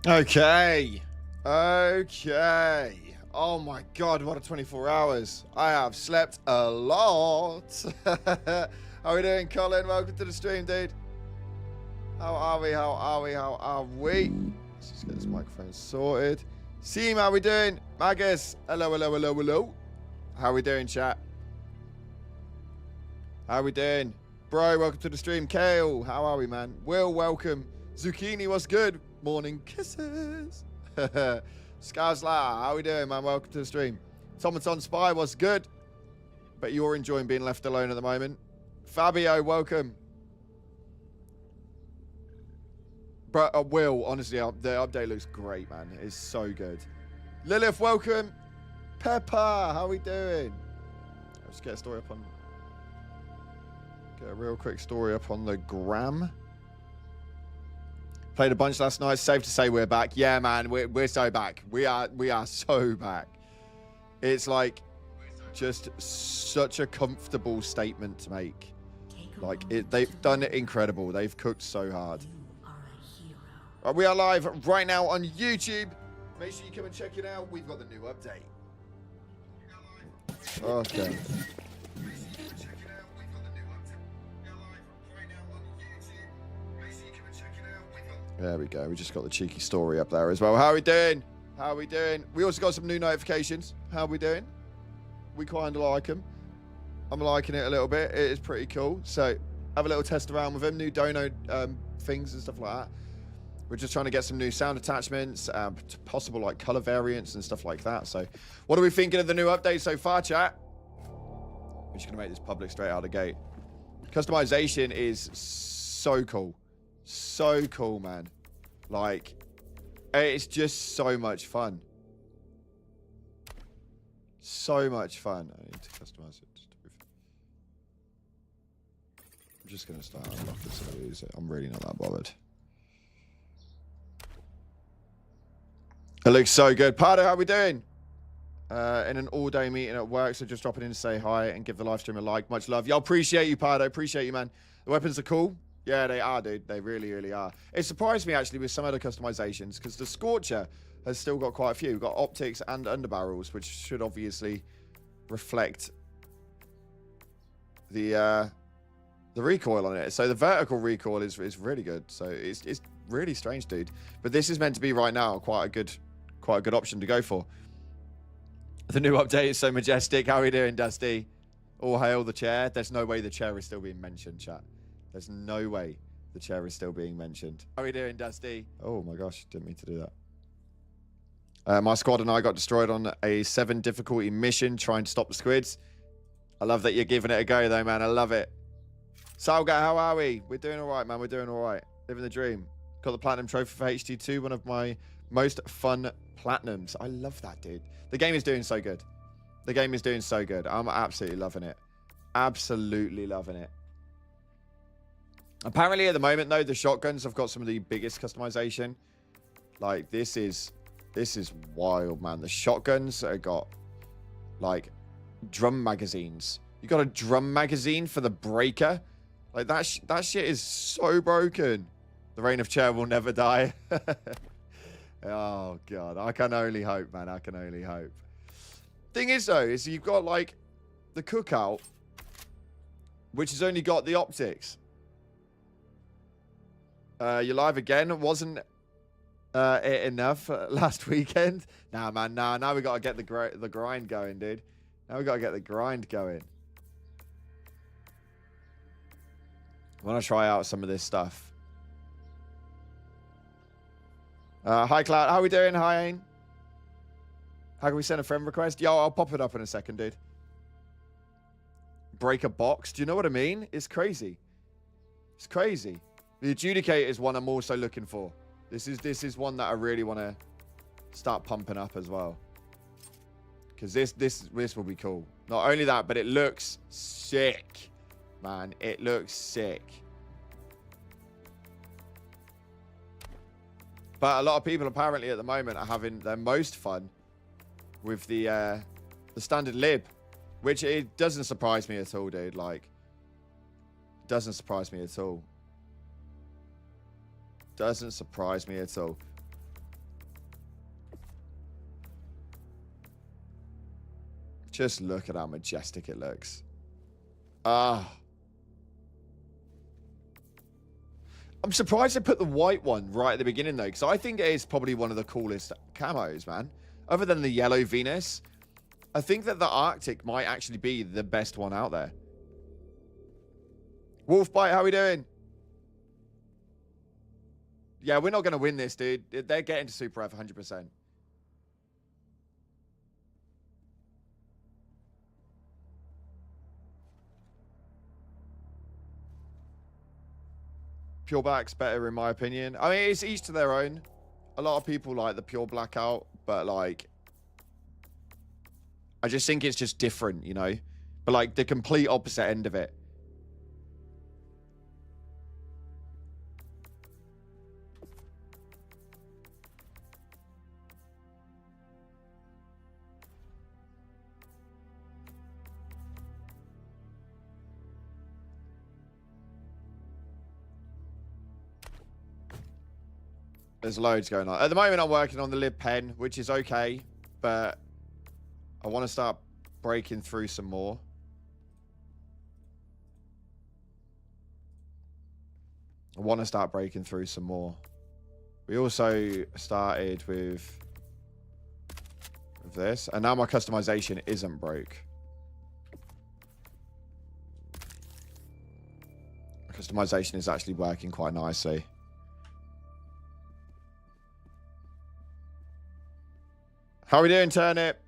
Okay. Okay. Oh my god, what a 24 hours. I have slept a lot. How are we doing, Colin? Welcome to the stream, dude. How are we? How are we? How are we? Let's just get this microphone sorted. Seam, how we doing? Magus, hello, hello, hello, hello. How we doing, chat? How we doing? Bro, welcome to the stream. Kale, how are we, man? Will, welcome. Zucchini, what's good? Morning kisses. Skazla, how we doing, man? Welcome to the stream. Tomaton Spy, what's good? Bet you're enjoying being left alone at the moment. Fabio, welcome. Bro, Will, honestly, the update looks great, man. It's so good. Lilith, welcome. Peppa, how we doing? Let's get a story up on... Get a real quick story up on the gram. Played a bunch last night. Safe to say we're back. Yeah, man, we're so back. We are so back. It's like just such a comfortable statement to make. Like they've done it incredible. They've cooked so hard. Right, we are live right now on YouTube. Make sure you come and check it out. We've got the new update. Okay. There we go. We just got the cheeky story up there as well. How are we doing? How are we doing? We also got some new notifications. How are we doing? We kind of like them. I'm liking it a little bit. It is pretty cool. So have a little test around with them. New dono things and stuff like that. We're just trying to get some new sound attachments, possible like color variants and stuff like that. So what are we thinking of the new update so far, chat? We're just going to make this public straight out of the gate. Customization is so cool. So cool, man. Like, it's just so much fun. So much fun. I need to customize it. I'm just going to start unlocking some of these. I'm really not that bothered. It looks so good. Pardo, how we doing? In an all-day meeting at work, so just dropping in to say hi and give the live stream a like. Much love. Y'all appreciate you, Pardo. Appreciate you, man. The weapons are cool. Yeah, they are, dude. They really, really are. It surprised me, actually, with some other customizations, because the Scorcher has still got quite a few. We've got optics and underbarrels, which should obviously reflect the recoil on it. So the vertical recoil is really good. So it's really strange, dude. But this is meant to be right now quite a good option to go for. The new update is so majestic. How are we doing, Dusty? All hail the chair. There's no way the chair is still being mentioned, chat. There's no way the chair is still being mentioned. How are we doing, Dusty? Oh my gosh, didn't mean to do that. My squad and I got destroyed on a 7 difficulty mission trying to stop the squids. I love that you're giving it a go, though, man. I love it. Salga, how are we? We're doing all right, man. We're doing all right. Living the dream. Got the platinum trophy for HT2, one of my most fun platinums. I love that, dude. The game is doing so good. The game is doing so good. I'm absolutely loving it. Absolutely loving it. Apparently, at the moment, though, the shotguns have got some of the biggest customization. Like, this is wild, man. The shotguns have got, like, drum magazines. You got a drum magazine for the breaker? Like, that shit is so broken. The reign of chair will never die. Oh, God. I can only hope, man. I can only hope. Thing is, though, is you've got, like, the cookout, which has only got the optics. You're live again. Wasn't it enough last weekend? Nah, man. Nah. Now we got to get the grind going, dude. Now we got to get the grind going. I want to try out some of this stuff. Hi, Cloud. How we doing? Hi, Ain. How can we send a friend request? Yo, I'll pop it up in a second, dude. Break a box. Do you know what I mean? It's crazy. It's crazy. The adjudicator is one I'm also looking for. This is one that I really want to start pumping up as well. Because this will be cool. Not only that, but it looks sick. Man, it looks sick. But a lot of people apparently at the moment are having their most fun with the standard lib. Which it doesn't surprise me at all, dude. Like, doesn't surprise me at all. Doesn't surprise me at all. Just look at how majestic it looks. Ah. I'm surprised they put the white one right at the beginning, though, because I think it is probably one of the coolest camos, man. Other than the yellow Venus, I think that the Arctic might actually be the best one out there. Wolfbite, how we doing? Yeah, we're not going to win this, dude. They're getting to Super F 100%. Pure black's better, in my opinion. I mean, it's each to their own. A lot of people like the pure blackout, but, like, I just think it's just different, you know? But, like, the complete opposite end of it. There's loads going on. At the moment, I'm working on the lib pen, which is okay, but I want to start breaking through some more. We also started with this, and now my customization isn't broke. My customization is actually working quite nicely. How are we doing, Turnip?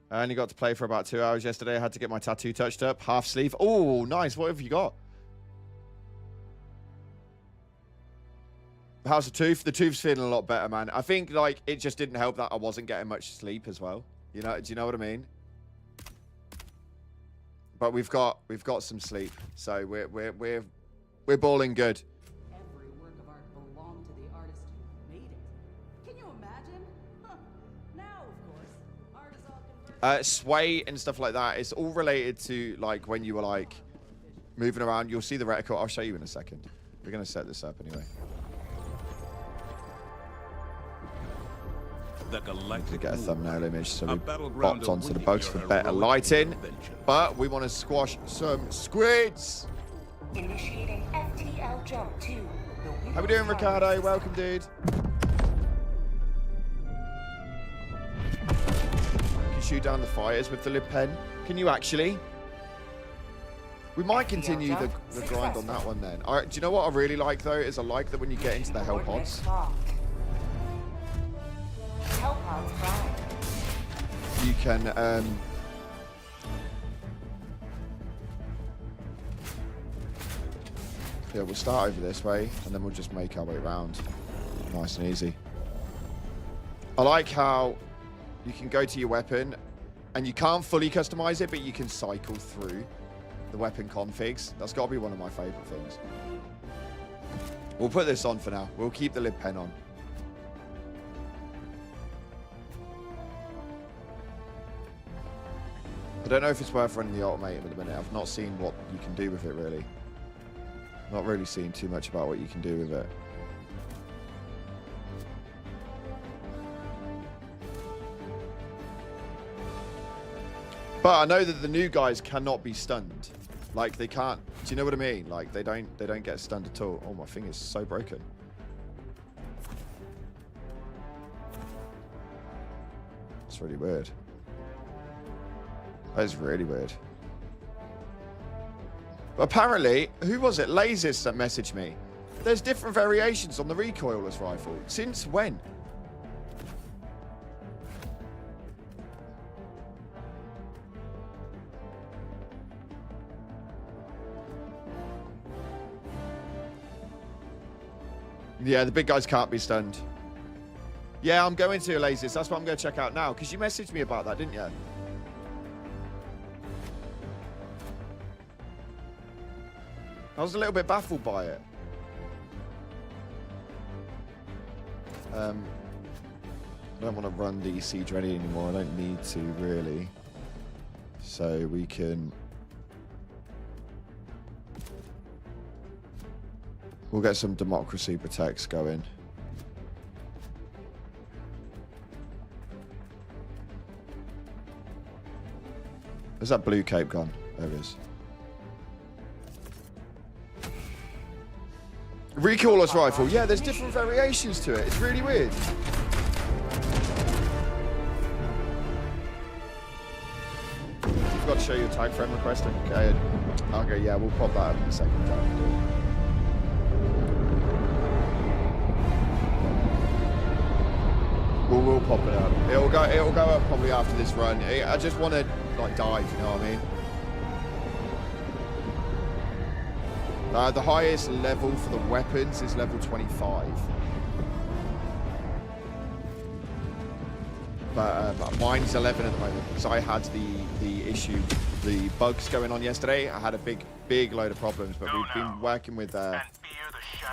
I only got to play for about 2 hours yesterday. I had to get my tattoo touched up. Half sleeve. Oh, nice. What have you got? How's the tooth? The tooth's feeling a lot better, man. I think, like, it just didn't help that I wasn't getting much sleep as well. You know, do you know what I mean? But we've got some sleep, so we're balling good. Every work of art belonged to the artist who made it. Can you imagine? Huh. Now, of course, art is all converted. Sway and stuff like that. It's all related to, like, when you were, like, moving around. You'll see the reticle. I'll show you in a second. We're gonna set this up anyway. To get a thumbnail image, so we popped onto the bugs for better lighting, but we want to squash some squids. Initiating FTL jump 2. How we doing, Ricardo? Welcome, dude. Can you shoot down the fires with the lip pen? Can you actually? We might continue the grind on that one then. All right, do you know what I really like though? Is I like that when you get into the hell pods. You can yeah, we'll start over this way and then we'll just make our way around nice and easy. I like how you can go to your weapon and you can't fully customize it, but you can cycle through the weapon configs. That's got to be one of my favorite things. We'll put this on for now. We'll keep the lid pen on. I don't know if it's worth running the ultimatum at the minute. I've not seen what you can do with it, really. Not really seen too much about what you can do with it. But I know that the new guys cannot be stunned. Like, they can't. Do you know what I mean? Like, they don't get stunned at all. Oh, my finger's so broken. It's really weird. That is really weird. But apparently, who was it? Lasers that messaged me. There's different variations on the recoilless rifle. Since when? Yeah, the big guys can't be stunned. Yeah, I'm going to lasers. That's what I'm going to check out now. Because you messaged me about that, didn't you? I was a little bit baffled by it. I don't want to run the siege ready anymore. I don't need to, really. So we can... We'll get some democracy protects going. Where's that blue cape gone? There it is. Recaller's rifle. Yeah, there's different variations to it. It's really weird. You've got to show your tag frame request. Okay. Okay, yeah, we'll pop that up in a second. We'll pop it up. It'll go up probably after this run. I just want to like dive, you know what I mean? The highest level for the weapons is level 25. But mine's 11 at the moment because I had the issue, the bugs going on yesterday. I had a big load of problems, but we've been working with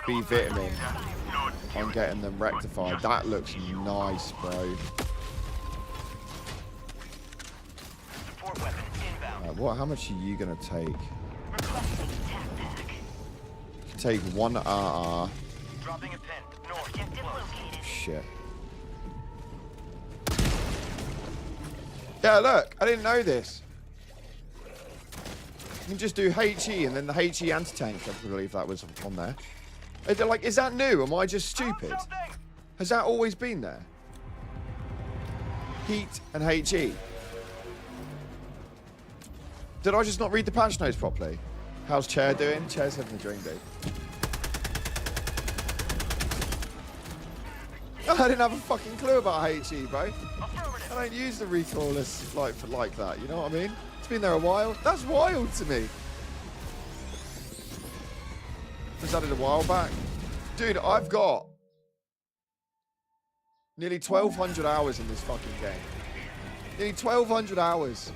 B vitamin on getting them rectified. That looks nice, bro. How much are you gonna take? Take one RR. Dropping a pin. North. Shit. Yeah, look, I didn't know this. You can just do HE and then the HE anti-tank. I believe that was on there. Like, is that new? Am I just stupid? Has that always been there? Heat and HE. Did I just not read the patch notes properly? How's Chair doing? Chair's having a dream, dude. I didn't have a fucking clue about HE, bro. I don't use the recoilless like that, you know what I mean? It's been there a while. That's wild to me. It was added a while back. Dude, I've got nearly 1,200 hours in this fucking game. Nearly 1,200 hours.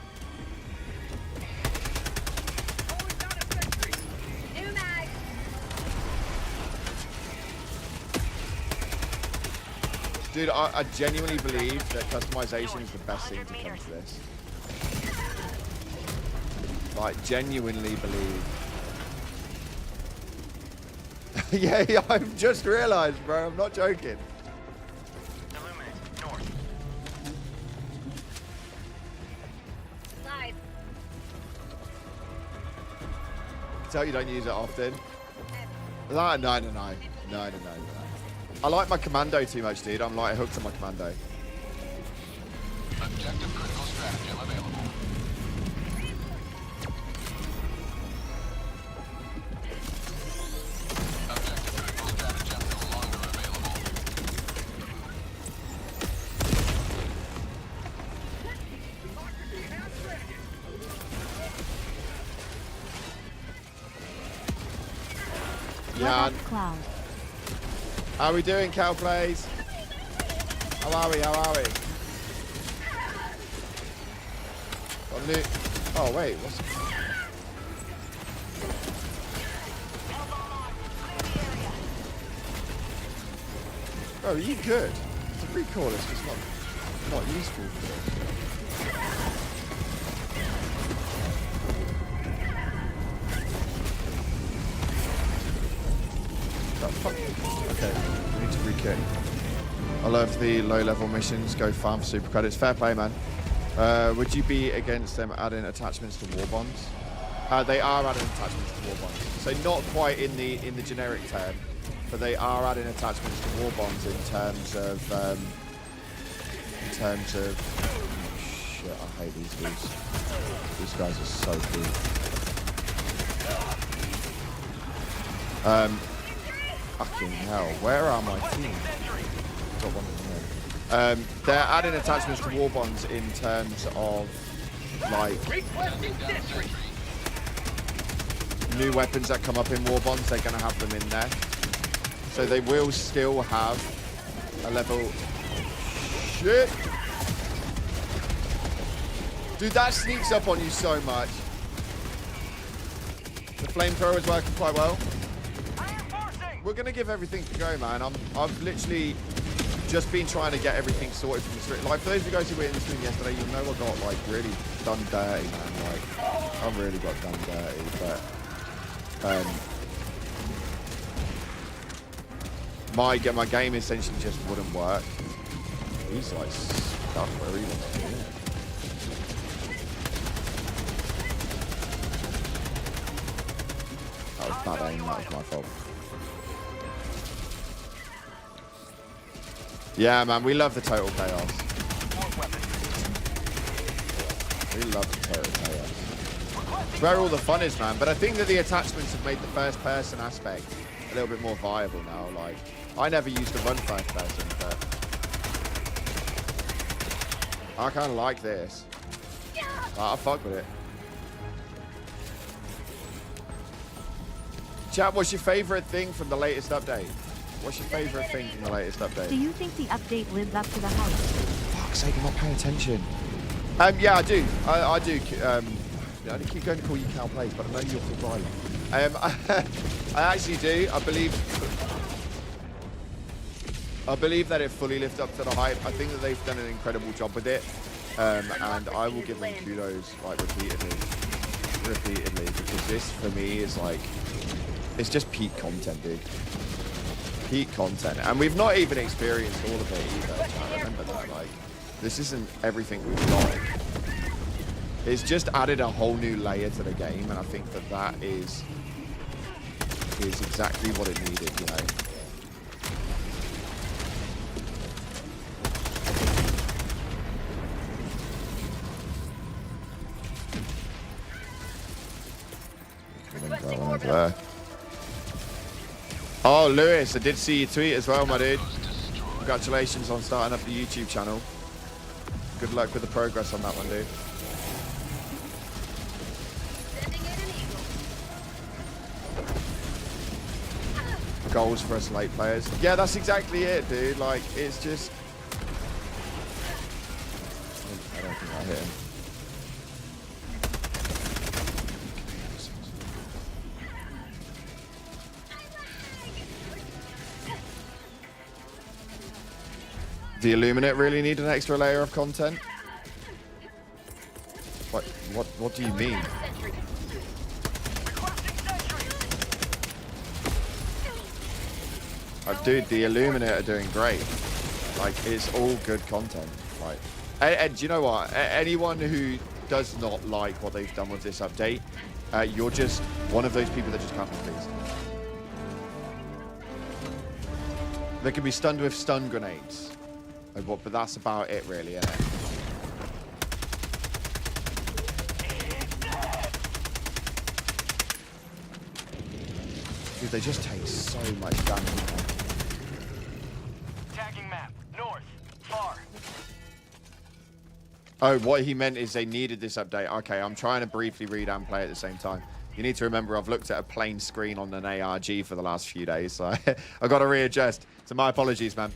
Dude, I genuinely believe that customization is the best thing to come to this. Like, genuinely believe. Yeah, I've just realized, bro. I'm not joking. Illuminate. North. Slide. I can tell you don't use it often. No. I like my commando too much, dude. I'm like hooked on my commando. Objective critical stratagem available. Objective critical stratagem no longer available. Yeah. How are we doing, Cow Plays? How are we? Oh, wait. What's... Bro, are you good? The recoil is just not useful for this. Oh, fuck. Okay, we need to re-kit. I love the low-level missions. Go farm for super credits. Fair play, man. Would you be against them adding attachments to war bonds? They are adding attachments to war bonds. So not quite in the generic term, but they are adding attachments to war bonds in terms of oh, shit, I hate these dudes. These guys are so cool. Fucking hell, where are my team? Got one of them there. They're adding attachments to war bonds in terms of like new weapons that come up in war bonds. They're going to have them in there, so they will still have a level. Shit, dude, that sneaks up on you so much. The flamethrower is working quite well. We're gonna give everything a go, man. I've literally just been trying to get everything sorted from the stream. Like, for those of you guys who were in the stream yesterday, you'll know I got like really done dirty, man. Like, I've really got done dirty, but my game essentially just wouldn't work. He's like stuck where he wants to be. bad aim. That was my fault. Yeah, man, we love the total chaos. We love the total chaos. It's where all the fun is, man. But I think that the attachments have made the first-person aspect a little bit more viable now. Like, I never used to run first-person, but I kind of like this. I'll fuck with it. Chat, what's your favorite thing from the latest update? What's your favorite thing from the latest update? Do you think the update lives up to the hype? Fuck's sake, I'm not paying attention. Yeah, I do. I do. I keep going to call you Cal Plays, but I know you're for Riley. I actually do. I believe that it fully lived up to the hype. I think that they've done an incredible job with it. And I will give them kudos, like, repeatedly, because this, for me, is like, it's just peak content, dude. Peak content. And we've not even experienced all of it either. I remember that, like, this isn't everything we've got. It's just added a whole new layer to the game, and I think that that is exactly what it needed, you know. There. Oh, Lewis, I did see your tweet as well, my dude. Congratulations on starting up the YouTube channel. Good luck with the progress on that one, dude. Goals for us late players. Yeah, that's exactly it, dude. Like, it's just... I don't think I hit him. The Illuminate really need an extra layer of content? What do you mean? Dude, the Illuminate are doing great. Like, it's all good content. Like, and do you know what? Anyone who does not like what they've done with this update, you're just one of those people that just can't be pleased. They can be stunned with stun grenades. But that's about it, really, isn't it? Dude, they just take so much damage. Tagging map. North. Far. Oh, what he meant is they needed this update. Okay, I'm trying to briefly read and play at the same time. You need to remember I've looked at a plain screen on an ARG for the last few days, so I've got to readjust. So my apologies, man.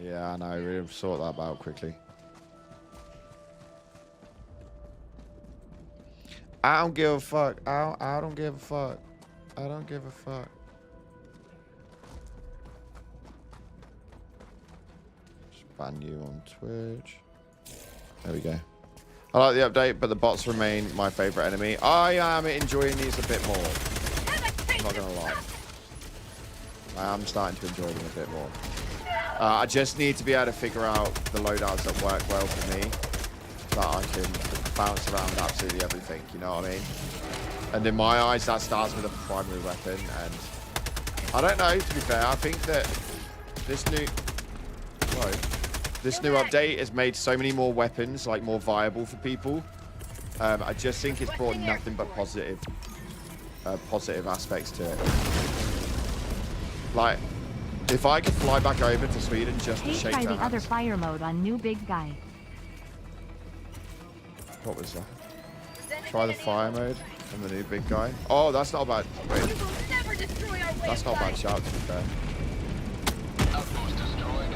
Yeah, I know. We'll sort that out quickly. I don't give a fuck. I don't give a fuck. I don't give a fuck. Just ban you on Twitch. There we go. I like the update, but the bots remain my favorite enemy. I am enjoying these a bit more. I'm not gonna lie. I am starting to enjoy them a bit more. I just need to be able to figure out the loadouts that work well for me, that I can bounce around absolutely everything, you know what I mean? And in my eyes, that starts with a primary weapon, and I don't know, to be fair, I think that this new update has made so many more weapons, like, more viable for people. I just think it's brought nothing but positive aspects to it. Like, if I could fly back over to Sweden just to shake try their the other hands. fire mode on new big guy. What was that? Try the fire mode on the new big guy. Oh, that's not a bad. Wait, that's not a bad shout, to be fair. Outpost destroyed.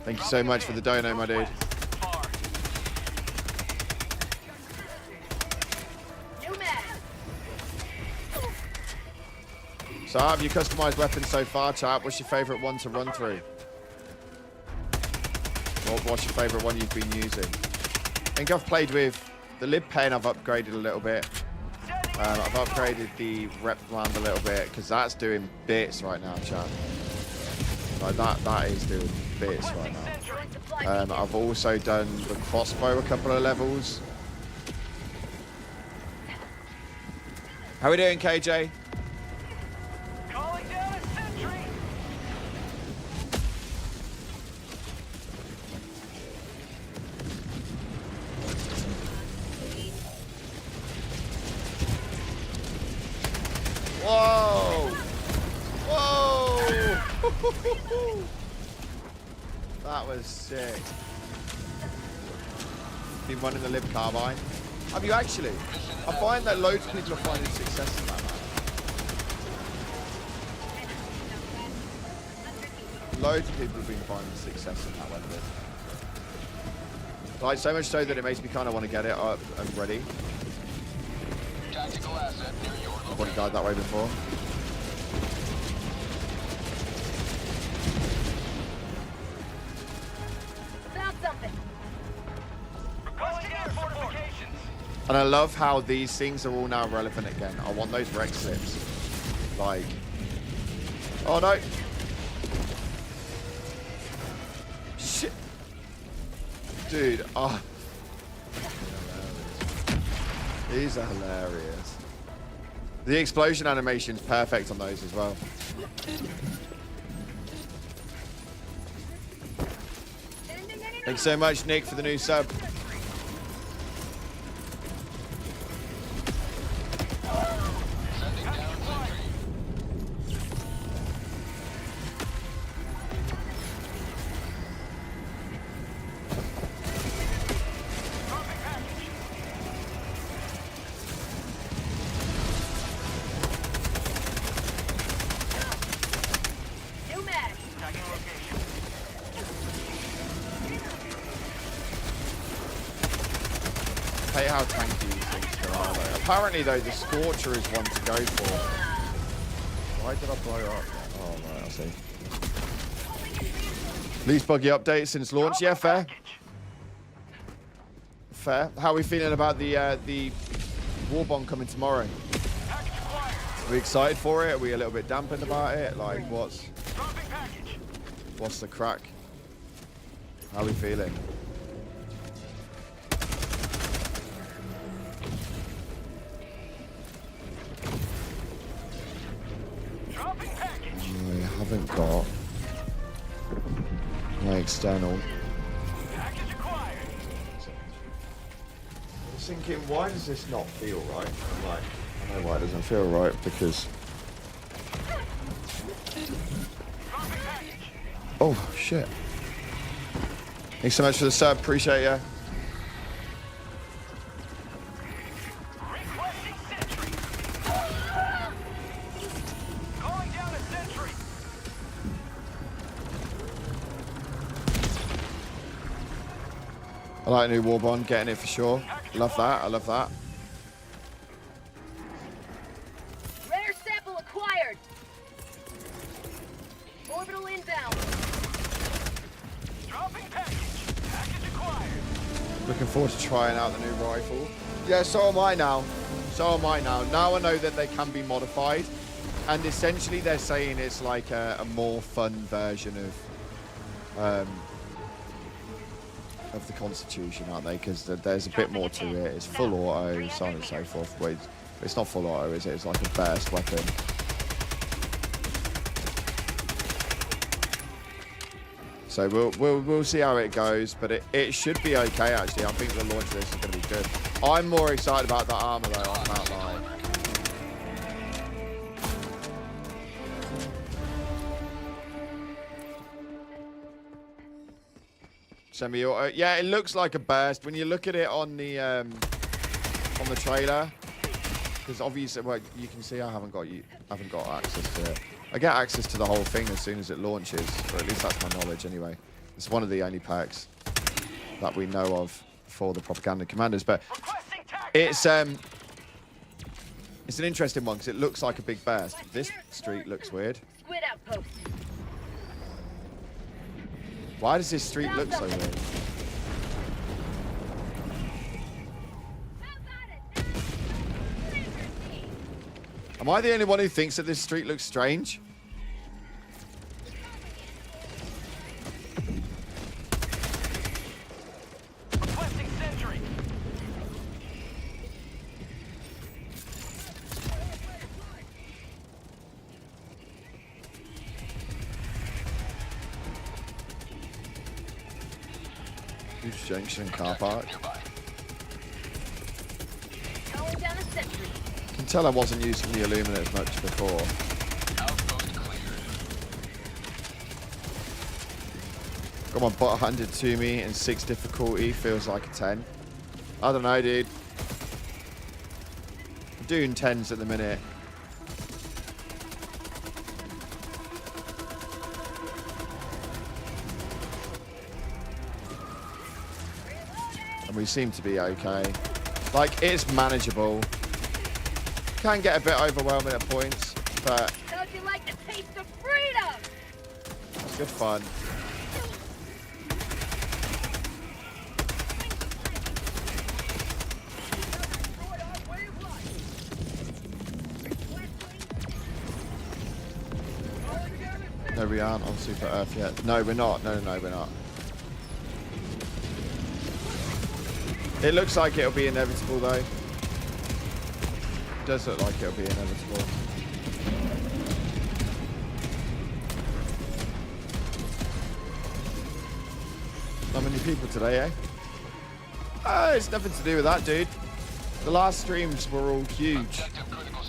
Thank you so much for the dono, my dude. So how have you customized weapons so far, chat? What's your favorite one to run through? What's your favorite one you've been using? I think I've played with the lib pen. I've upgraded a little bit. I've upgraded the reprimand a little bit because that's doing bits right now, chat. Like that is doing bits right now. Supply I've also done the crossbow a couple of levels. How we doing, KJ? Calling down a sentry. Whoa! Whoa! That was sick. Been running the lib carbine. Have you actually? I find that loads of people are finding success in that, man. Loads of people have been finding success in that weapon. Like, so much so that it makes me kind of want to get it up and ready. Tactical asset near your I've already died that way before. Found something. Calling down fortifications. And I love how these things are all now relevant again. I want those rec slips. Like, oh no. Shit. Dude, oh. These are hilarious. The explosion animation's perfect on those as well. Thanks so much, Nick, for the new sub. New mag. Tagging location. Hey, how tanky these things still are, though. Apparently, though, the Scorcher is one to go for. Why did I blow up? Oh, right, I see. Least buggy update since launch. Yeah, fair. Fair. How are we feeling about the war bomb coming tomorrow? Are we excited for it? Are we a little bit dampened about it? Like, what's the crack? How are we feeling? I haven't got my external. I was thinking, why does this not feel right? I'm like, I know why it doesn't feel right, because... Oh, shit. Thanks so much for the sub, appreciate ya. I like a new warbond, getting it for sure. Love that, I love that. Rare sample acquired. Orbital inbound. Dropping package. Package acquired. Looking forward to trying out the new rifle. Yeah, so am I now. So am I now. Now I know that they can be modified. And essentially they're saying it's like a more fun version of the Constitution, aren't they? Because there's a bit more to it. It's full auto, so on and so forth. Wait, it's not full auto, is it? It's like a burst weapon. So we'll see how it goes, but it should be okay actually. I think the launch of this is going to be good. I'm more excited about that armor though. I can't lie. Semi-auto. Yeah, it looks like a burst when you look at it on the trailer. Because obviously, well, you can see I haven't got access to it. I get access to the whole thing as soon as it launches, or at least that's my knowledge anyway. It's one of the only packs that we know of for the propaganda commanders. But it's an interesting one because it looks like a big burst. This street looks weird. Squid outpost. Why does this street look so weird? Am I the only one who thinks that this street looks strange? Junction car park. Nearby. Calling down a sentry. You can tell I wasn't using the illuminators much before. Outpost cleared. Got my butt handed to me in 6 difficulty. Feels like a 10. I don't know, dude. I'm doing 10s at the minute. And we seem to be okay. Like, it's manageable. Can get a bit overwhelming at points, but How'd you like the taste of freedom? it's good fun. No, we aren't on Super Earth yet. No, we're not. No, we're not. It looks like it'll be inevitable, though. It does look like it'll be inevitable. Not many people today, eh? It's nothing to do with that, dude. The last streams were all huge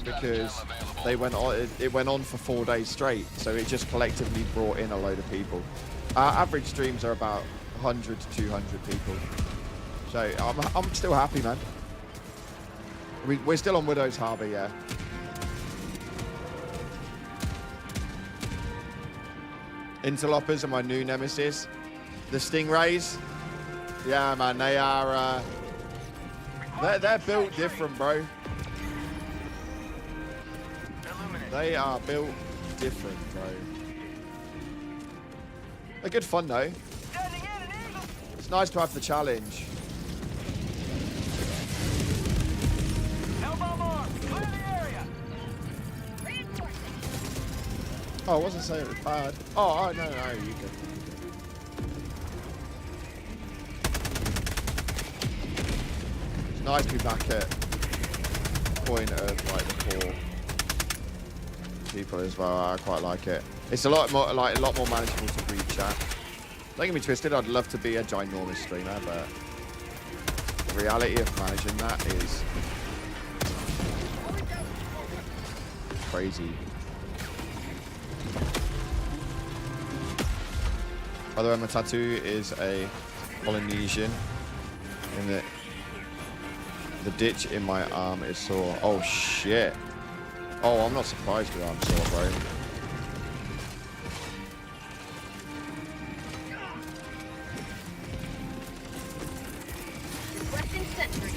because they went on. It went on for 4 days straight, so it just collectively brought in a load of people. Our average streams are about 100 to 200 people, so I'm still happy, man. We're still on Widow's Harbour, yeah. Interlopers are my new nemesis. The Stingrays, yeah, man, they are. They're built different, bro. They are built different, bro. They're good fun, though. It's nice to have the challenge. Elbow more. Clear the area. Reinforcing. Oh, I wasn't saying it was bad. Oh, no, you good. It's nice to be back at the point of like the core people as well. I quite like it. It's a lot more manageable to read chat. Don't get me twisted. I'd love to be a ginormous streamer, but the reality of managing that is crazy. By the way, my tattoo is a Polynesian, and the ditch in my arm is sore. Oh shit! Oh, I'm not surprised your arm's sore, bro. Requesting sentry.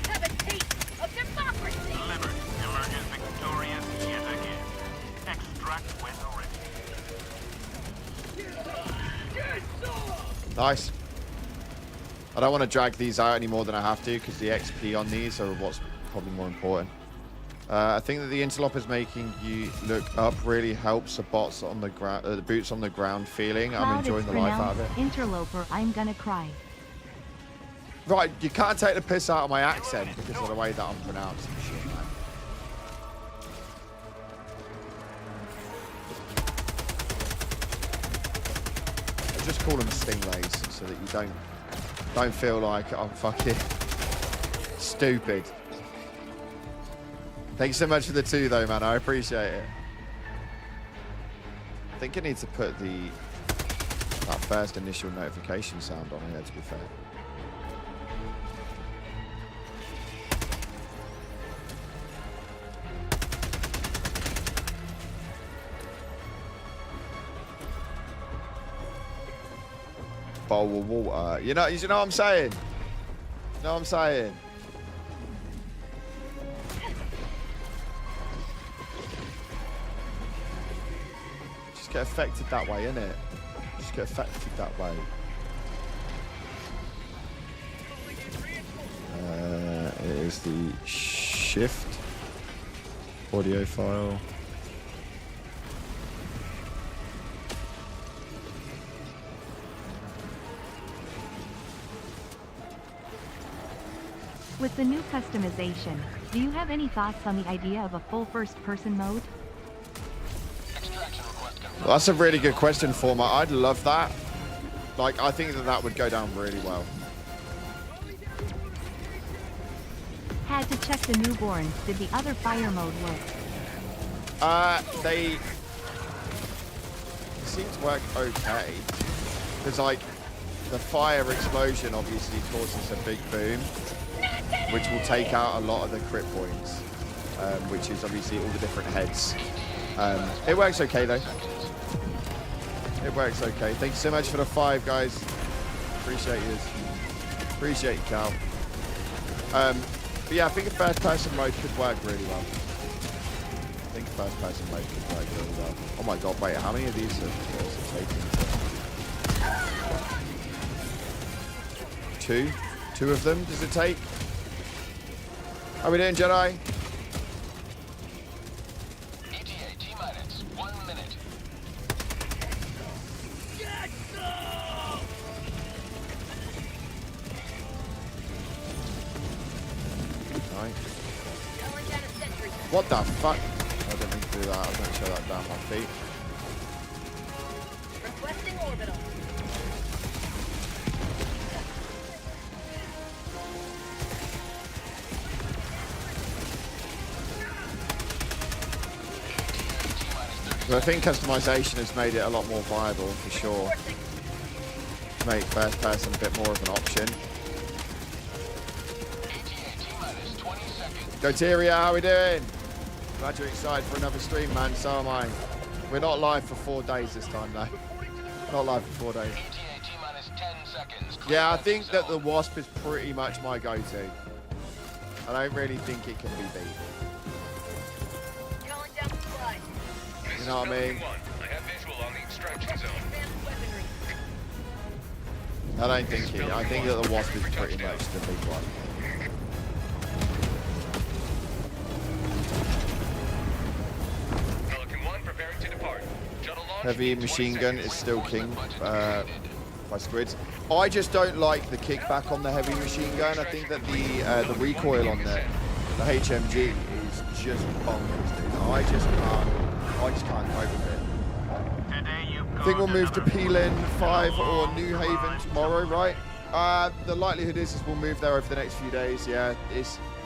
Have a taste of democracy. Delivered. Emergence victorious yet again. Extract when ready. Nice. I don't want to drag these out any more than I have to because the XP on these are what's probably more important. I think that the interlopers making you look up really helps the bots on the ground, the boots on the ground feeling. I'm Cloud enjoying is the life out of it. pronounced Interloper, I'm gonna cry. Right, you can't take the piss out of my accent because of the way that I'm pronouncing shit, man. I just call them stingrays so that you don't feel like I'm fucking stupid. Thanks so much for the 2 though, man. I appreciate it. I think I need to put that first initial notification sound on here, to be fair. Bowl of water. You know what I'm saying? You know what I'm saying? Just get affected that way, innit? Just get affected that way. It is the shift audio file. With the new customization, do you have any thoughts on the idea of a full first-person mode? Extraction request confirmed. Well, that's a really good question, Former. I'd love that. Like, I think that that would go down really well. Had to check the newborns. Did the other fire mode work? They seem to work okay. Because, like, the fire explosion obviously causes a big boom, which will take out a lot of the crit points, which is obviously all the different heads. It works okay, though. It works okay. Thank you so much for the 5, guys. Appreciate you. Appreciate you, Cal. But yeah, I think a first-person mode could work really well. I think first-person mode could work really well. Oh my god, wait, how many of these are taking? 2? 2 of them, does it take? How we doing, Jedi? ETA T-minus 1 minute. Right. Calling down a sentry. What the fuck? I didn't mean to do that. I was going to show that down my feet. Requesting orbital. So I think customization has made it a lot more viable, for sure. To make first person a bit more of an option. ETA T-minus 20 seconds. Go Tyria, how we doing? Glad you're excited for another stream, man. So am I. We're not live for 4 days this time, though. Not live for 4 days. ETA T-minus 10 seconds. Yeah, I think that the Wasp is pretty much my go-to. I don't really think it can be beat. Calling down supplies. You know what I mean? I have visual on the extraction zone. Advanced weaponry. I don't think it. I think that the Wasp is pretty much the big one. Pelican 1 preparing to depart. Shuttle launch Heavy in 20 machine gun seconds. is still king by squids. I just don't like the kickback on the heavy machine gun. I think that the recoil on the HMG is just bonkers, dude. I just can't cope with it. Today you've I think we'll gone move to another Peelin 5 or long New Haven ride. tomorrow, right? The likelihood is we'll move there over the next few days. Yeah,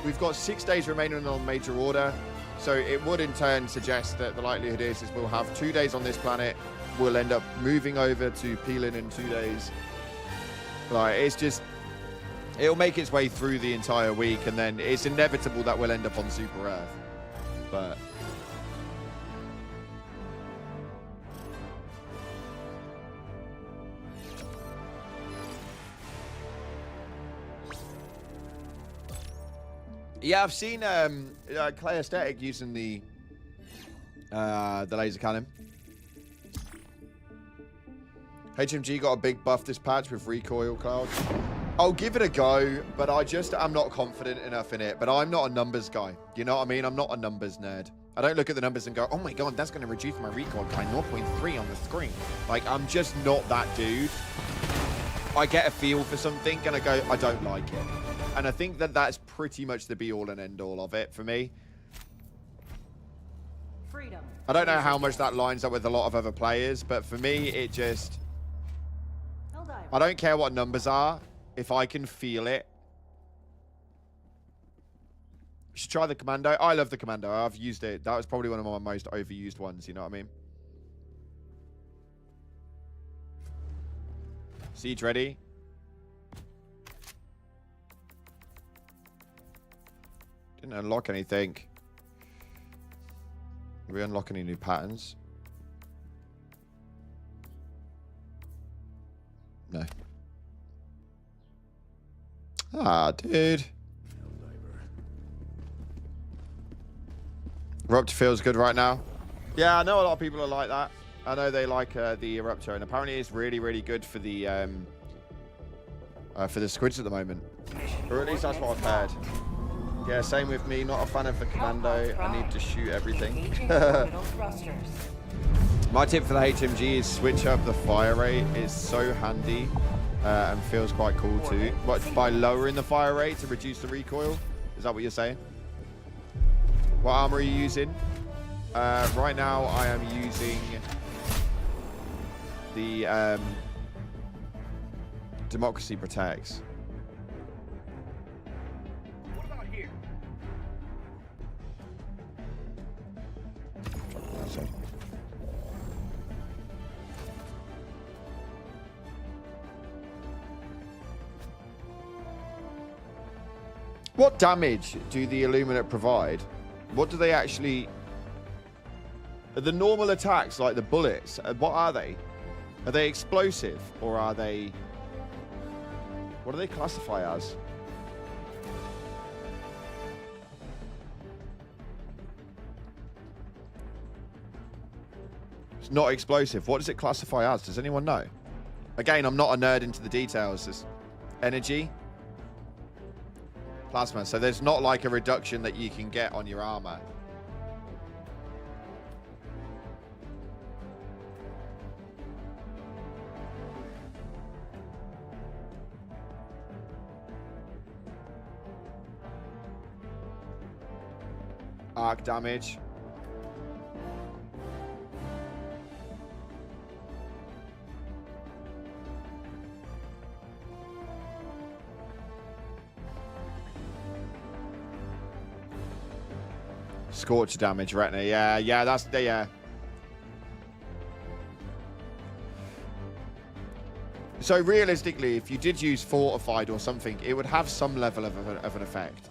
we've got 6 days remaining on major order, so it would in turn suggest that the likelihood is we'll have 2 days on this planet. We'll end up moving over to Peelin in 2 days. Like, it's just, it'll make its way through the entire week, and then it's inevitable that we'll end up on Super Earth. But yeah, I've seen Clay Aesthetic using the laser cannon. HMG got a big buff this patch with recoil, Cloud. I'll give it a go, but I'm not confident enough in it. But I'm not a numbers guy. You know what I mean? I'm not a numbers nerd. I don't look at the numbers and go, oh my god, that's going to reduce my recoil by 0.3 on the screen. Like, I'm just not that dude. I get a feel for something and I go, I don't like it. And I think that that's pretty much the be-all and end-all of it for me. Freedom. I don't know how much that lines up with a lot of other players, but for me, it just... Helldivers. I don't care what numbers are. If I can feel it. You should try the Commando. I love the Commando. I've used it. That was probably one of my most overused ones. You know what I mean? Siege ready. Didn't unlock anything. Did we unlock any new patterns? No. Ah, dude. Eruptor feels good right now. Yeah, I know a lot of people are like that. I know they like the Eruptor, and apparently it's really, really good for the squids at the moment. Or at least that's what I've heard. Yeah, same with me. Not a fan of the Commando. I need to shoot everything. My tip for the HMG is switch up the fire rate. It's so handy. and feels quite cool too. What, by lowering the fire rate to reduce the recoil? Is that what you're saying? What armor are you using? Right now I am using the Democracy Protects. What about here? What damage do the Illuminate provide? What do they actually... The normal attacks, like the bullets, what are they? Are they explosive, or are they... What do they classify as? It's not explosive. What does it classify as? Does anyone know? Again, I'm not a nerd into the details. It's energy. Plasma. So there's not like a reduction that you can get on your armor. Arc damage. Scorch damage, retina. Yeah, that's the, yeah. So realistically, if you did use fortified or something, it would have some level of an effect.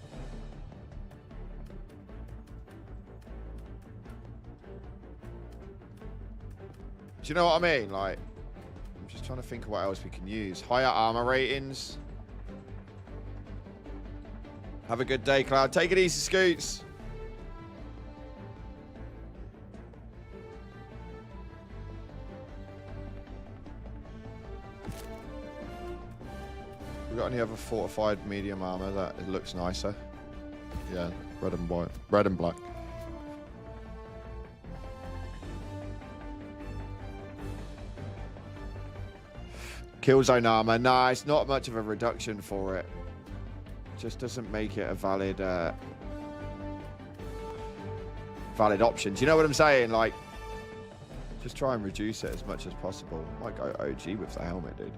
Do you know what I mean? Like, I'm just trying to think of what else we can use. Higher armor ratings. Have a good day, Cloud. Take it easy, Scoots. We got any other fortified medium armor that it looks nicer? Yeah, red and white, red and black. Killzone armor. Nah, it's not much of a reduction for it. Just doesn't make it a valid valid option. Do you know what I'm saying? Like, just try and reduce it as much as possible. Might go OG with the helmet, dude.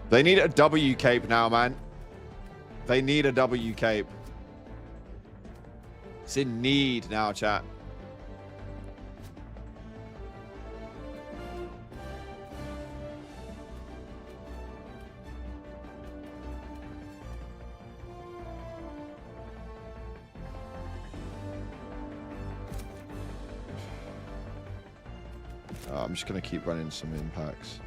They need a W cape now, man. They need a W cape. It's in need now, chat. I'm just going to keep running some impacts.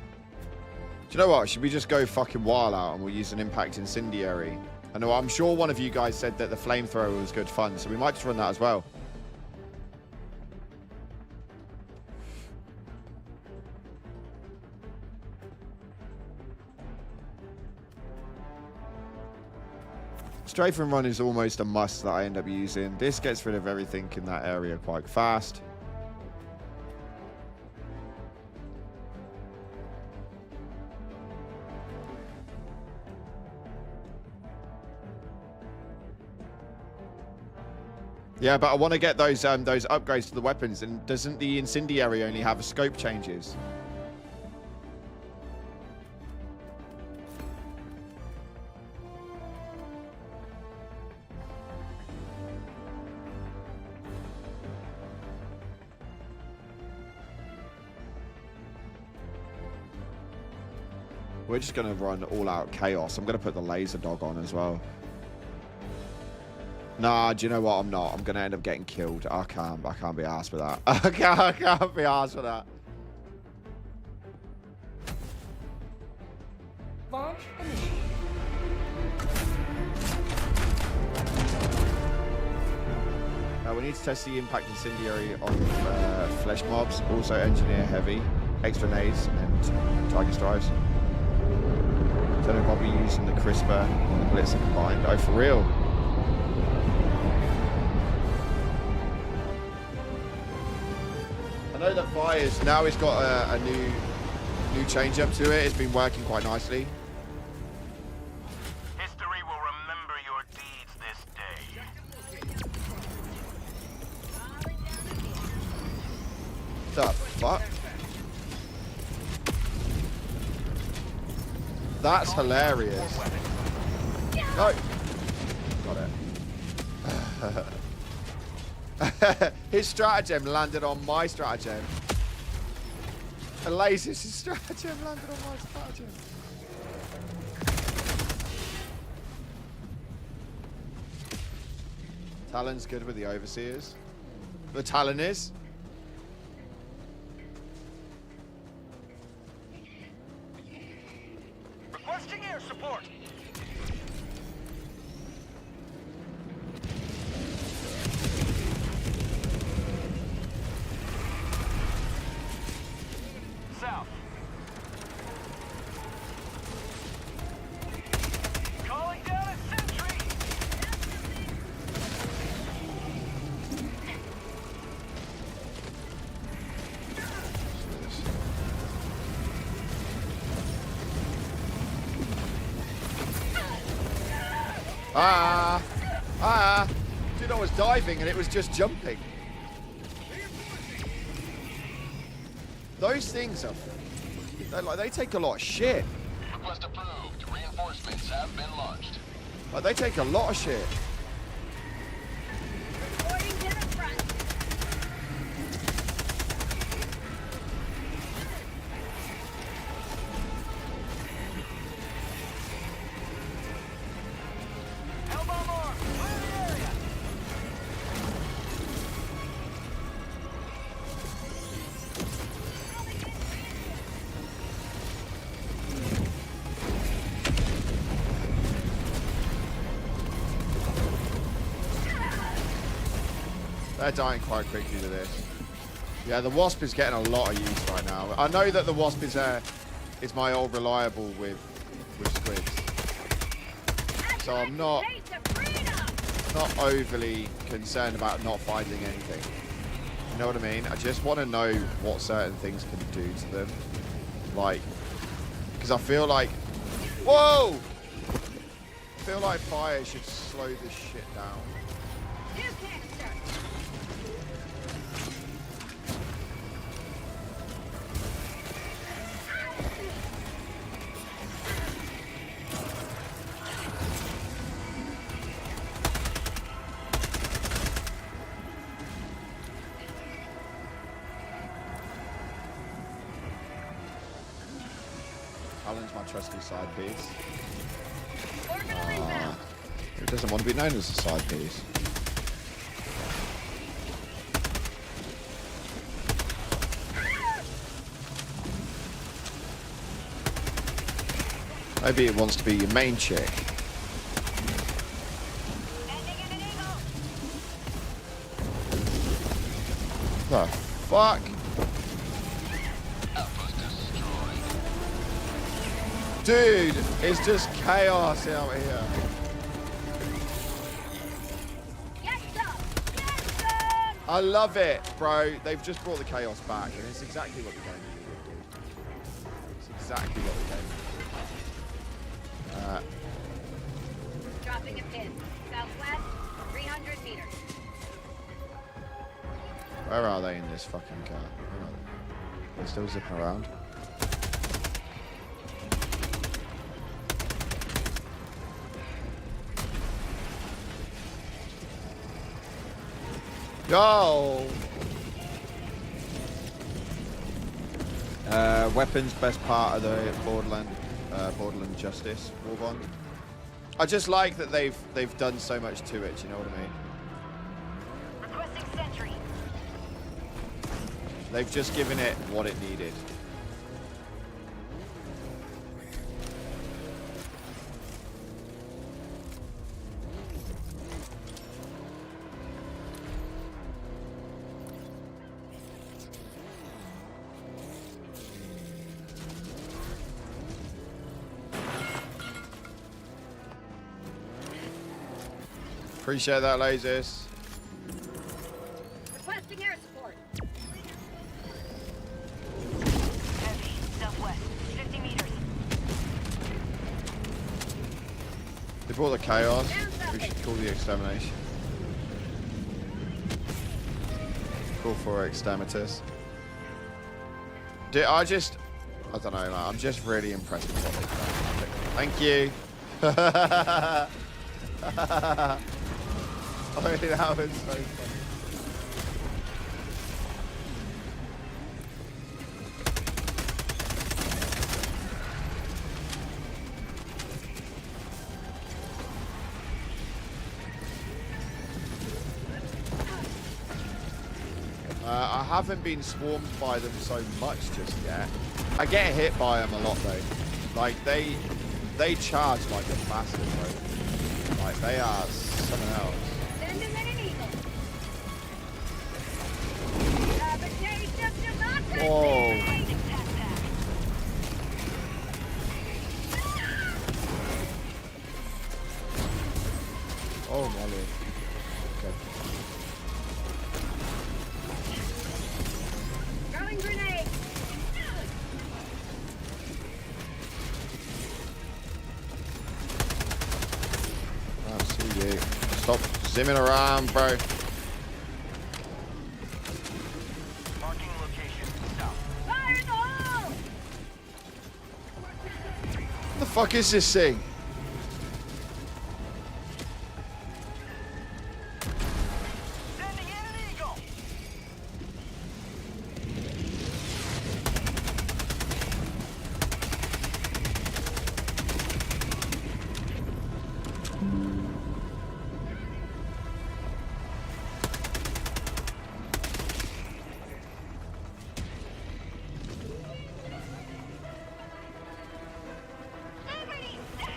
Do you know what? Should we just go fucking wild out and we'll use an impact incendiary? I know, I'm sure one of you guys said that the flamethrower was good fun, so we might just run that as well. Strafe and run is almost a must that I end up using. This gets rid of everything in that area quite fast. Yeah, but I want to get those upgrades to the weapons. And doesn't the incendiary only have a scope changes? We're just going to run all out chaos. I'm going to put the laser dog on as well. Nah, do you know what? I'm not. I'm going to end up getting killed. I can't be arsed with that. I can't be arsed with that. Launch initiated. We need to test the impact incendiary on flesh mobs. Also engineer heavy, extra nades, and tiger strives. Don't know if I'll be using the crisper and the blitzer combined. Oh, for real? know that Fire's now he's got a new change up to it. It's been working quite nicely. History will remember your deeds this day. The fuck? That's hilarious. No. Got it. His stratagem landed on my stratagem. His stratagem landed on my stratagem. Talon's good with the overseers. The Talon is. Requesting air support. South. Calling down a sentry. Dude, I was diving and it was just jumping. Those things are, they take a lot of shit. Request approved. Reinforcements have been launched. Like, they take a lot of shit. Reporting to the front. Elbow more. Clear the area. They're dying quite quickly to this. Yeah, the Wasp is getting a lot of use right now. I know that the Wasp is my old reliable with squids. So I'm not overly concerned about not finding anything. You know what I mean? I just want to know what certain things can do to them. Like, because I feel like, whoa! I feel like Fire should slow this shit down. Alan's my trusty side piece. Orbital inbound. Who doesn't want to be known as a side piece? Maybe it wants to be your main chick. Ending in an eagle. The fuck? Outpost destroyed. Dude, it's just chaos out here. Get some. Get some. I love it, bro. They've just brought the chaos back, and it's exactly what the game needed, dude. It's exactly what the game needed. Dropping a pin. Southwest, 300 meters. Where are they in this fucking car? Where are they? They're still zipping around. Yo! Weapons, best part of the Borderland Justice war bond. I just like that they've done so much to it. You know what I mean? Requesting sentry. They've just given it what it needed. Appreciate that, lasers. Requesting air support. They brought the chaos. We should call the extermination. Call for exterminators. Dude, I don't know, man. I'm just really impressed with what they've done. Thank you. Oh, that was so funny. I haven't been swarmed by them so much just yet. I get hit by them a lot though. Like they charge like a massive bro. Like they are something else. Send him in an eagle. Have a taste of democracy. Whoa. Oh my lord. Okay. Throwing grenade. I see you. Stop zimming around, bro. Marking location south. Fire in the hole. What the fuck is this thing? Sending in an eagle.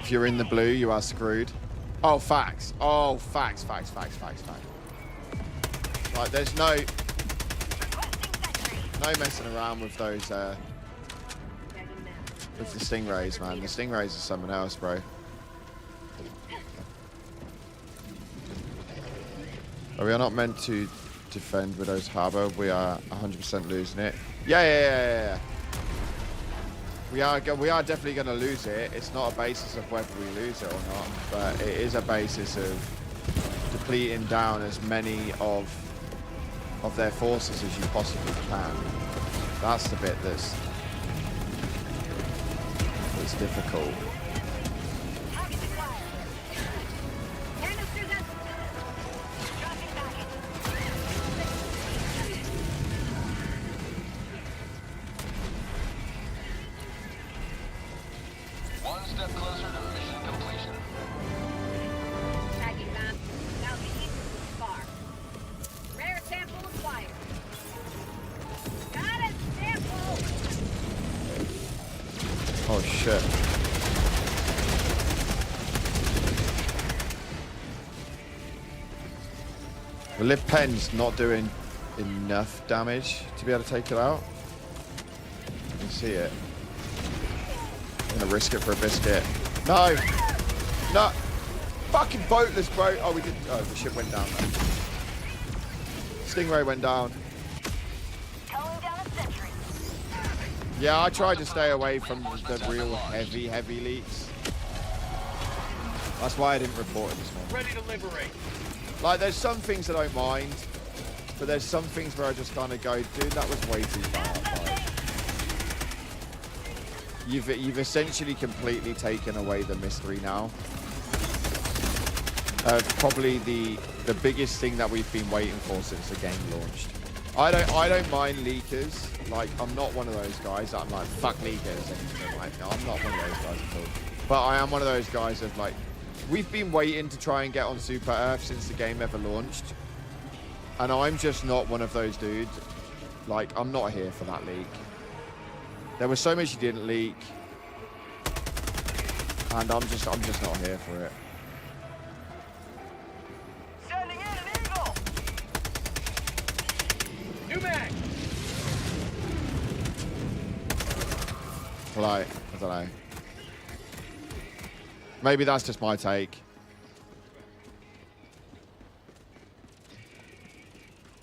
If you're in the blue, you are screwed. Oh, facts. Oh, facts. Like, there's no messing around with those, with the stingrays, man. The stingrays are something else, bro. We are not meant to defend Widow's Harbor. We are 100% losing it. Yeah. We are definitely going to lose it. It's not a basis of whether we lose it or not, but it is a basis of depleting down as many of their forces as you possibly can. That's the bit that's difficult. Target acquired. Canisters up. Dropping package. One step closer to mission completion. Tagging map. Southeast. Far. Rare sample acquired. Got a sample. Oh shit. The lift pen's not doing enough damage to be able to take it out. You can see it. I'm gonna risk it for a biscuit. No! No! Fucking boatless, bro! Oh, we did. Oh, the ship went down. Stingray went down. Calling down a sentry. Yeah, I tried to stay away from the real heavy leaks. That's why I didn't report it this morning. Ready to liberate. Like, there's some things I don't mind, but there's some things where I just kind of go, dude, that was way too far. Like, you've essentially completely taken away the mystery now. Probably the biggest thing that we've been waiting for since the game launched. I don't mind leakers. Like, I'm not one of those guys that I'm like, fuck leakers. And like, no, I'm not one of those guys at all. But I am one of those guys of like, we've been waiting to try and get on Super Earth since the game ever launched. And I'm just not one of those dudes. Like, I'm not here for that leak. There was so much you didn't leak. And I'm just not here for it. Sending in an eagle. New mag. Like, I don't know. Maybe that's just my take.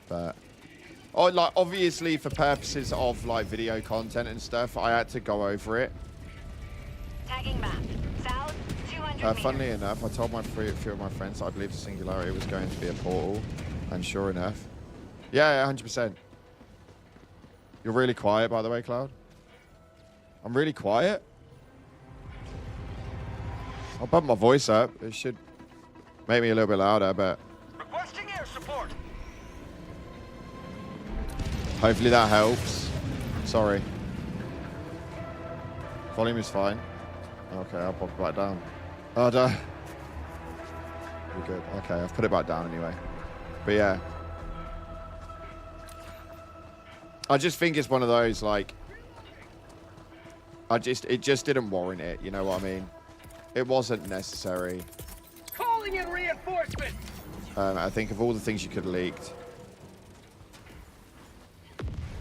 But, oh, like, obviously for purposes of like video content and stuff, I had to go over it. Tagging map. South, 200 Funnily enough, I told a few of my friends that I believed the Singularity was going to be a portal, and sure enough, yeah, 100%. You're really quiet, by the way, Cloud. I'm really quiet. I'll bump my voice up. It should make me a little bit louder, but Requesting air support. hopefully that helps. Sorry. Volume is fine. Okay, I'll pop it back down. Oh, no. We're good. Okay, I've put it back down anyway. But yeah. I just think it's one of those, like, it just didn't warrant it, you know what I mean? It wasn't necessary. Calling in reinforcements. I think of all the things you could have leaked,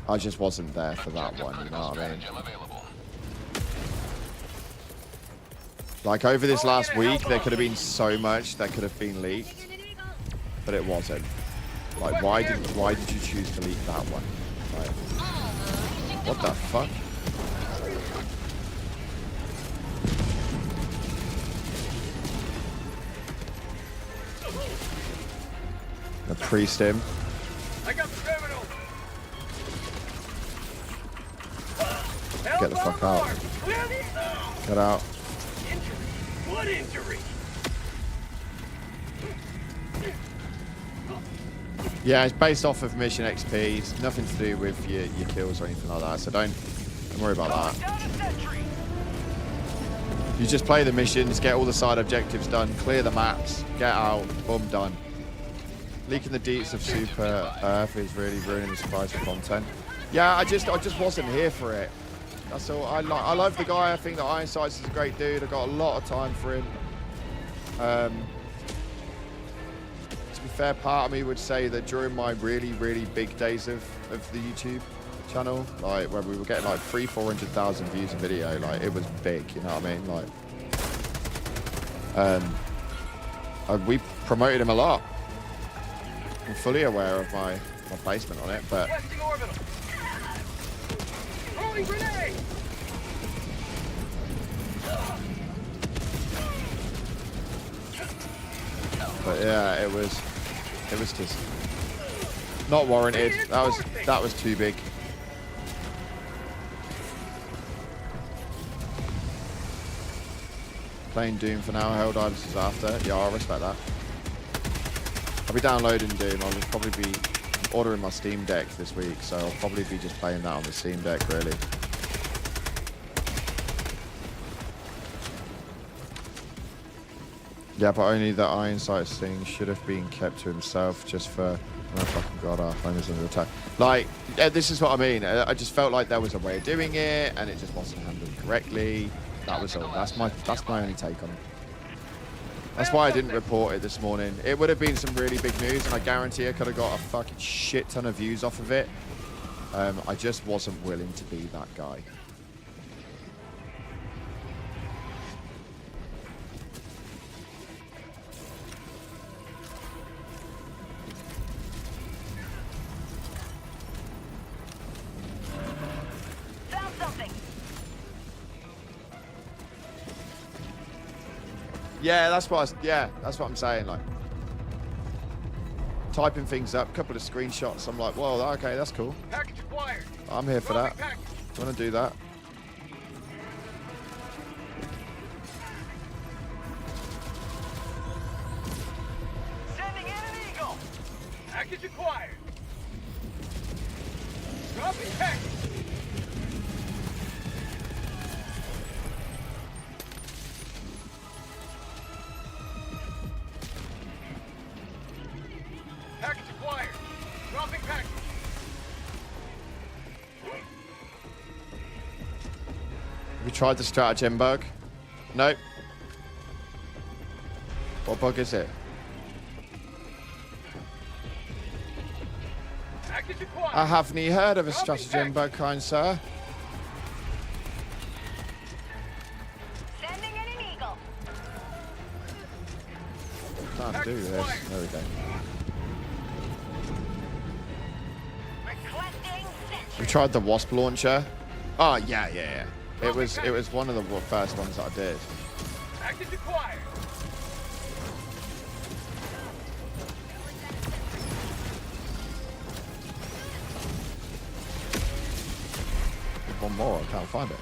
I just wasn't there for that one, you know what I mean? Stratagem available. Like, over this last week, there could have been so much that could have been leaked, but it wasn't. Like, why did you choose to leak that one? Like, what the fuck? The pre-stim. I got the terminal. Get the fuck out. Get out. Injury. What injury? Yeah, it's based off of mission XP. It's nothing to do with your kills or anything like that. So don't worry about that. Down a sentry. You just play the missions, get all the side objectives done, clear the maps, get out, boom, done. Leaking the deets of Super Earth is really ruining the surprise for content. Yeah, I just wasn't here for it. That's all. I love the guy. I think that Iron Sights is a great dude. I got a lot of time for him. To be fair, part of me would say that during my really, really big days of the YouTube channel, like where we were getting like 300,000-400,000 views a video, like it was big. You know what I mean? Like, we promoted him a lot. I'm fully aware of my placement on it, but Requesting orbital. Throwing grenade. yeah, it was just not warranted. That was too big. Playing Doom for now. Helldivers is after. Yeah, I respect that. I'll be downloading Doom. I'll just probably be ordering my Steam Deck this week, so I'll probably be just playing that on the Steam Deck, really. Yeah, but only the Iron Sights thing should have been kept to himself just for... Oh, fucking God, our phone is under attack. Like, this is what I mean. I just felt like there was a way of doing it, and it just wasn't handled correctly. That was all. That's my only take on it. That's why I didn't report it this morning. It would have been some really big news, and I guarantee I could have got a fucking shit ton of views off of it. I just wasn't willing to be that guy. Found something. Yeah, that's what I'm saying. Like, typing things up, a couple of screenshots. I'm like, well, okay, that's cool. Package acquired. I'm here for that. Package. I want to do that. Sending in an eagle. Package acquired. Dropping package. Package acquired. Dropping package. Have you tried the stratagem bug? Nope. What bug is it? Package acquired. I haven't heard of a stratagem bug, kind sir. Sending in an eagle. Can't do this. There we go. Requesting sentry. We tried the wasp launcher. Oh yeah. It was one of the first ones that I did. Package acquired. more. I can't find it.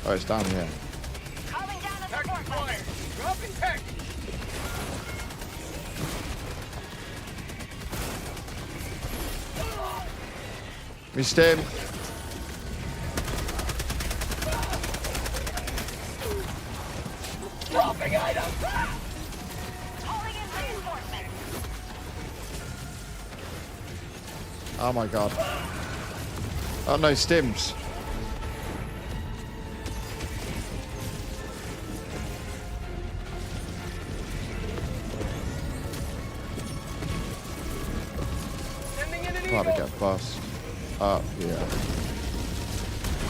Oh, it's down here. Calling down the support Tactical fire. fire. Dropping tech. Missed him. Dropping items. Calling in reinforcements. Oh my god. Oh no, stims. Sending in an About to eagle. get bust. Up, yeah.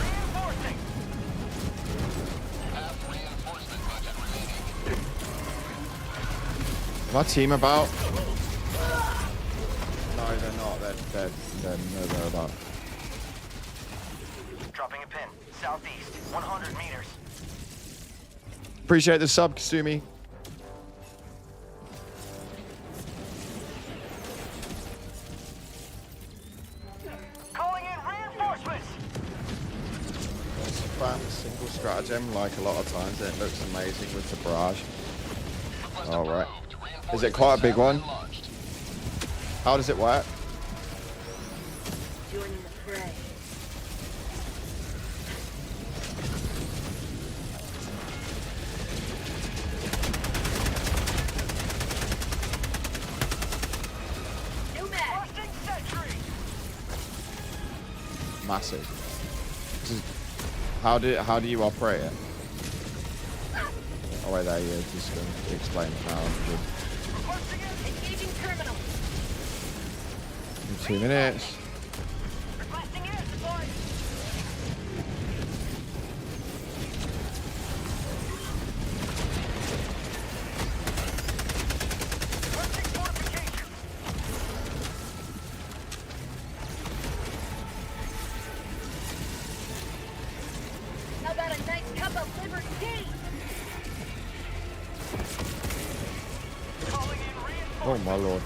Reinforcing. Half reinforcement budget remaining. Is my team about? No, they're not. They're nowhere about. Dropping a pin. Southeast. 100 meters. Appreciate the sub, Kasumi. Calling in reinforcements. Spam single stratagem like a lot of times, and it looks amazing with the barrage. All right. Is it quite a big one? How does it work? Joining the fray. New mag. Busting sentry. Massive. How do you operate it? Oh wait, there you go. Just going to explain how. Requesting it. Engaging terminal. In 2 minutes. Requesting air support. Requesting fortification. How about a nice cup of liver tea? Calling in reinforcements. Oh my lord.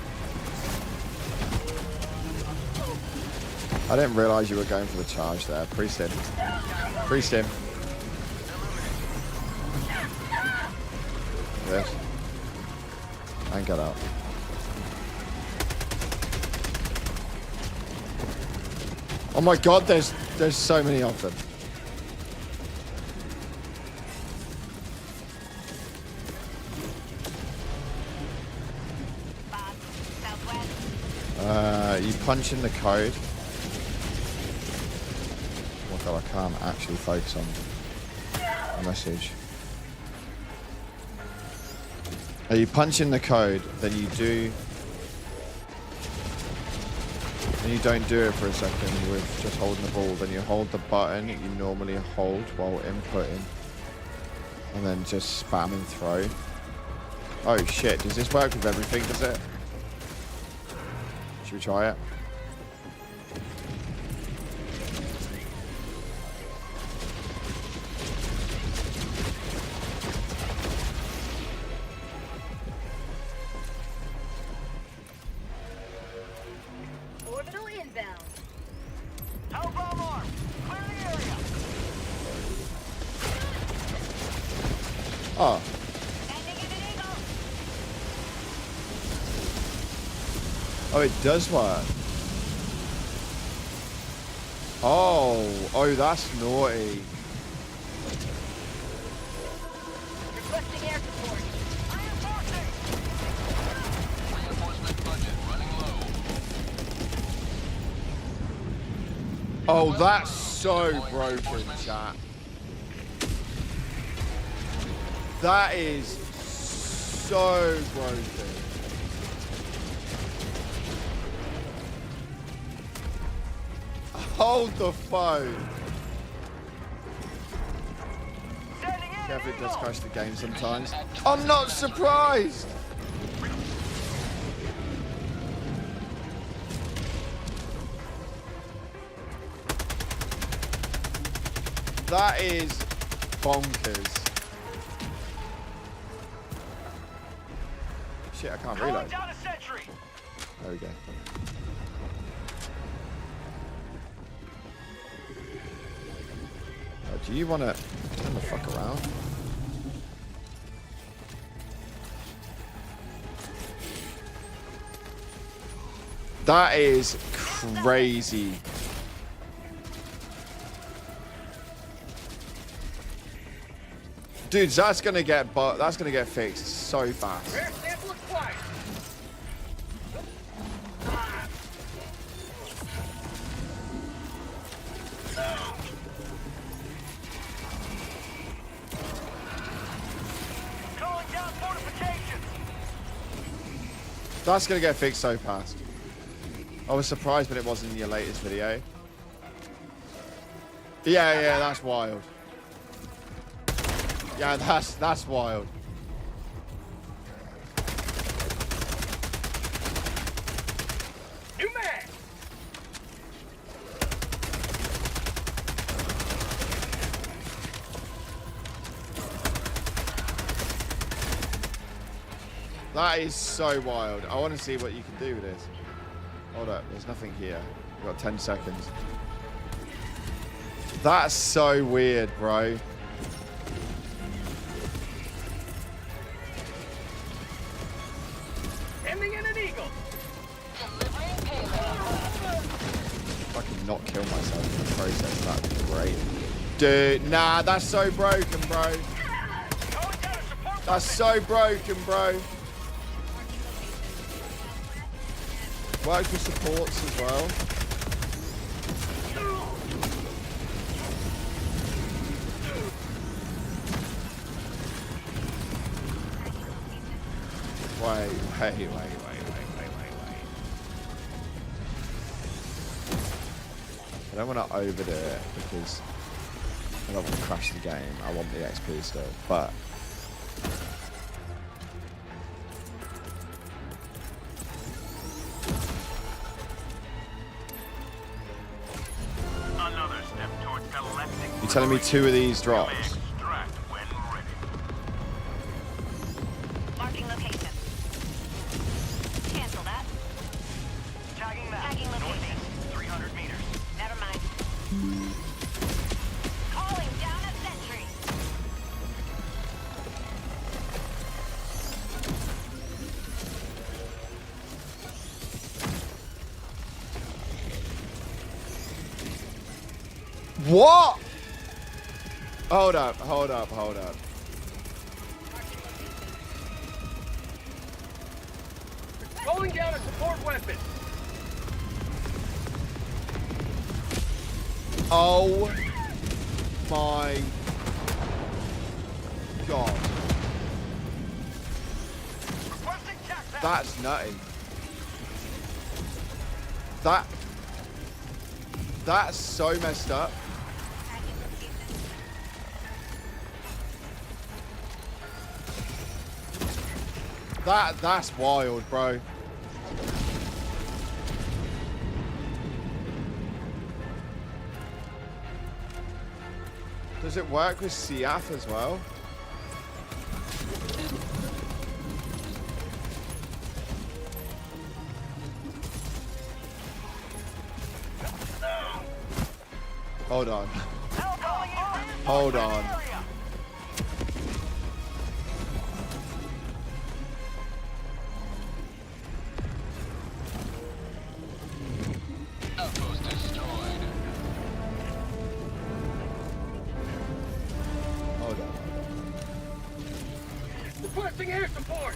I didn't realize you were going for the charge there. Priest him. Priest him. Yes. And get out. Oh my god, there's so many of them. Bob, southwest. You punch in the code. Oh my god, I can't actually focus on the message. You punch in the code, then you do. And you don't do it for a second with just holding the ball. Then you hold the button that you normally hold while inputting. And then just spam and throw. Oh shit, does this work with everything, does it? Should we try it? Orbital inbound. How bomb arm. Clear the area. Oh, Sending in an eagle. oh, it does work. Oh, that's naughty. Requesting air support. Reinforcing. Reinforcement budget running low. Oh, that's so broken, chat. That is so broken. Hold the phone. Sending in Kev, an it does eagle. crash the game sometimes. I'm not surprised. That is bonkers. shit, I can't Calling reload. down a sentry. There we go. Do you want to turn the fuck around? That is crazy. Dude, that's gonna get fixed so fast. Air sample acquired. Calling down fortifications. That's gonna get fixed so fast. I was surprised when it wasn't in your latest video. Yeah, that's wild. Yeah, that's wild. New mag. That is so wild. I want to see what you can do with this. Hold up, there's nothing here. We've got 10 seconds. That's so weird, bro. Ending in an eagle. Delivering payload. If I can not kill myself in the process, that'd be great. Dude, nah, that's so broken, bro. Calling down a support. That's so broken, bro. Work with supports as well. Wait. I don't want to overdo it because I don't want to crash the game. I want the XP still, but Another step towards galactic. you're telling me 2 of these drops? Extract when ready. Marking location. Cancel that. Tagging map. Tagging location. Northeast, 300 meters. Never mind. Calling down a sentry. What? Hold up. Calling down a support weapon. Oh my god. Requesting tac. That's nutty. That's so messed up. That's wild, bro. Does it work with CF as well? Hold on. Hold on. Outpost destroyed. Hold on. Requesting air support.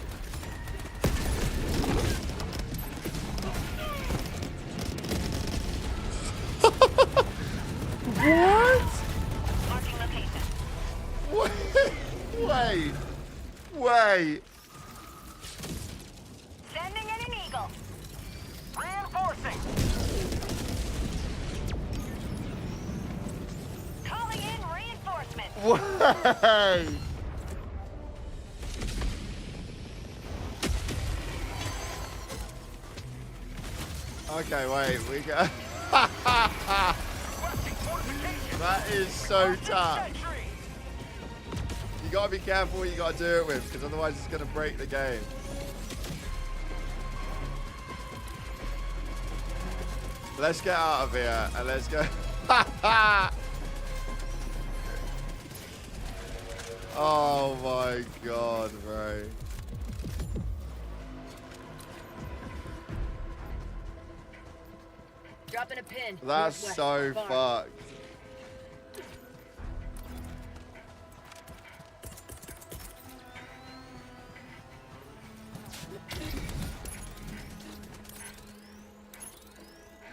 What? Marking location. Wait. Sending in an eagle. Reinforcing. Calling in reinforcements. Wait. Okay, wait. We got. Requesting fortification. That is so tough. Sentry. You gotta be careful what you gotta do it with, because otherwise it's gonna break the game. Let's get out of here and let's go. Oh my god, bro. Dropping a pin. That's northwest, so far. fucked.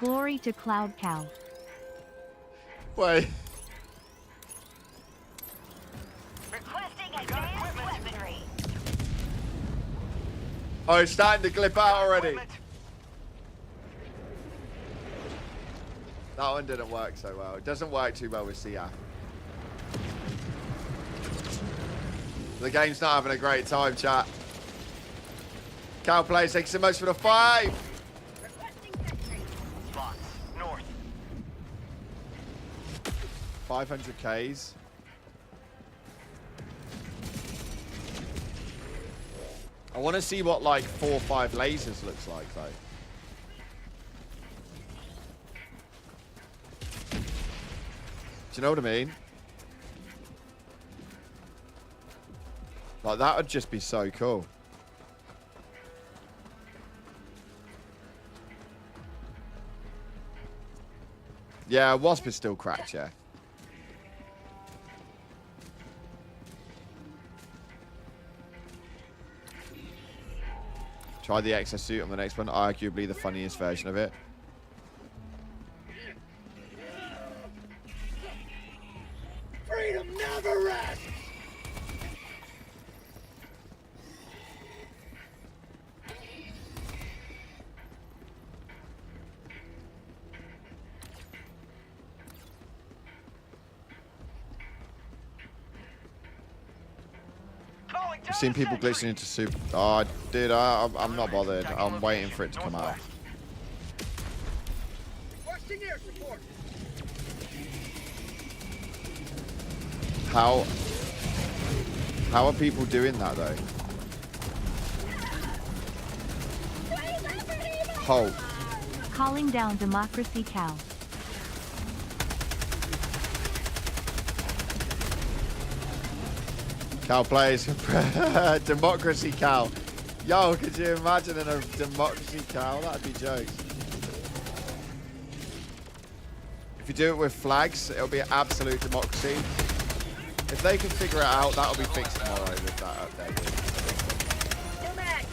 Glory to Cloud Cow. Wait. Requesting advanced weaponry. Oh, it's starting to clip out already. Equipment. That one didn't work so well. It doesn't work too well with CF. The game's not having a great time, chat. Cow plays, thanks so much for the 5. Requesting sentry. Spots. North. 500 Ks. I want to see what like 4 or 5 lasers looks like though. Do you know what I mean? Like that would just be so cool. Yeah, Wasp is still cracked, yeah. Try the exosuit on the next one. Arguably the funniest version of it. Freedom never rests. I've seen people glitching into super. Oh, dude, I'm not bothered. I'm waiting for it to come out. Requesting air support. How are people doing that though? Halt. Calling down Democracy Cow. Cow plays. Democracy cow. Yo, could you imagine a democracy cow? That'd be jokes. If you do it with flags, it'll be absolute democracy. If they can figure it out, that'll be fixed tomorrow with that update. Still back.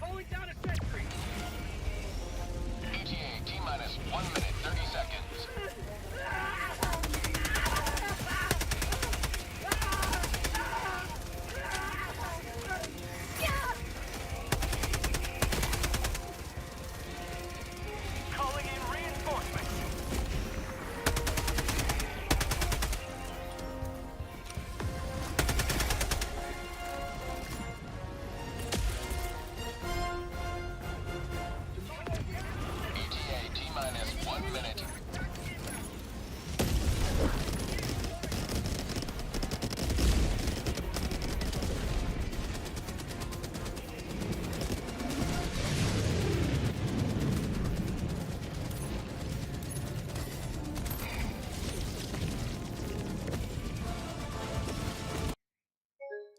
Calling down a sentry. ETA T-minus 1 minute, 30 seconds. Calling in reinforcements. ETA T-minus 1 minute.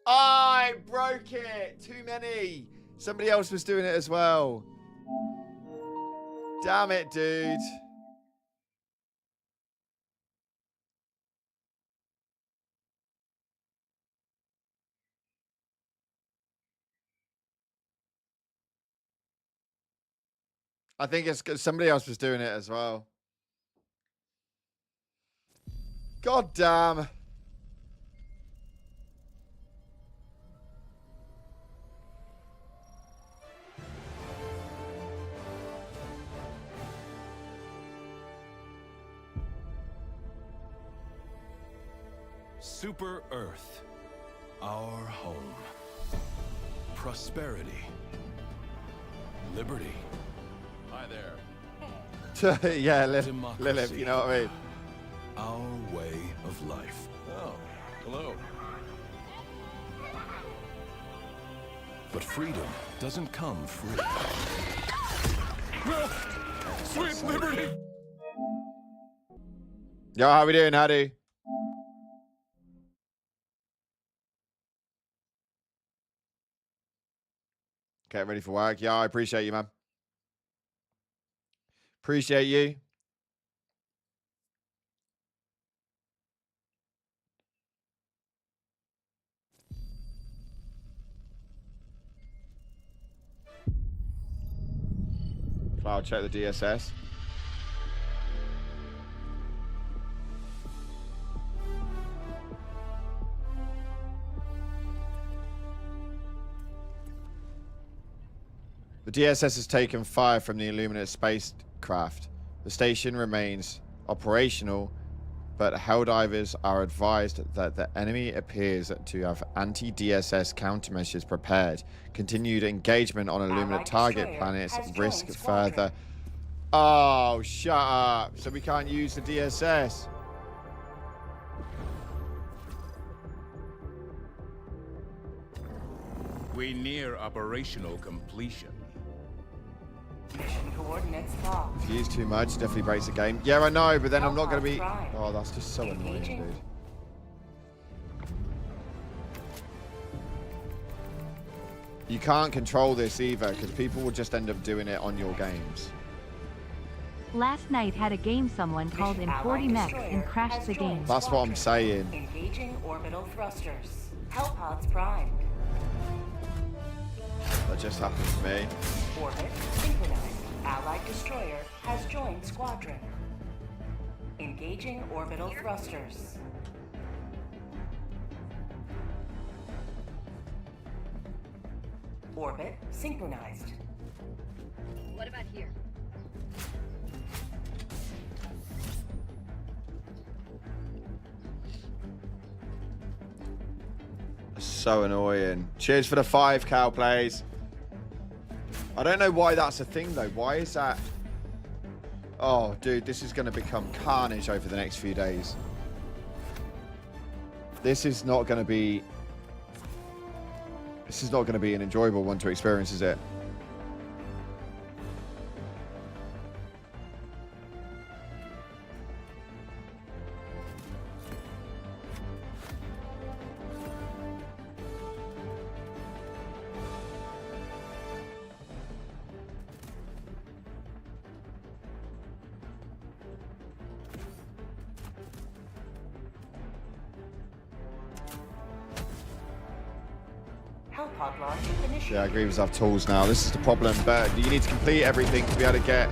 I broke it. Too many. Somebody else was doing it as well. Damn it, dude. I think it's 'cause somebody else was doing it as well. God damn. Super Earth, our home. prosperity, liberty. Hi there. Yeah, Democracy. Lilith, you know what I mean? Our way of life. Oh, hello. But freedom doesn't come free. Sweet liberty! Yo, how we doing, Hadi? Getting ready for work. Yeah, I appreciate you, man. Appreciate you. I'll check the DSS. The DSS has taken fire from the Illuminate spacecraft. The station remains operational, but Helldivers are advised that the enemy appears to have anti-DSS countermeasures prepared. Continued engagement on Illuminate target planets risk further... Oh, shut up. So we can't use the DSS. We near operational completion. Mission coordinates locked. If you use too much, it definitely breaks the game. Yeah, I know, but then I'm not going to be... Oh, that's just so annoying, dude. You can't control this either, because people will just end up doing it on your games. Last night had a game someone called in 40 mechs and crashed the game. That's what I'm saying. Engaging orbital thrusters. Hellpods primed. That just happened to me. Orbit synchronized. Allied destroyer has joined squadron. Engaging orbital thrusters. Orbit synchronized. What about here? So annoying. Cheers for the 5 cow plays. I don't know why that's a thing though. Why is that? Oh, dude, this is going to become carnage over the next few days. This is not going to be... This is not going to be an enjoyable one to experience, is it? Hellpod launch initiated. Yeah, Grievers have tools now. This is the problem, but you need to complete everything to be able to get...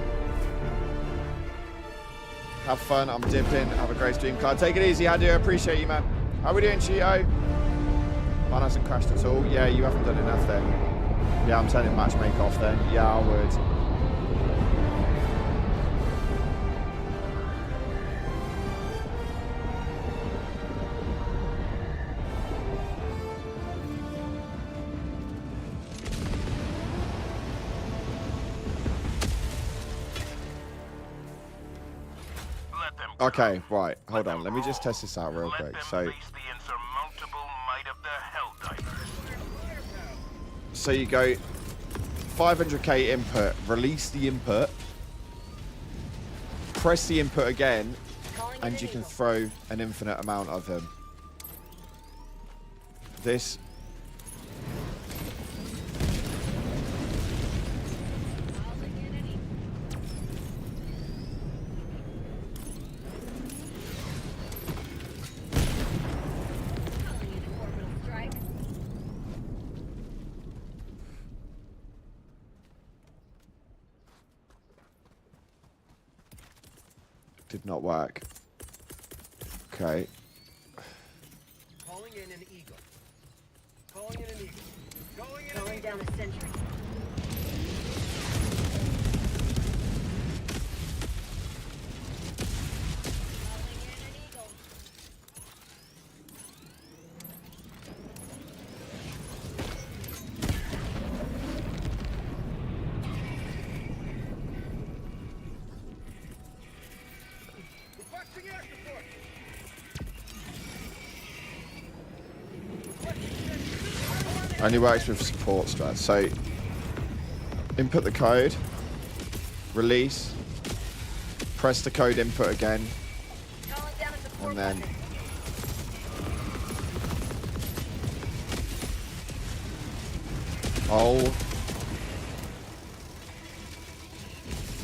Have fun. I'm dipping. Have a great stream, Clyde. Take it easy, I do. Appreciate you, man. How we doing, Cheeto? Mine hasn't crashed at all. Yeah, you haven't done enough then. Yeah, I'm turning matchmake off then. Yeah, I would. Okay, right. Hold on. Let me just test this out real quick. So you go 500k input, release the input, press the input again, and you can throw an infinite amount of them. This... Did not work. Okay. Calling in an eagle. Calling in an eagle. Going down a sentry. Only works with support strats. So input the code, release, press the code input again, Calling down a support and then weapon.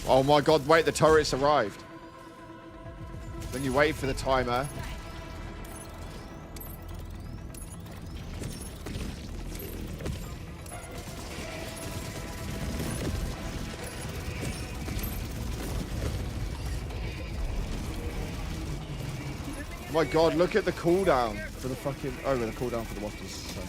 oh my god, wait, the turret's arrived. Then you wait for the timer. Oh my god, look at the cooldown for the fucking... Oh, the cooldown for the wafters. So.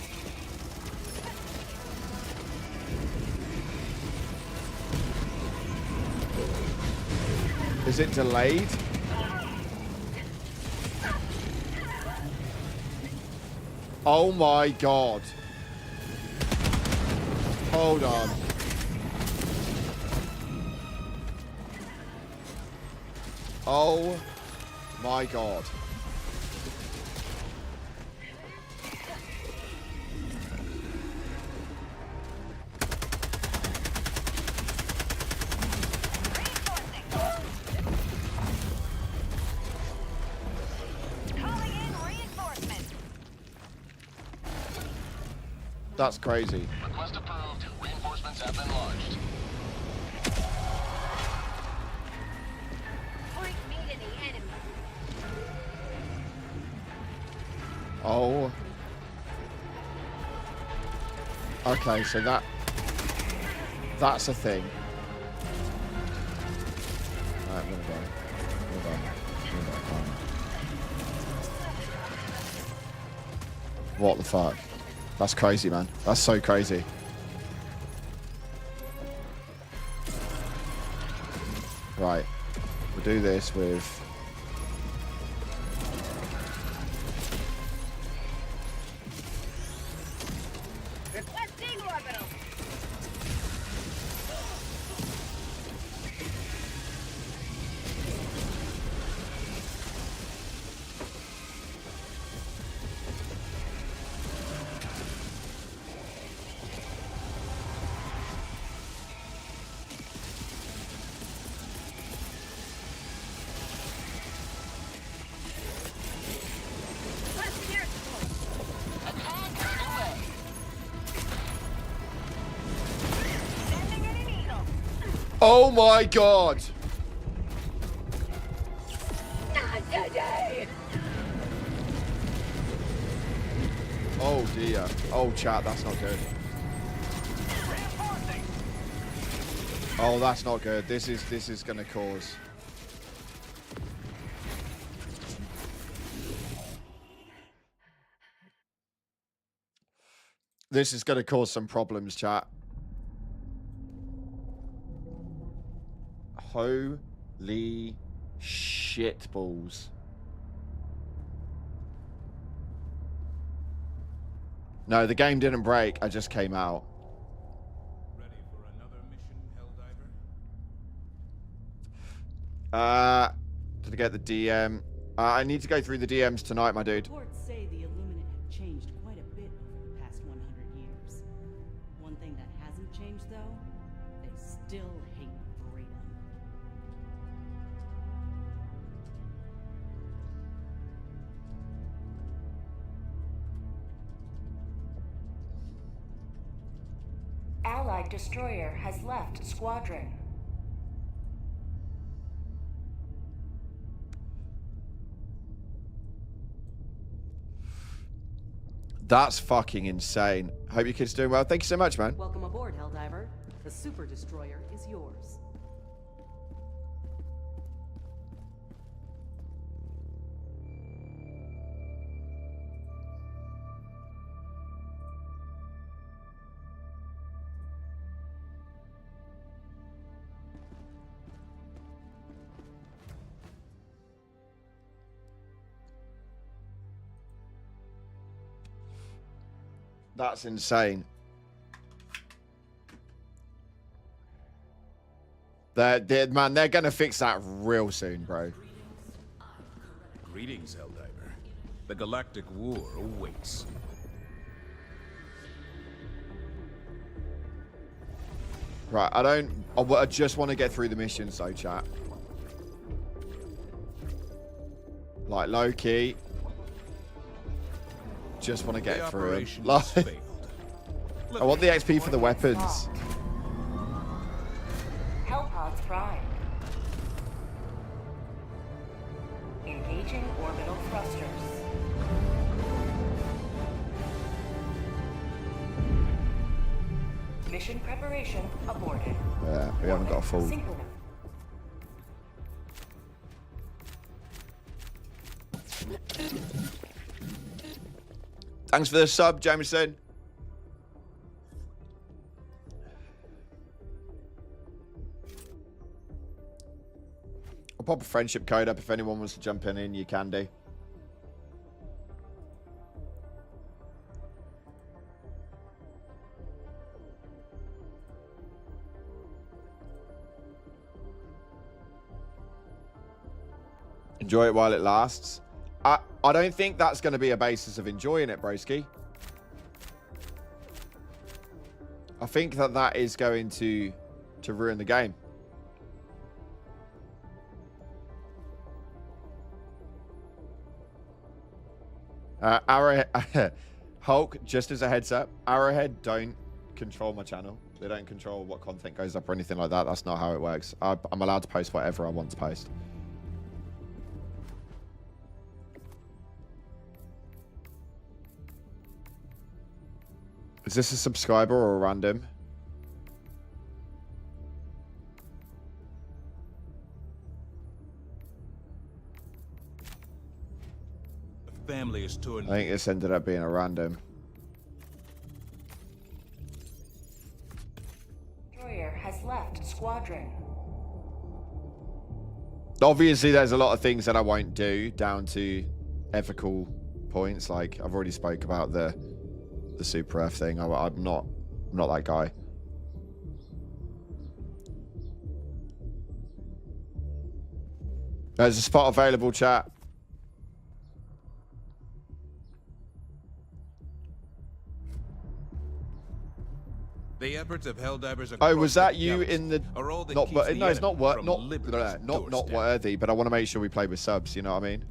Is it delayed? Oh my god. Hold on. Oh my god. Calling in reinforcements. That's crazy. Request approved. Reinforcements have been launched. Point me to the enemy. Oh. Okay, so that's a thing. Alright, I'm gonna go. What the fuck? That's crazy, man. That's so crazy. Right. We'll do this with... Requesting orbital. Requesting air support. Attack underway. Sending in an eagle. Oh my god! Not today. Oh dear. Oh chat, that's not good. Oh, that's not good. This is gonna cause... This is gonna cause some problems, chat. Holy shit balls. No, the game didn't break. I just came out. Ready for another mission, Helldivers? Did I get the DM? I need to go through the DMs tonight, my dude. Reports say the Illuminate have changed quite a bit over the past 100 years. One thing that hasn't changed, though, they still hate freedom. Allied destroyer has left squadron. That's fucking insane. Hope your kid's doing well. Thank you so much, man. Welcome aboard, Helldiver. The super destroyer is yours. That's insane. Man, they're gonna fix that real soon, bro. Greetings, Helldiver. The galactic war awaits. Right, I just want to get through the mission, so chat. Like, low key. Just want to get through it. Like, I want the XP for the weapons. Hellpods prime. Engaging orbital thrusters. Mission preparation aborted. Yeah, we haven't got a full. Synchronous. Thanks for the sub, Jameson. I'll pop a friendship code up if anyone wants to jump in, you can do. Enjoy it while it lasts. I don't think that's going to be a basis of enjoying it, broski. I think that is going to ruin the game. Arrowhead, Hulk, just as a heads up, Arrowhead don't control my channel. They don't control what content goes up or anything like that. That's not how it works. I'm allowed to post whatever I want to post. Is this a subscriber or a random? The family is touring. I think this ended up being a random. Destroyer has left squadron. Obviously, there's a lot of things that I won't do down to ethical points. Like I've already spoke about the Super F thing. I'm not that guy. There's a spot available, chat. The efforts of Helldivers. Oh, was that you in the? Not, but no, it's not worth. Not doorstep. worthy. But I want to make sure we play with subs. You know what I mean?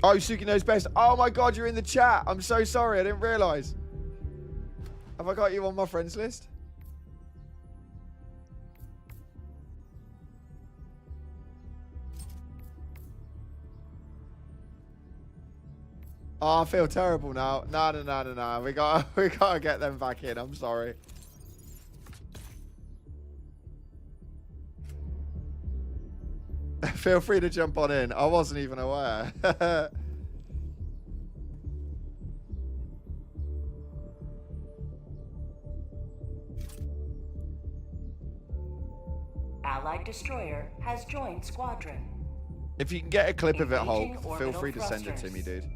Oh, Suki knows best. Oh my God, you're in the chat. I'm so sorry. I didn't realize. Have I got you on my friends list? Oh, I feel terrible now. No. We gotta get them back in. I'm sorry. Feel free to jump on in. I wasn't even aware. Allied destroyer has joined squadron. If you can get a clip of it, Hulk, Engaging feel orbital free to send it to me, thrusters. dude.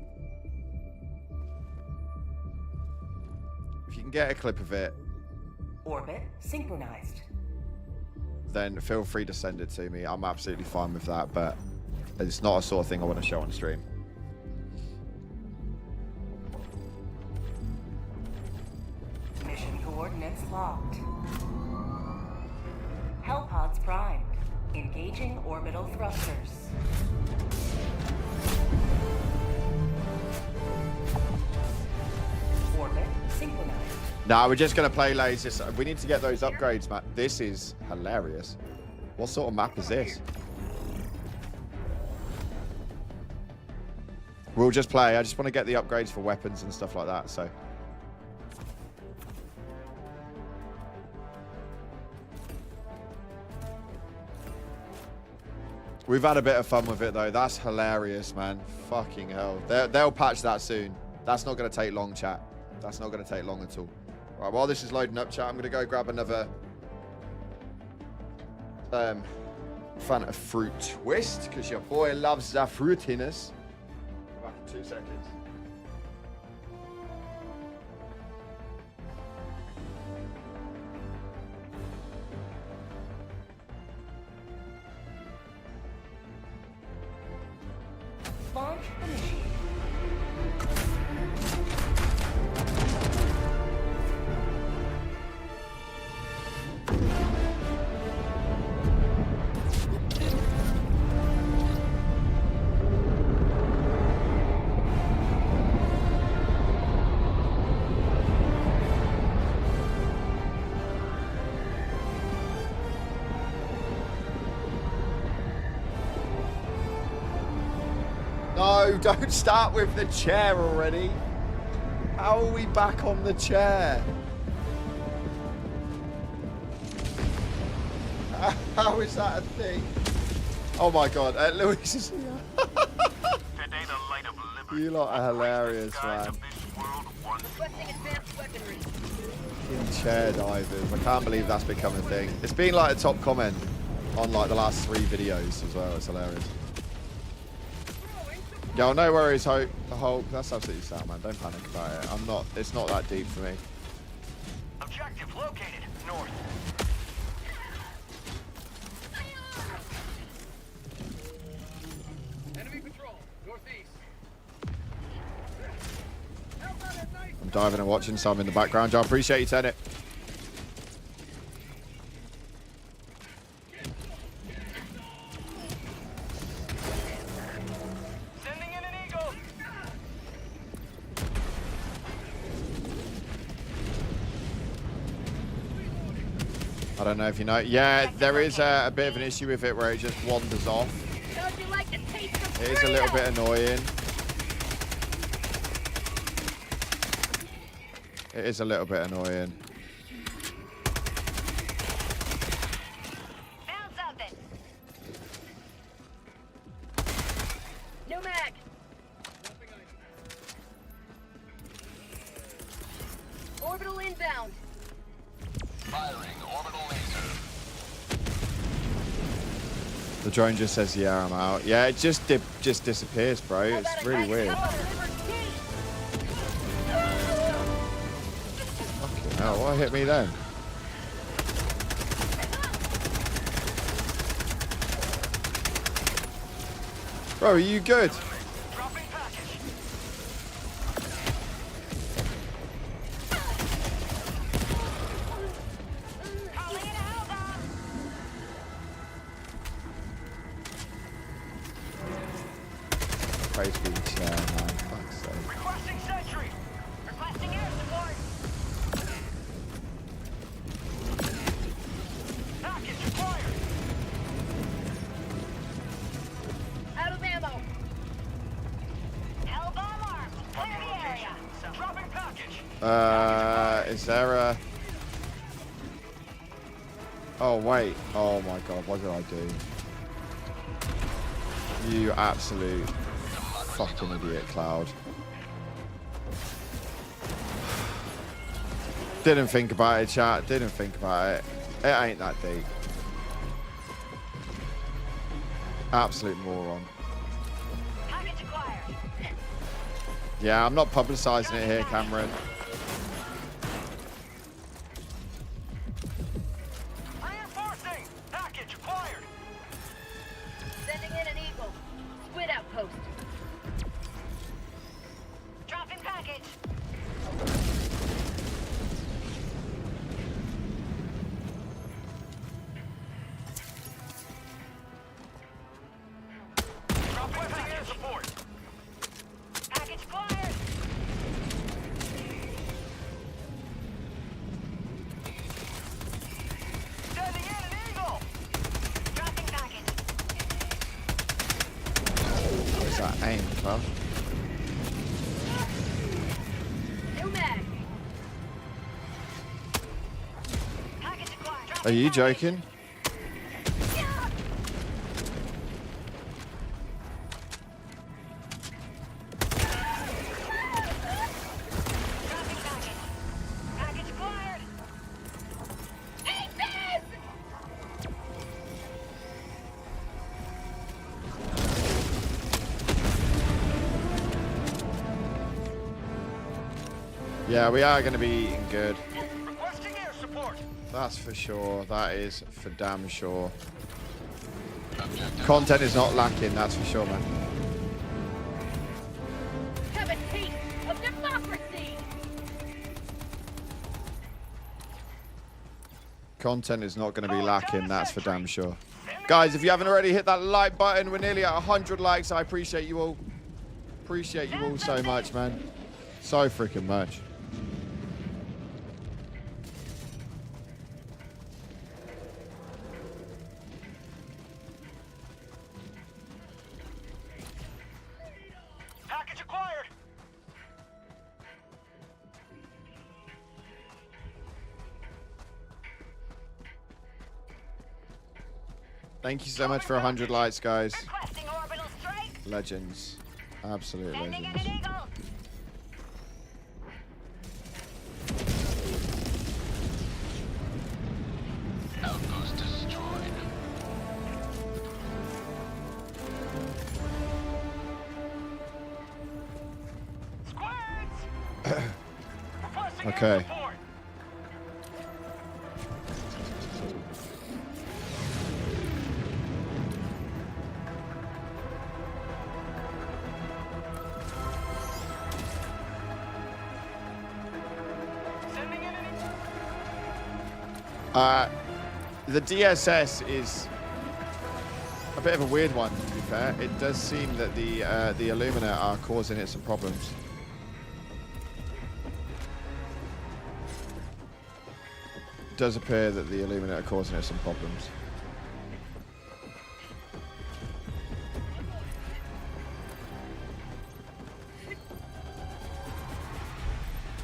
If you can get a clip of it, Orbit synchronized. then feel free to send it to me. I'm absolutely fine with that, but it's not a sort of thing I want to show on stream. Mission coordinates locked. Hellpods primed. Engaging orbital thrusters. Orbit synchronized. Nah, we're just going to play lasers. We need to get those upgrades, man. This is hilarious. What sort of map is this? We'll just play. I just want to get the upgrades for weapons and stuff like that, so. We've had a bit of fun with it, though. That's hilarious, man. Fucking hell. They'll patch that soon. That's not going to take long, chat. That's not going to take long at all. Right, while this is loading up, chat, I'm going to go grab another Fanta fruit twist, because your boy loves the fruitiness. Back in 2 seconds. Launch initiated. No, don't start with the chair already. How are we back on the chair? How is that a thing? Oh my god, Louise is here. Today the light of liberty You lot are hilarious, skies man. of this world once Requesting advanced weaponry. In chair divers. I can't believe that's become a thing. It's been like a top comment on like the last 3 videos as well. It's hilarious. Yo, no worries, Hope. The Hulk. That's absolutely sound, man. Don't panic about it. I'm not. It's not that deep for me. Objective located north. Enemy patrol, northeast. I'm diving and watching some in the background. I appreciate you, Tenet. Sending in an eagle. I don't know if you know. Yeah, there is a bit of an issue with it where it just wanders off. How'd you like to taste some It is a little bit annoying. It is a little bit annoying. Found something. No mag. Orbital inbound. Firing orbital laser. The drone just says, "Yeah, I'm out." Yeah, it just disappears, bro. It's really weird. Fucking hell, what hit me then? Bro, are you good? Dropping package. Calling it out. Praise be the chair, man. Fuck's sake. Requesting sentry. Requesting air support. Package acquired. Out of ammo. Hell bomb armed. Clear the area. Dropping package. Is there a... Oh, wait. Oh, my God. What did I do? You absolute fucking idiot, Cloud. Didn't think about it, chat. Didn't think about it. It ain't that deep. Absolute moron. Package acquired. Yeah, I'm not publicizing it here, Cameron. Reinforcing. Package acquired. Sending in an eagle. Squid outpost. Dropping package. Requesting air support. Package acquired. Sending in an eagle. Dropping package. Where's that aim, Cloud? New mag. Package acquired. Are you joking? Dropping package. Package acquired. Take this! Yeah, we are going to be eating good. Requesting air support. That's for sure. That is for damn sure. Content is not lacking, that's for sure, man. Have a taste of democracy! Content is not going to be lacking, that's for damn sure. Guys, if you haven't already, hit that like button. We're nearly at 100 likes. I appreciate you all. Appreciate you all so much, man. So freaking much. Thank you so much for 100 likes, guys. Requesting orbital strike. Legends. Absolute Sending in legends. an eagle. Outpost destroyed. Squads! Requesting Okay. air support. Sending in an The DSS is a bit of a weird one, to be fair. It does seem that the Illumina are causing it some problems. It does appear that the Illumina are causing it some problems.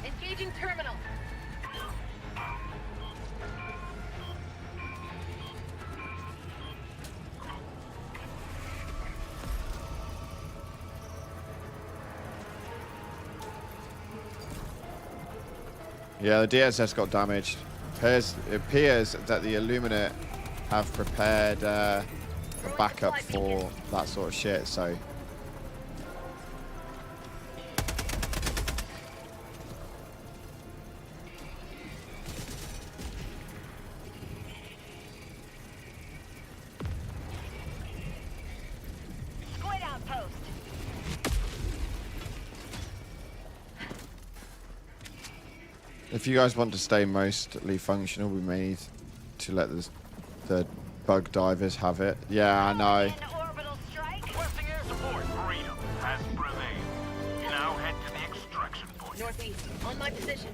Engaging terminal. Yeah, the DSS got damaged. It appears that the Illuminate have prepared a backup for that sort of shit, so... Squid outpost. If you guys want to stay mostly functional, we may need to let the bug divers have it. Yeah, I know. In orbital strike. requesting air support. Freedom has prevailed. Now head to the extraction point. Northeast. On my position.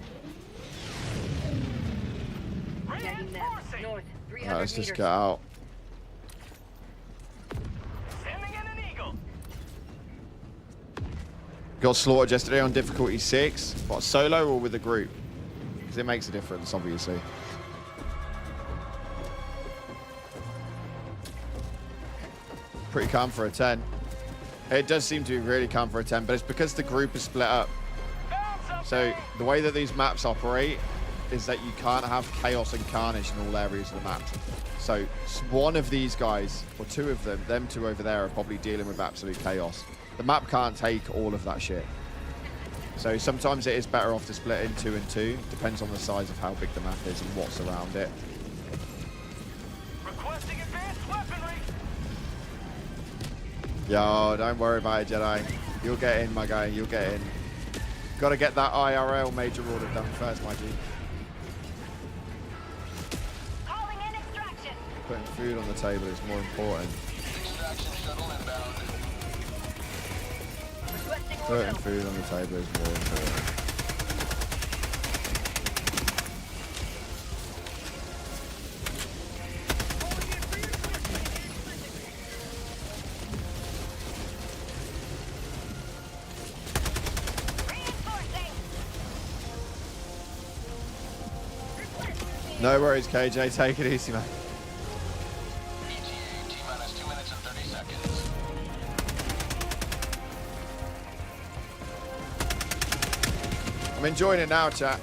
Checking that. Reinforcing. North. 300 Alright, let's meters. just get out. Sending in an eagle. Got slaughtered yesterday on difficulty 6. What, solo or with a group? Because it makes a difference, obviously. Pretty calm for a 10. It does seem to be really calm for a 10, but it's because the group is split up. So the way that these maps operate is that you can't have chaos and carnage in all areas of the map. So one of these guys, or two of them two over there, are probably dealing with absolute chaos. The map can't take all of that shit. So sometimes it is better off to split in 2 and 2. Depends on the size of how big the map is and what's around it. Requesting advanced weaponry. Yo, don't worry about it, Jedi. You'll get in, my guy. You'll get in. Gotta get that IRL major order done first, my G. Calling in extraction. Putting food on the table is more important. Extraction shuttle inbound. Requesting Putting orbital. food on the table is more important. Reinforcing. No worries, KJ. Take it easy, man. ETA T-minus 2 minutes and 30 seconds. I'm enjoying it now, chat.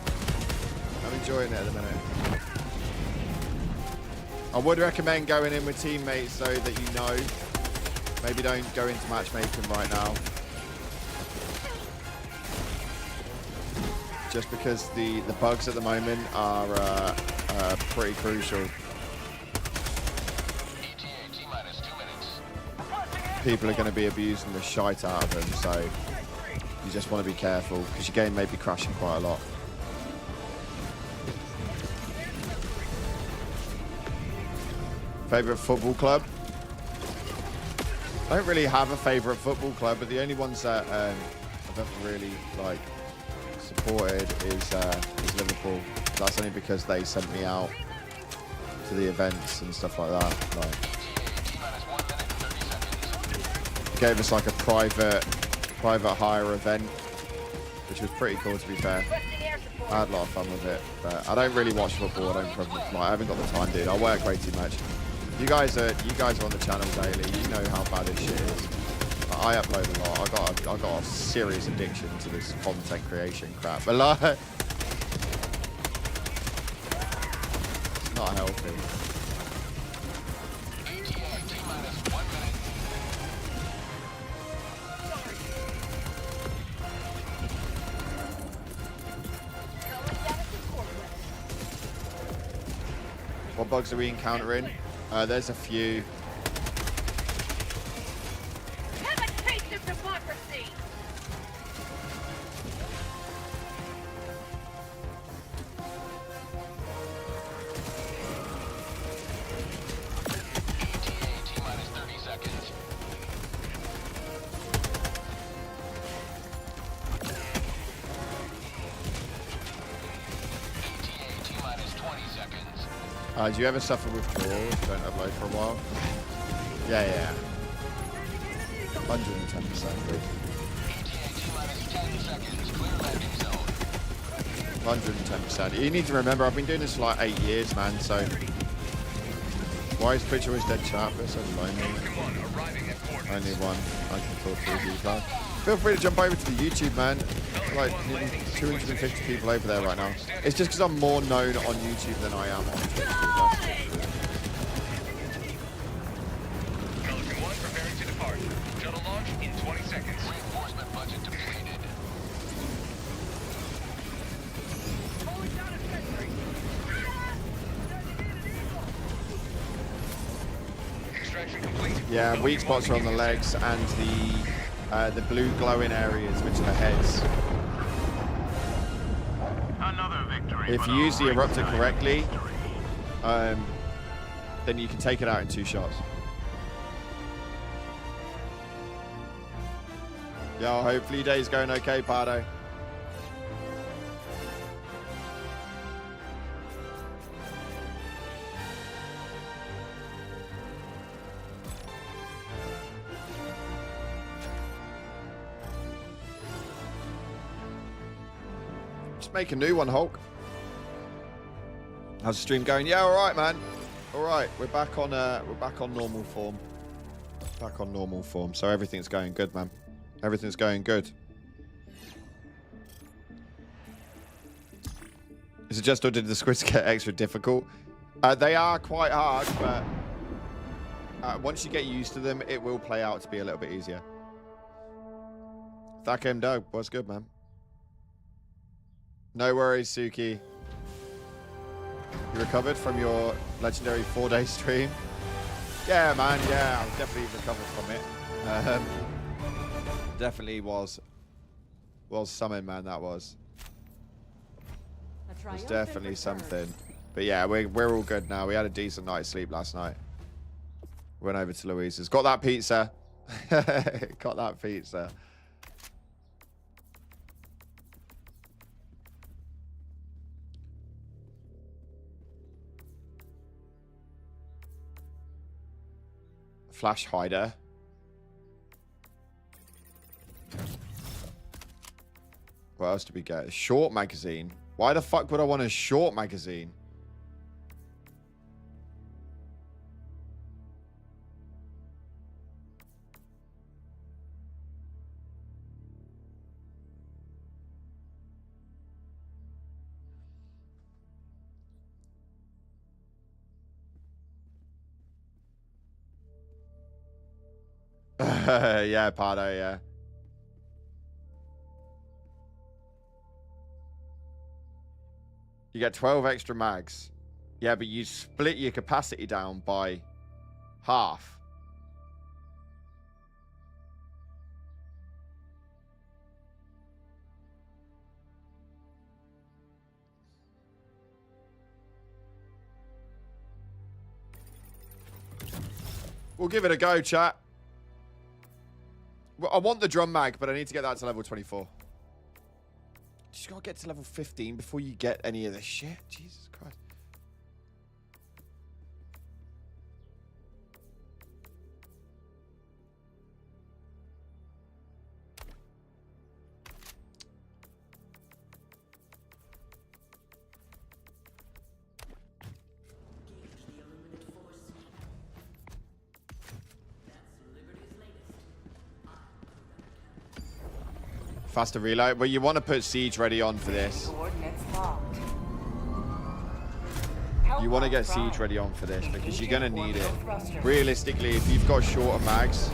I'm enjoying it at the minute. I would recommend going in with teammates so that you know. Maybe don't go into matchmaking right now. Just because the bugs at the moment are pretty crucial. ETA T-minus 2 minutes. People are going to be abusing the shite out of them, so you just want to be careful because your game may be crashing quite a lot. Favorite football club? I don't really have a favorite football club, but the only ones that I've ever really like supported is Liverpool. That's only because they sent me out to the events and stuff like that. Like, T-minus 1 minute and 30 seconds. gave us like a private hire event, which was pretty cool, to be fair. Requesting air support. I had a lot of fun with it, but I don't really watch football. I haven't got the time, dude. I work way too much. You guys are on the channel daily. You know how bad this shit is. I upload a lot. I got a serious addiction to this content creation crap. But like, it's not healthy. What bugs are we encountering? There's a few. Have a taste of democracy! T-minus 30 seconds. T-minus 20 seconds. Do you ever suffer withdrawal if you don't upload for a while? Yeah. 110%. T-minus 10 seconds. Clear landing zone. 110%. You need to remember, I've been doing this for like 8 years, man, so... Why is Twitch always dead chat? We're so lonely. Only one. I can talk to you, guys. Feel free to jump over to the YouTube, man. Like, nearly 250 people over there right now. It's just because I'm more known on YouTube than I am on Twitch. Pelican 1 preparing to depart. Shuttle launch in 20 seconds. Reinforcement budget depleted. Calling down a sentry! Extraction complete. Yeah, weak spots are on the legs and the blue glowing areas, which are the heads. Another victory. If you use the eruptor correctly, then you can take it out in 2 shots. Yo, hopefully your day's going okay, Pardo. Just make a new one, Hulk. How's the stream going? Yeah, all right, man. All right, we're back on normal form. Back on normal form. So everything's going good, man. Everything's going good. Is it just, or did the squids get extra difficult? They are quite hard, but once you get used to them, it will play out to be a little bit easier. That game dog, what's good, man? No worries, Suki. You recovered from your legendary 4-day stream? Yeah, man, yeah, I definitely recovered from it. Definitely was something, man, that was. It was definitely something. But yeah, we're all good now. We had a decent night's sleep last night. Went over to Louisa's. Got that pizza. Got that pizza. Flash hider. What else did we get? A short magazine. Why the fuck would I want a short magazine? Yeah, Pardo, yeah. You get 12 extra mags. Yeah, but you split your capacity down by half. We'll give it a go, chat. Well, I want the drum mag, but I need to get that to level 24. You just gotta get to level 15 before you get any of this shit. Jesus Christ. Faster reload. But you want to put siege ready on for this. Coordinates locked. You want to get siege ready on for this because you're going to need it. Realistically, if you've got shorter mags.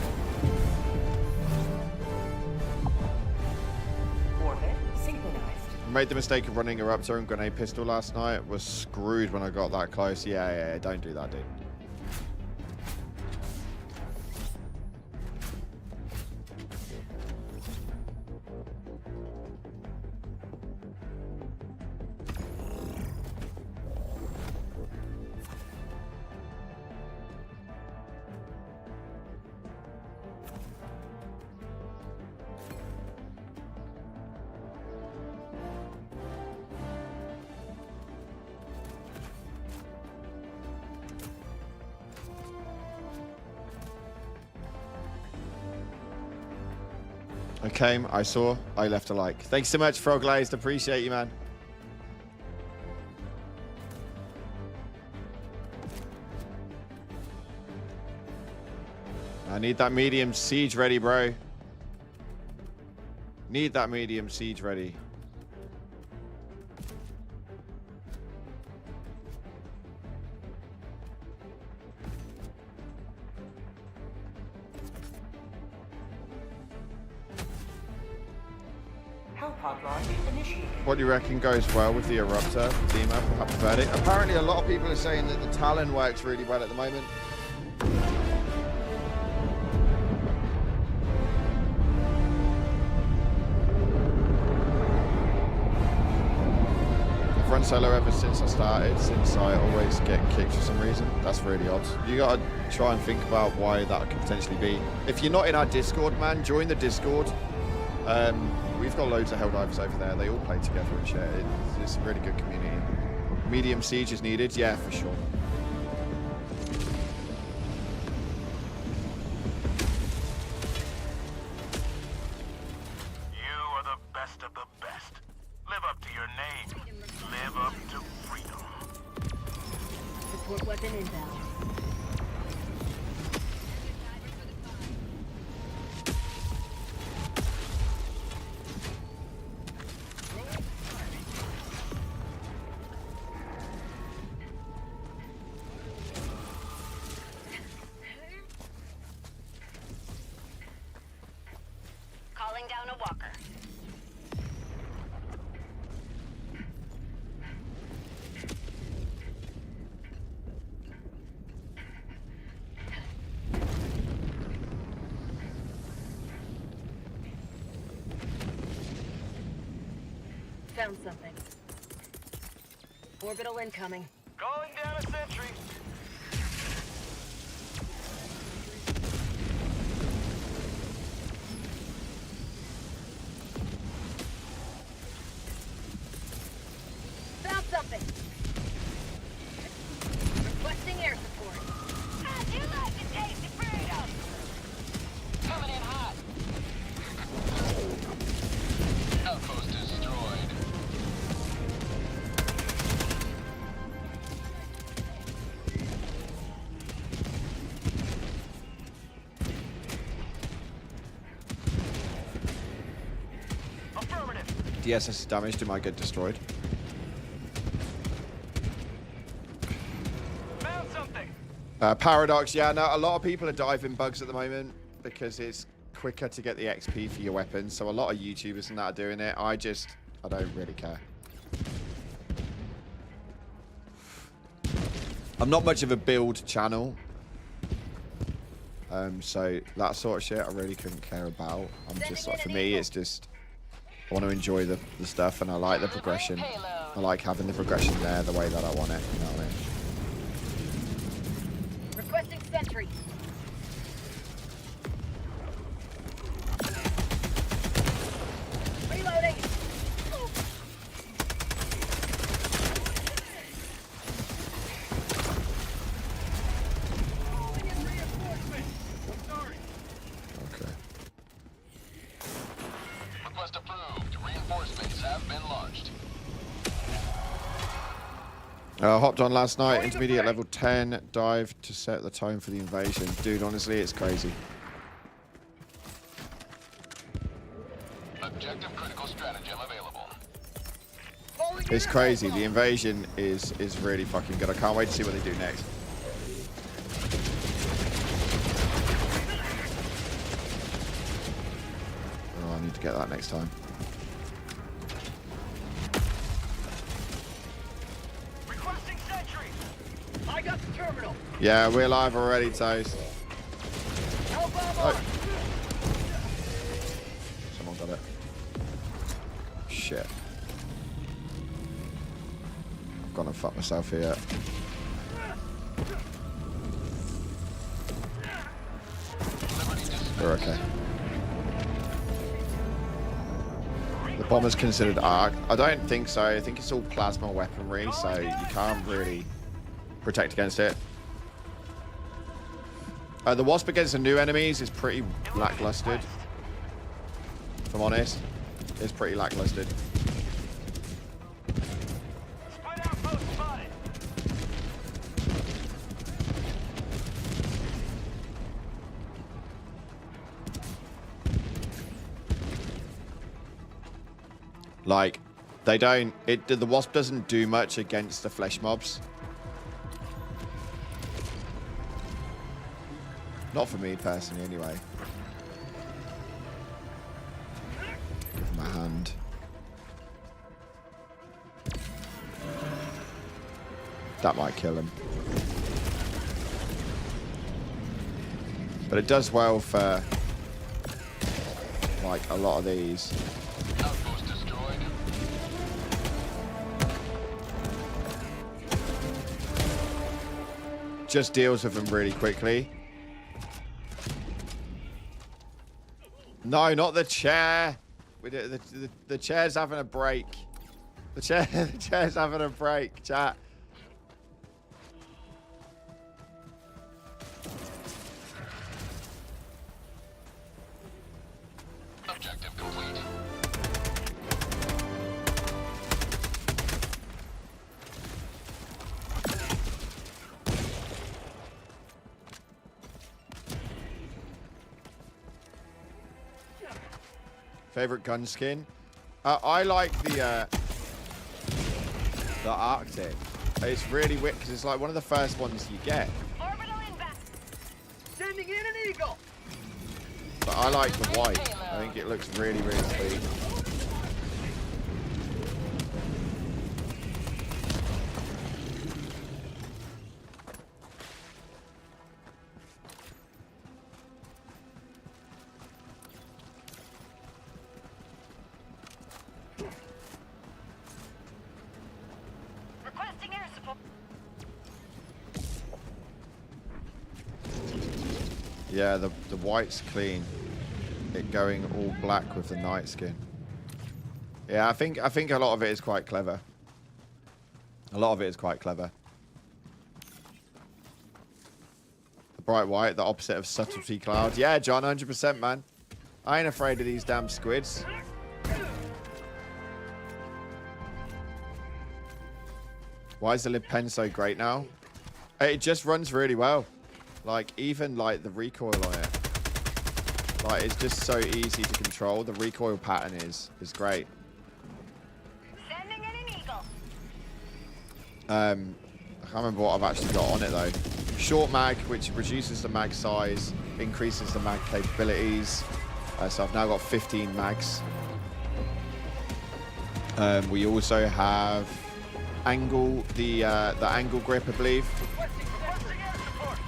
Orbit synchronized. Made the mistake of running Eruptor and grenade pistol last night. Was screwed when I got that close. Yeah, don't do that, dude. I came, I saw, I left a like. Thanks so much, Frog Glazed. Appreciate you, man. I need that medium siege ready, bro. Need that medium siege ready. What do you reckon goes well with the Eruptor team up? Happy birthday. Apparently a lot of people are saying that the Talon works really well at the moment. I've run solo ever since I started, since I always get kicked for some reason. That's really odd. You gotta try and think about why that could potentially be. If you're not in our Discord, man, join the Discord. We've got loads of Helldivers over there. They all play together and share. It's a really good community. Medium siege is needed? Yeah, for sure. You are the best of the best. Live up to your name. Live up to freedom. Support weapon inbound. Calling down a walker. Found something. Orbital incoming. Calling down a sentry. Found something. Requesting air support. How'd you like to taste the freedom? Coming in hot. Outpost destroyed. Affirmative. DSS is damaged. It might get destroyed. Found something. Paradox, yeah, no, a lot of people are diving bugs at the moment because it's quicker to get the XP for your weapons. So a lot of YouTubers and that are doing it. I don't really care. I'm not much of a build channel. So that sort of shit I really couldn't care about. I'm just like, for me, it's just, I want to enjoy the stuff and I like the progression. I like having the progression there the way that I want it. You know what I mean? Requesting sentry. Reloading. Okay. Request approved. Reinforcements have been launched. Hopped on last night, intermediate level 10, dive to set the tone for the invasion. Dude, honestly, it's crazy. Objective It's crazy. The invasion is really fucking good. I can't wait to see what they do next. Oh, I need to get that next time. Requesting sentry. I got the terminal. Yeah, we're live already, Toast. Helldiver. Someone got it. Shit. I've gone and fuck myself here. We're okay. The bomber's considered arc. I don't think so. I think it's all plasma weaponry, so you can't really protect against it. The wasp against the new enemies is pretty lackluster. If I'm honest, it's pretty lackluster. Spread outpost spotted. Like, they don't. The wasp doesn't do much against the flesh mobs. Not for me personally, anyway. Give him a hand. That might kill him. But it does well for like a lot of these. Outpost destroyed. Just deals with them really quickly. No, not the chair. The chair's having a break. The chair's having a break, chat. Objective complete. Favorite gun skin? I like the Arctic. It's really weird because it's like one of the first ones you get. Orbital inbound. Sending in an eagle. But I like the white. I think it looks really, really sweet. Requesting air support. Yeah, the white's clean. It going all black with the night skin. Yeah, I think a lot of it is quite clever. A lot of it is quite clever. The bright white, the opposite of subtlety cloud. Yeah, John, 100%, man. I ain't afraid of these damn squids. Why is the lid pen so great now? It just runs really well. Like, even like the recoil on it. Like, it's just so easy to control. The recoil pattern is great. Sending in an eagle. I can't remember what I've actually got on it though. Short mag, which reduces the mag size, increases the mag capabilities. So I've now got 15 mags. We also have angle, the angle grip, I believe. Requesting air support.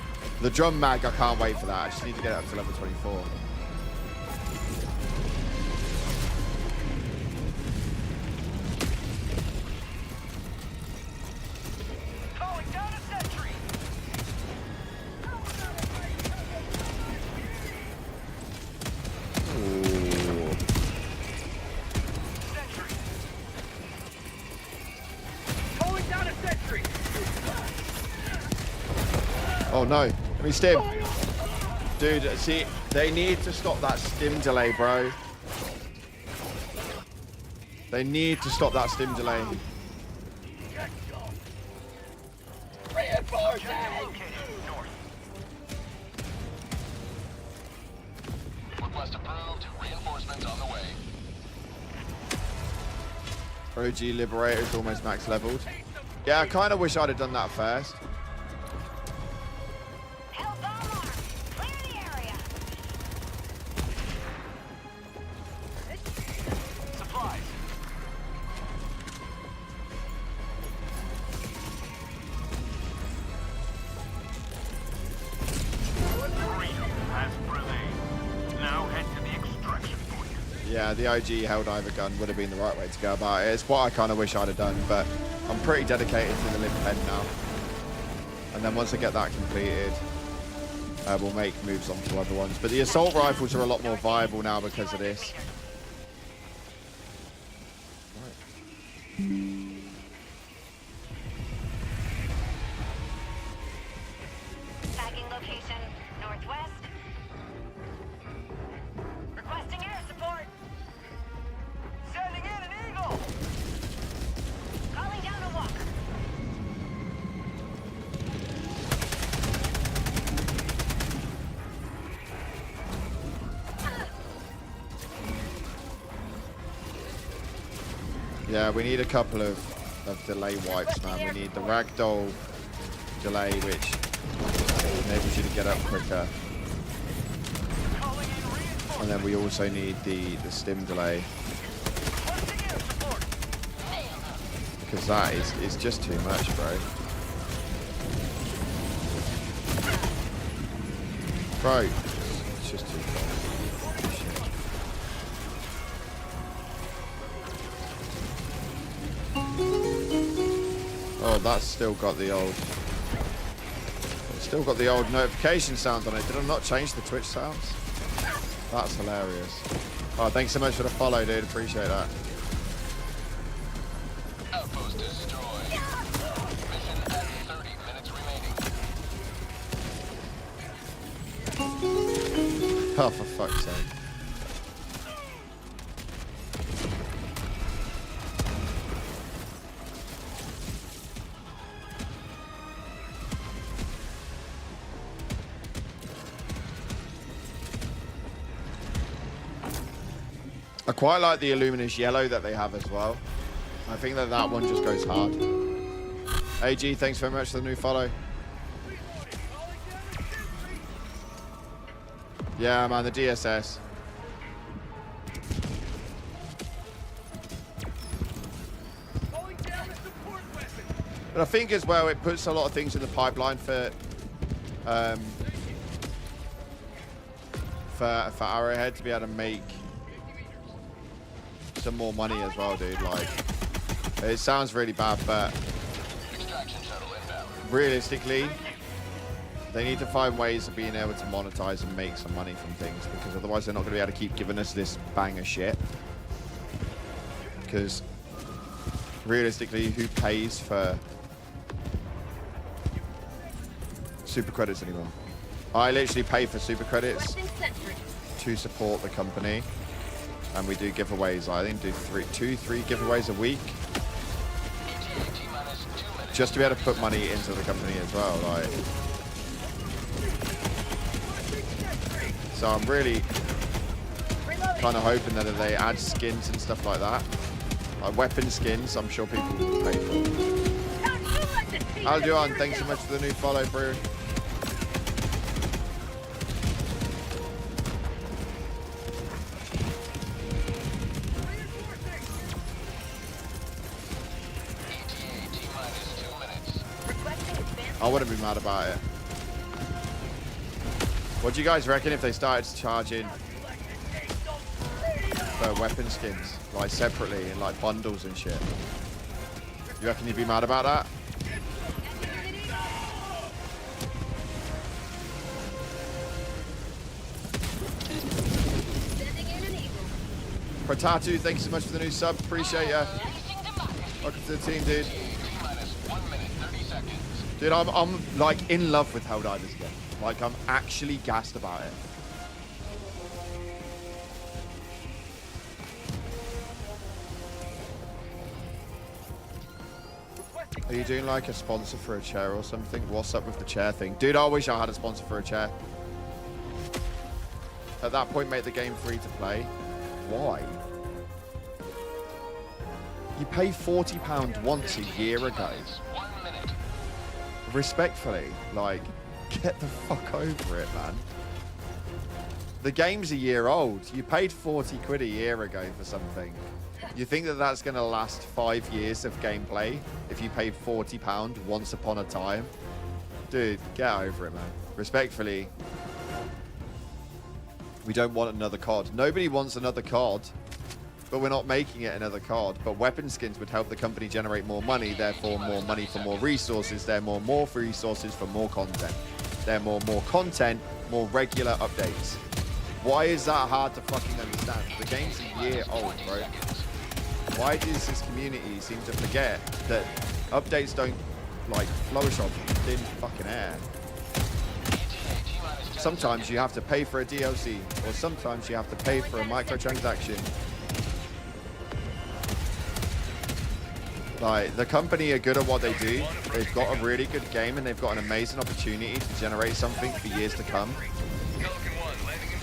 The drum mag, I can't wait for that. I just need to get it up to level 24. Calling down a sentry. Ooh. Sentry. Calling down a sentry. Oh no, let me stim. Dude, see, they need to stop that stim delay, bro. They need to stop that stim delay. Reinforcing. North. Request approved. Reinforcements on the way. OG Liberator's almost max leveled. Yeah, I kind of wish I'd have done that first. Clear the area. Supplies. Freedom has prevailed. Now head to the extraction point. Yeah, the OG Helldiver gun would have been the right way to go about it. It's what I kind of wish I'd have done, but I'm pretty dedicated to the limp head now. And then once I get that completed, we'll make moves on to other ones. But the assault rifles are a lot more viable now because of this. Tagging location northwest. Requesting air support. Sending in an eagle. Calling down a walker. Yeah, we need a couple of delay wipes, man. We need the ragdoll delay, which enables you to get up quicker. And then we also need the stim delay. Because that is just too much, bro. Bro, it's just too much. Oh, that's still got the old... It's still got the old notification sound on it. Did I not change the Twitch sounds? That's hilarious. Oh, thanks so much for the follow, dude. Appreciate that. Outpost destroyed. Mission at 30 minutes remaining. Oh, for fuck's sake. I quite like the Illuminous Yellow that they have as well. I think that one just goes hard. AG, thanks very much for the new follow. Yeah, man, the DSS. But I think as well, it puts a lot of things in the pipeline for Arrowhead to be able to make some more money as well, dude. Like, it sounds really bad, but realistically, they need to find ways of being able to monetize and make some money from things, because otherwise they're not going to be able to keep giving us this bang of shit. Because realistically, who pays for super credits anymore? I literally pay for super credits to support the company. And we do giveaways. I think do two, three giveaways a week, just to be able to put money into the company as well. Like, so I'm really kind of hoping that they add skins and stuff like that, like weapon skins. I'm sure people will pay for. Alduan, thanks so much for the new follow, bro. I wouldn't be mad about it. What do you guys reckon if they started charging for weapon skins, like separately in like bundles and shit? You reckon you'd be mad about that? Protatu, thanks so much for the new sub. Appreciate ya. Welcome to the team, dude. Dude, I'm like in love with Helldivers again. Like, I'm actually gassed about it. Are you doing like a sponsor for a chair or something? What's up with the chair thing? Dude, I wish I had a sponsor for a chair. At that point, make the game free to play. Why? You paid £40 once a year ago. 1 minute. Respectfully, like, get the fuck over it, man. The game's a year old. You paid 40 quid a year ago for something. You think that that's going to last 5 years of gameplay if you paid £40 once upon a time? Dude, get over it, man. Respectfully, we don't want another COD. Nobody wants another COD, but we're not making it another COD. But weapon skins would help the company generate more money, therefore more money for more resources, therefore more resources for more content. Therefore more content, more regular updates. Why is that hard to fucking understand? The game's a year old, bro. Why does this community seem to forget that updates don't, like, flourish on thin fucking air? Sometimes you have to pay for a DLC, or sometimes you have to pay for a microtransaction. Like, the company are good at what they do. They've got a really good game, and they've got an amazing opportunity to generate something for years to come.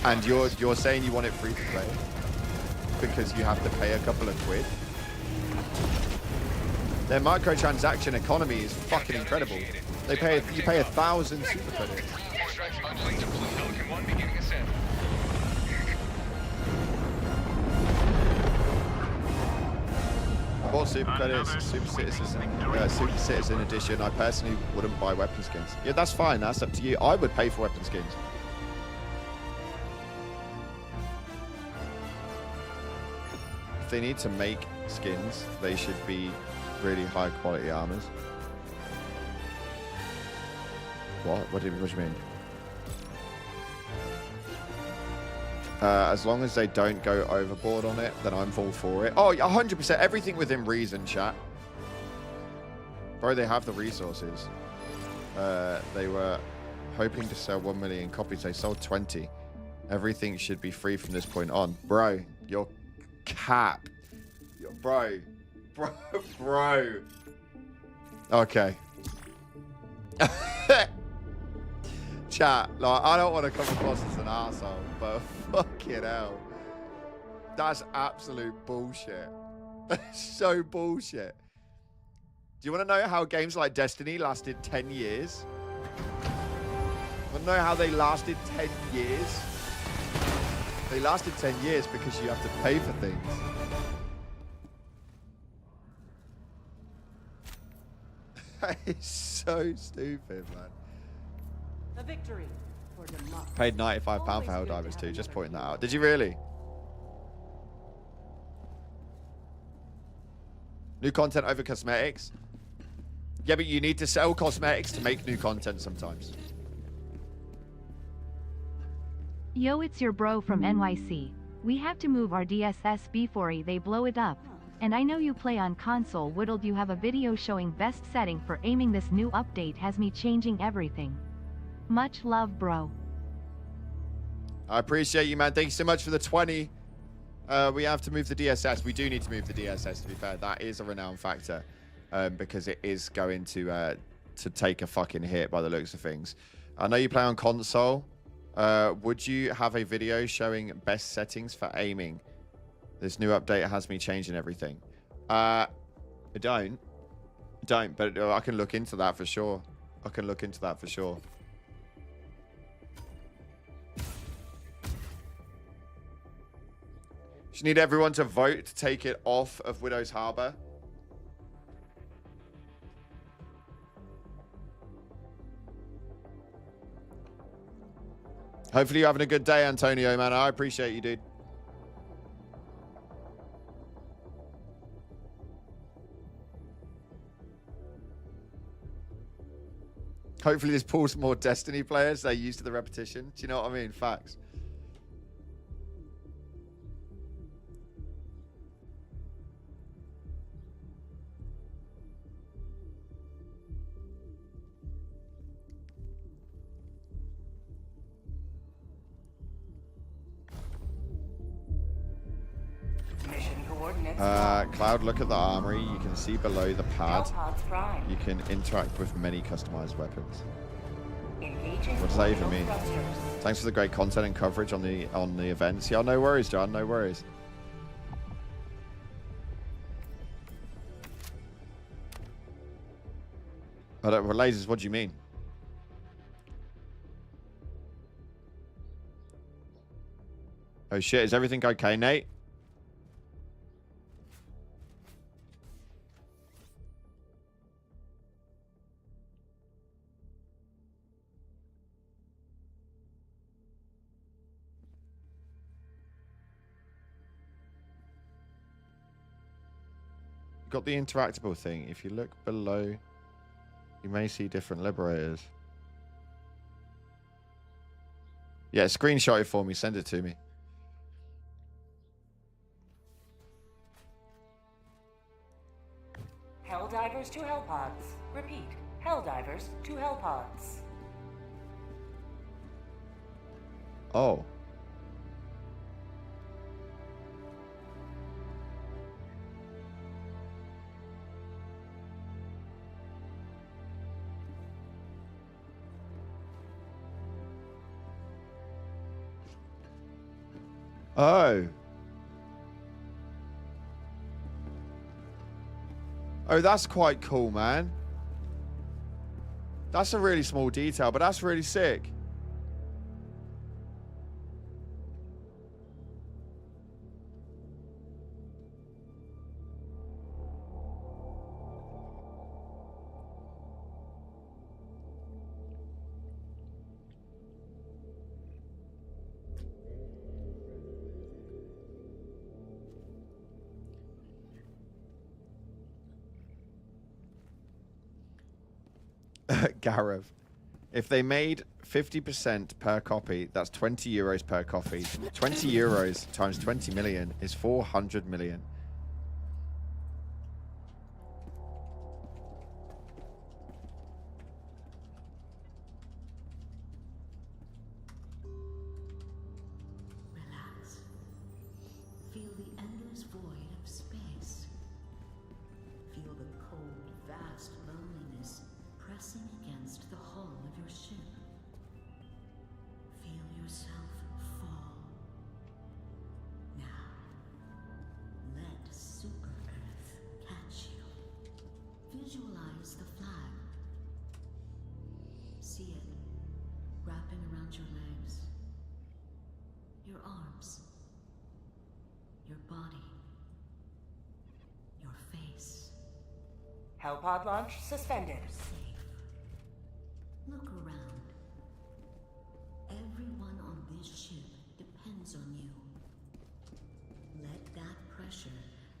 And you're saying you want it free to play because you have to pay a couple of quid. Their microtransaction economy is fucking incredible. You pay 1,000 super credits. I bought super credits, super citizen edition. I personally wouldn't buy weapon skins. Yeah, that's fine. That's up to you. I would pay for weapon skins. If they need to make skins, they should be really high quality armors. What do you mean? As long as they don't go overboard on it, then I'm all for it. Oh, 100%. Everything within reason, chat. Bro, they have the resources. They were hoping to sell 1 million copies. They sold 20. Everything should be free from this point on. Bro, you're cap. Bro. Okay. Chat, like, I don't want to come across as an arsehole, but fucking hell. That's absolute bullshit. That's so bullshit. Do you want to know how games like Destiny lasted 10 years? Want to know how they lasted 10 years? They lasted 10 years because you have to pay for things. That is so stupid, man. A victory for democracy. Paid £95 for Helldivers too, just pointing that out. Did you really? New content over cosmetics? Yeah, but you need to sell cosmetics to make new content sometimes. Yo, it's your bro from NYC. We have to move our DSS before they blow it up. And I know you play on console. Would you have a video showing best setting for aiming? This new update has me changing everything. Much love, bro. I appreciate you, man. Thank you so much for the 20. We have to move the DSS. We do need to move the DSS, to be fair. That is a renown factor because it is going to take a fucking hit by the looks of things. I know you play on console. Would you have a video showing best settings for aiming? This new update has me changing everything. I don't, but I can look into that for sure. I can look into that for sure. Just need everyone to vote to take it off of Widow's Harbor. Hopefully you're having a good day, Antonio, man. I appreciate you, dude. Hopefully this pulls more Destiny players. They're used to the repetition. Do you know what I mean? Facts. Cloud, look at the armory. You can see below the pad. You can interact with many customized weapons. What does that even mean? Thanks for the great content and coverage on the events. Yeah, no worries, John. No worries. I don't, well, lasers, what do you mean? Oh shit, is everything okay, Nate? Got the interactable thing. If you look below, you may see different liberators. Yeah, screenshot it for me. Send it to me. Helldivers to Hellpods. Repeat. Helldivers to Hellpods. Oh. Oh. Oh, that's quite cool, man. That's a really small detail, but that's really sick. Garav. If they made 50% per copy, that's 20 euros per copy. 20 euros times 20 million is 400 million. Relax. Feel the endless void of space. Feel the cold, vast loneliness pressing against the hull of your ship. Feel yourself fall. Now, let Super Earth catch you. Visualize the flag. See it wrapping around your legs, your arms, your body, your face. Hellpod launch suspended. Safe. Look around. Everyone on this ship depends on you. Let that pressure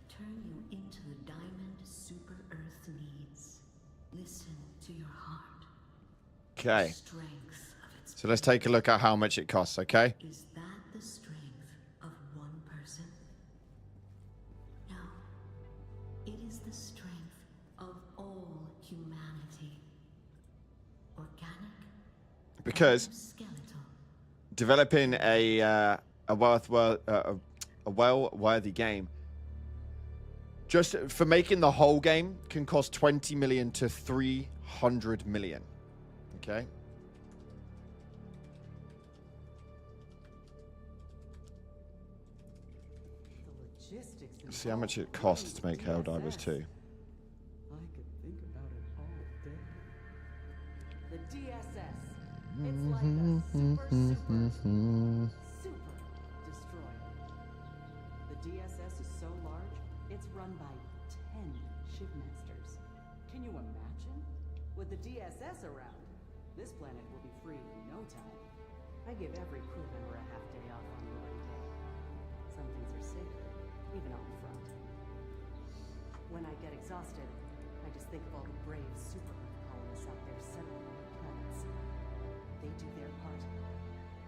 turn you into the diamond Super Earth needs. Listen to your heart. Okay. Strength of its So let's take a look at how much it costs, okay? Is that the strength of one person? No. It is the strength of all humanity. Organic, Because and skeletal. developing a well-worthy game, just for making the whole game, can cost 20 million to 300 million. Okay. The logistics. Let's see how much it costs to make Helldivers 2. I could think about it all day. The DSS. It's like a super destroyer. The DSS is so large, it's run by 10 shipmasters. Can you imagine? With the DSS around, this planet will be free in no time. I give every crew member a half day off on boarding day. Some things are sacred, even on the front. When I get exhausted, I just think of all the brave super Earth colonists out there settling their planets. They do their part.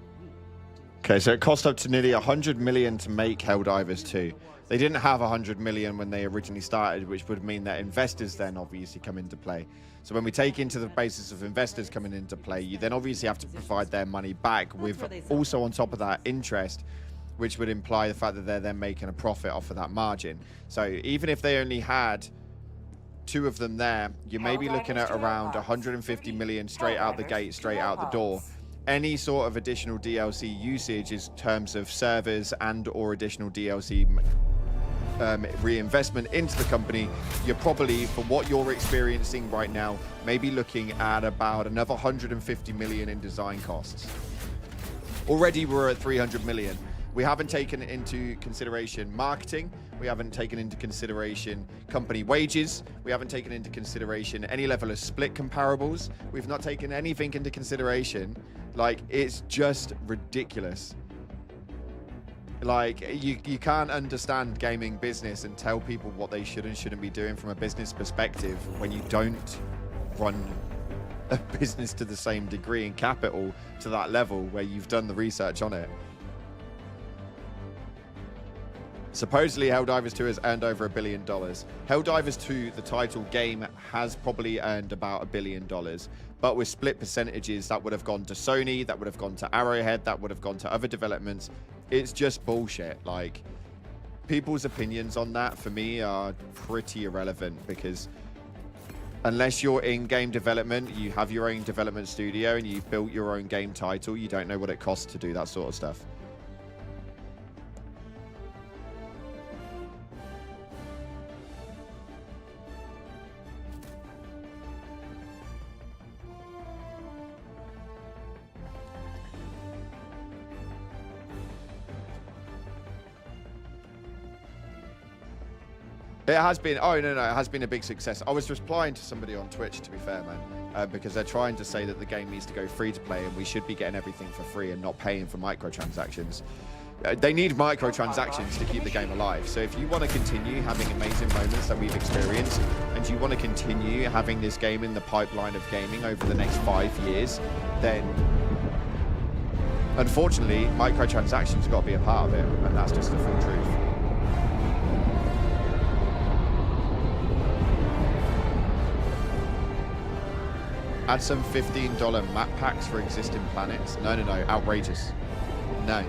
We do. Okay, so it cost up to nearly 100 million to make Helldivers 2. They didn't have 100 million when they originally started, which would mean that investors then obviously come into play. So when we take into the basis of investors coming into play, you then obviously have to provide their money back with also on top of that interest, which would imply the fact that they're then making a profit off of that margin. So even if they only had 2 of them there, you may be looking at around 150 million straight out the gate, straight out the door. Any sort of additional DLC usage in terms of servers and or additional DLC reinvestment into the company, you're probably, for what you're experiencing right now, maybe looking at about another 150 million in design costs. Already we're at 300 million. We haven't taken into consideration marketing. We haven't taken into consideration company wages. We haven't taken into consideration any level of split comparables. We've not taken anything into consideration. Like, it's just ridiculous. Like, you can't understand gaming business and tell people what they should and shouldn't be doing from a business perspective when you don't run a business to the same degree and capital to that level where you've done the research on it. Supposedly, Helldivers 2 has earned over $1 billion. Helldivers 2, the title game, has probably earned about $1 billion. But with split percentages, that would have gone to Sony, that would have gone to Arrowhead, that would have gone to other developments. It's just bullshit. Like, people's opinions on that, for me, are pretty irrelevant, because unless you're in game development, you have your own development studio, and you've built your own game title, you don't know what it costs to do that sort of stuff. It has been, oh no, it has been a big success. I was replying to somebody on Twitch, to be fair, man, because they're trying to say that the game needs to go free to play and we should be getting everything for free and not paying for microtransactions. They need microtransactions to keep the game alive. So if you want to continue having amazing moments that we've experienced, and you want to continue having this game in the pipeline of gaming over the next 5 years, then unfortunately, microtransactions have got to be a part of it, and that's just the full truth. Add some $15 map packs for existing planets. No, outrageous. No.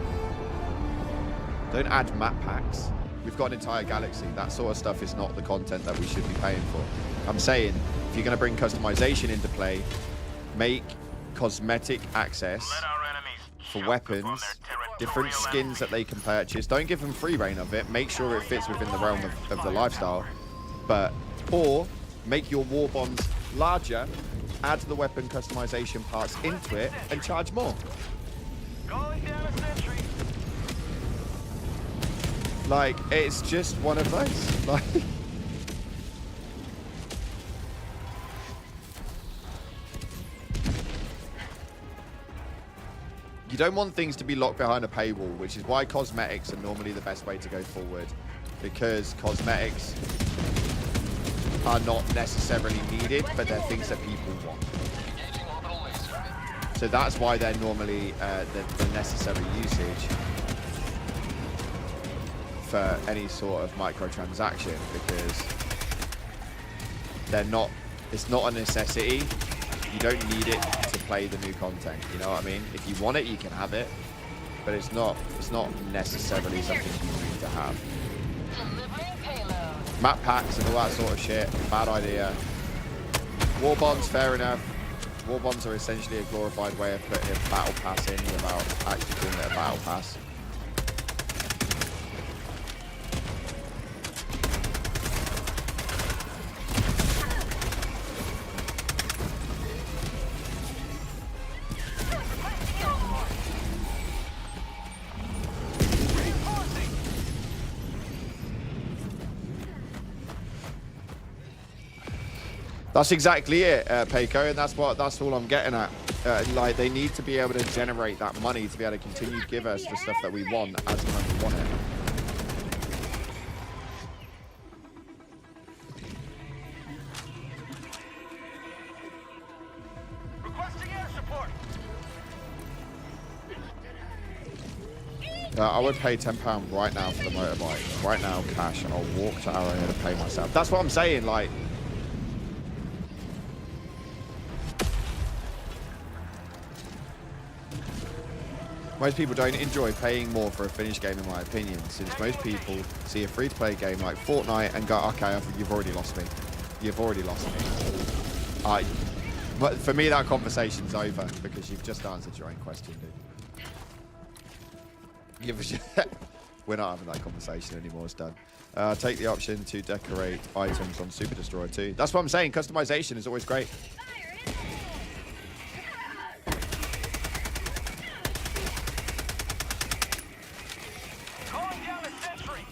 Don't add map packs. We've got an entire galaxy. That sort of stuff is not the content that we should be paying for. I'm saying, if you're going to bring customization into play, make cosmetic access for weapons, different skins that they can purchase. Don't give them free reign of it. Make sure it fits within the realm of the lifestyle. Or make your war bonds larger, add the weapon customization parts into it, and charge more. Calling down a sentry. Like, it's just one of those. Like, you don't want things to be locked behind a paywall, which is why cosmetics are normally the best way to go forward, because cosmetics are not necessarily needed, but they're things that people want. So that's why they're normally the necessary usage for any sort of microtransaction, because they're not, it's not a necessity. You don't need it to play the new content, you know what I mean? If you want it, you can have it, but it's not necessarily something you need to have. Map packs and all that sort of shit, bad idea. War bonds, fair enough. War bonds are essentially a glorified way of putting a battle pass in without actually calling it a battle pass. That's exactly it, Peiko, and that's all I'm getting at. Like, they need to be able to generate that money to be able to continue to give us the stuff that we want as and when we want it. Requesting air support. I would pay £10 right now for the motorbike. Right now, cash, and I'll walk to Arrowhead and pay myself. That's what I'm saying, like... Most people don't enjoy paying more for a finished game, in my opinion, since most people see a free-to-play game like Fortnite and go, okay, you've already lost me. You've already lost me. But for me, that conversation's over, because you've just answered your own question, dude. We're not having that conversation anymore. It's done. Take the option to decorate items on Super Destroyer too. That's what I'm saying. Customization is always great. Calling down a sentry.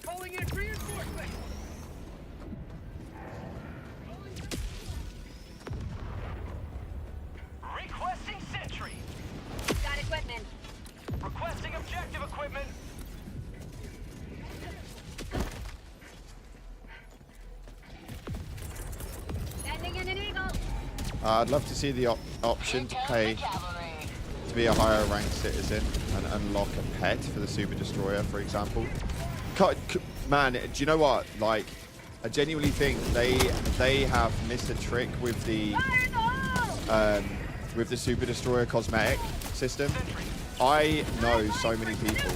Calling in reinforcement. Requesting sentry. Got equipment. Requesting objective equipment. Sending in an eagle. I'd love to see the option to pay to be a higher ranked citizen and unlock a pet for the Super Destroyer, for example. Man, do you know what? Like, I genuinely think they have missed a trick with the Super Destroyer cosmetic system. I know so many people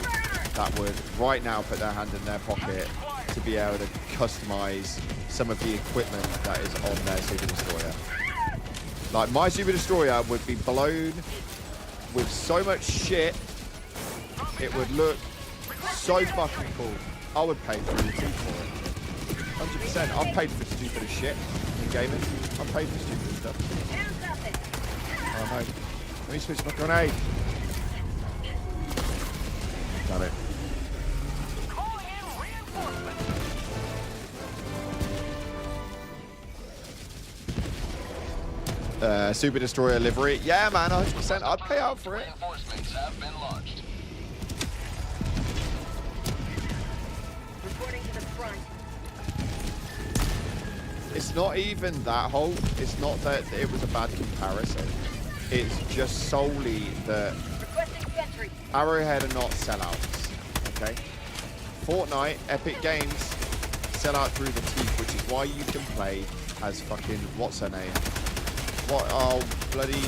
that would right now put their hand in their pocket to be able to customize some of the equipment that is on their Super Destroyer. Like, my Super Destroyer would be blown with so much shit, it would look so fucking cool. I would pay through the teeth for it. 100%. I've paid for stupid as shit in gaming. I've paid for stupid stuff. Oh no. Let me switch my grenade. Damn it. Calling in reinforcement. Super Destroyer livery. Yeah, man, 100%. I'd pay out for it. Reinforcements have been launched. Reporting to the front. It's not even that whole. It's not that it was a bad comparison. It's just solely that Requesting sentry. Arrowhead are not sellouts. Okay? Fortnite, Epic Games sell out through the teeth, which is why you can play as fucking, what's her name? What? Oh, bloody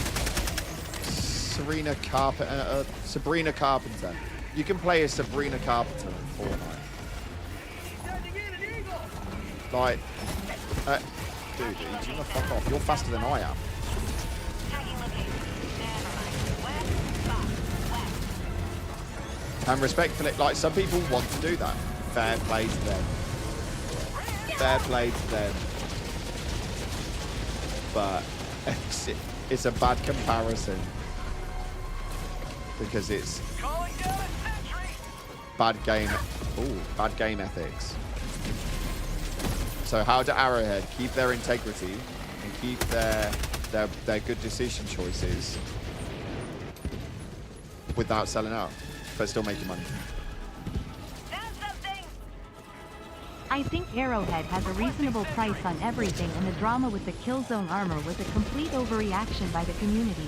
Sabrina Carpenter. You can play as Sabrina Carpenter in Fortnite. Sending in an eagle. Like, dude, you gonna fuck off? You're faster than I am. Tagging location. Never mind. West, west. And respectfully, like, some people want to do that. Fair play to them. Fair play to them. But it's a bad comparison because it's Calling down a sentry. bad game. Ooh, bad game ethics. So how do Arrowhead keep their integrity and keep their good decision choices without selling out, but still making money? I think Arrowhead has a reasonable price on everything, and the drama with the Killzone armor was a complete overreaction by the community.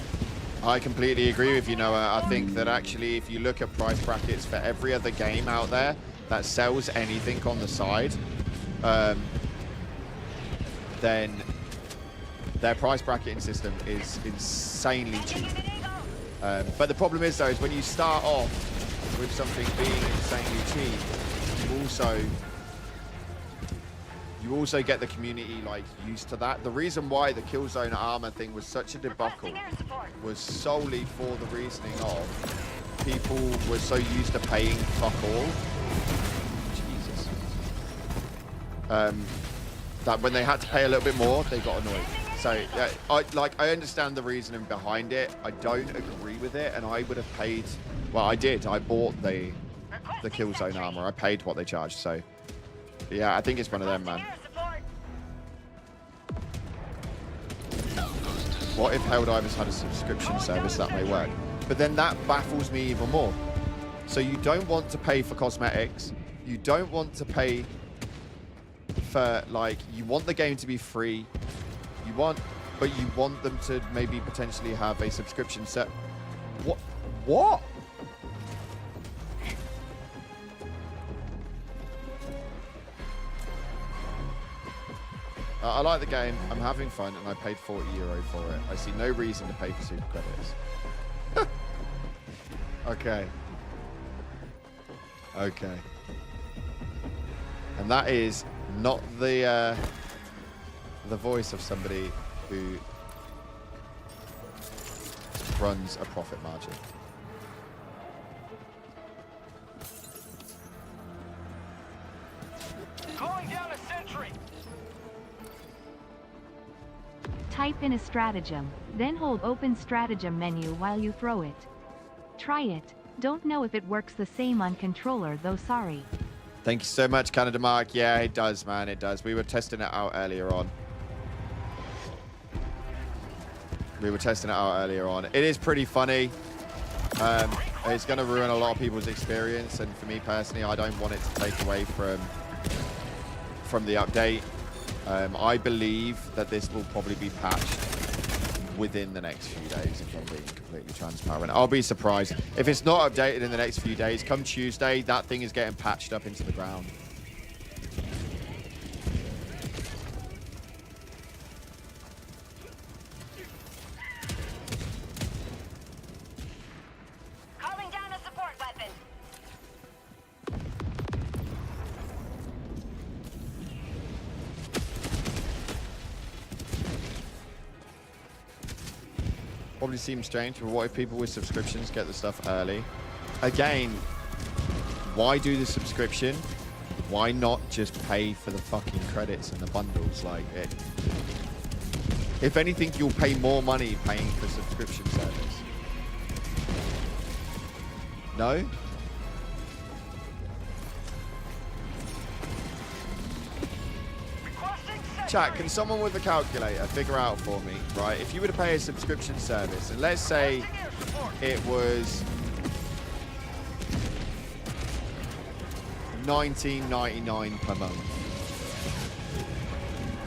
I completely agree with you, Noah. I think that actually, if you look at price brackets for every other game out there that sells anything on the side, then their price bracketing system is insanely cheap. But the problem is, though, is when you start off with something being insanely cheap, you also get the community like used to that. The reason why the Killzone armor thing was such a debacle was solely for the reasoning of people were so used to paying fuck all. Jesus. That when they had to pay a little bit more, they got annoyed. So yeah, I understand the reasoning behind it. I don't agree with it, and I would have paid. Well, I did. I bought the Killzone armor. I paid what they charged. So yeah, I think it's one of them, man. What if Helldivers had a subscription service that may work? But then that baffles me even more. So you don't want to pay for cosmetics. You don't want to pay for, like, you want the game to be free. But you want them to maybe potentially have a subscription set. What? I like the game, I'm having fun, and I paid €40 for it. I see no reason to pay for super credits. Okay. Okay. And that is not the voice of somebody who runs a profit margin. Type in a stratagem, then hold open stratagem menu while you throw it. Try it. Don't know if it works the same on controller though, sorry. Thank you so much, Canada Mark. Yeah, it does, man. It does. We were testing it out earlier on. It is pretty funny. It's going to ruin a lot of people's experience, and for me personally, I don't want it to take away from the update. I believe that this will probably be patched within the next few days, if I'm being completely transparent. I'll be surprised if it's not updated in the next few days. Come Tuesday, that thing is getting patched up into the ground. Calling down a support weapon. Probably seems strange, but what if people with subscriptions get the stuff early? Again, why do the subscription? Why not just pay for the fucking credits and the bundles? Like, if anything, you'll pay more money paying for subscription service. No? Chat, can someone with a calculator figure out for me, right? If you were to pay a subscription service, and let's say it was $19.99 per month,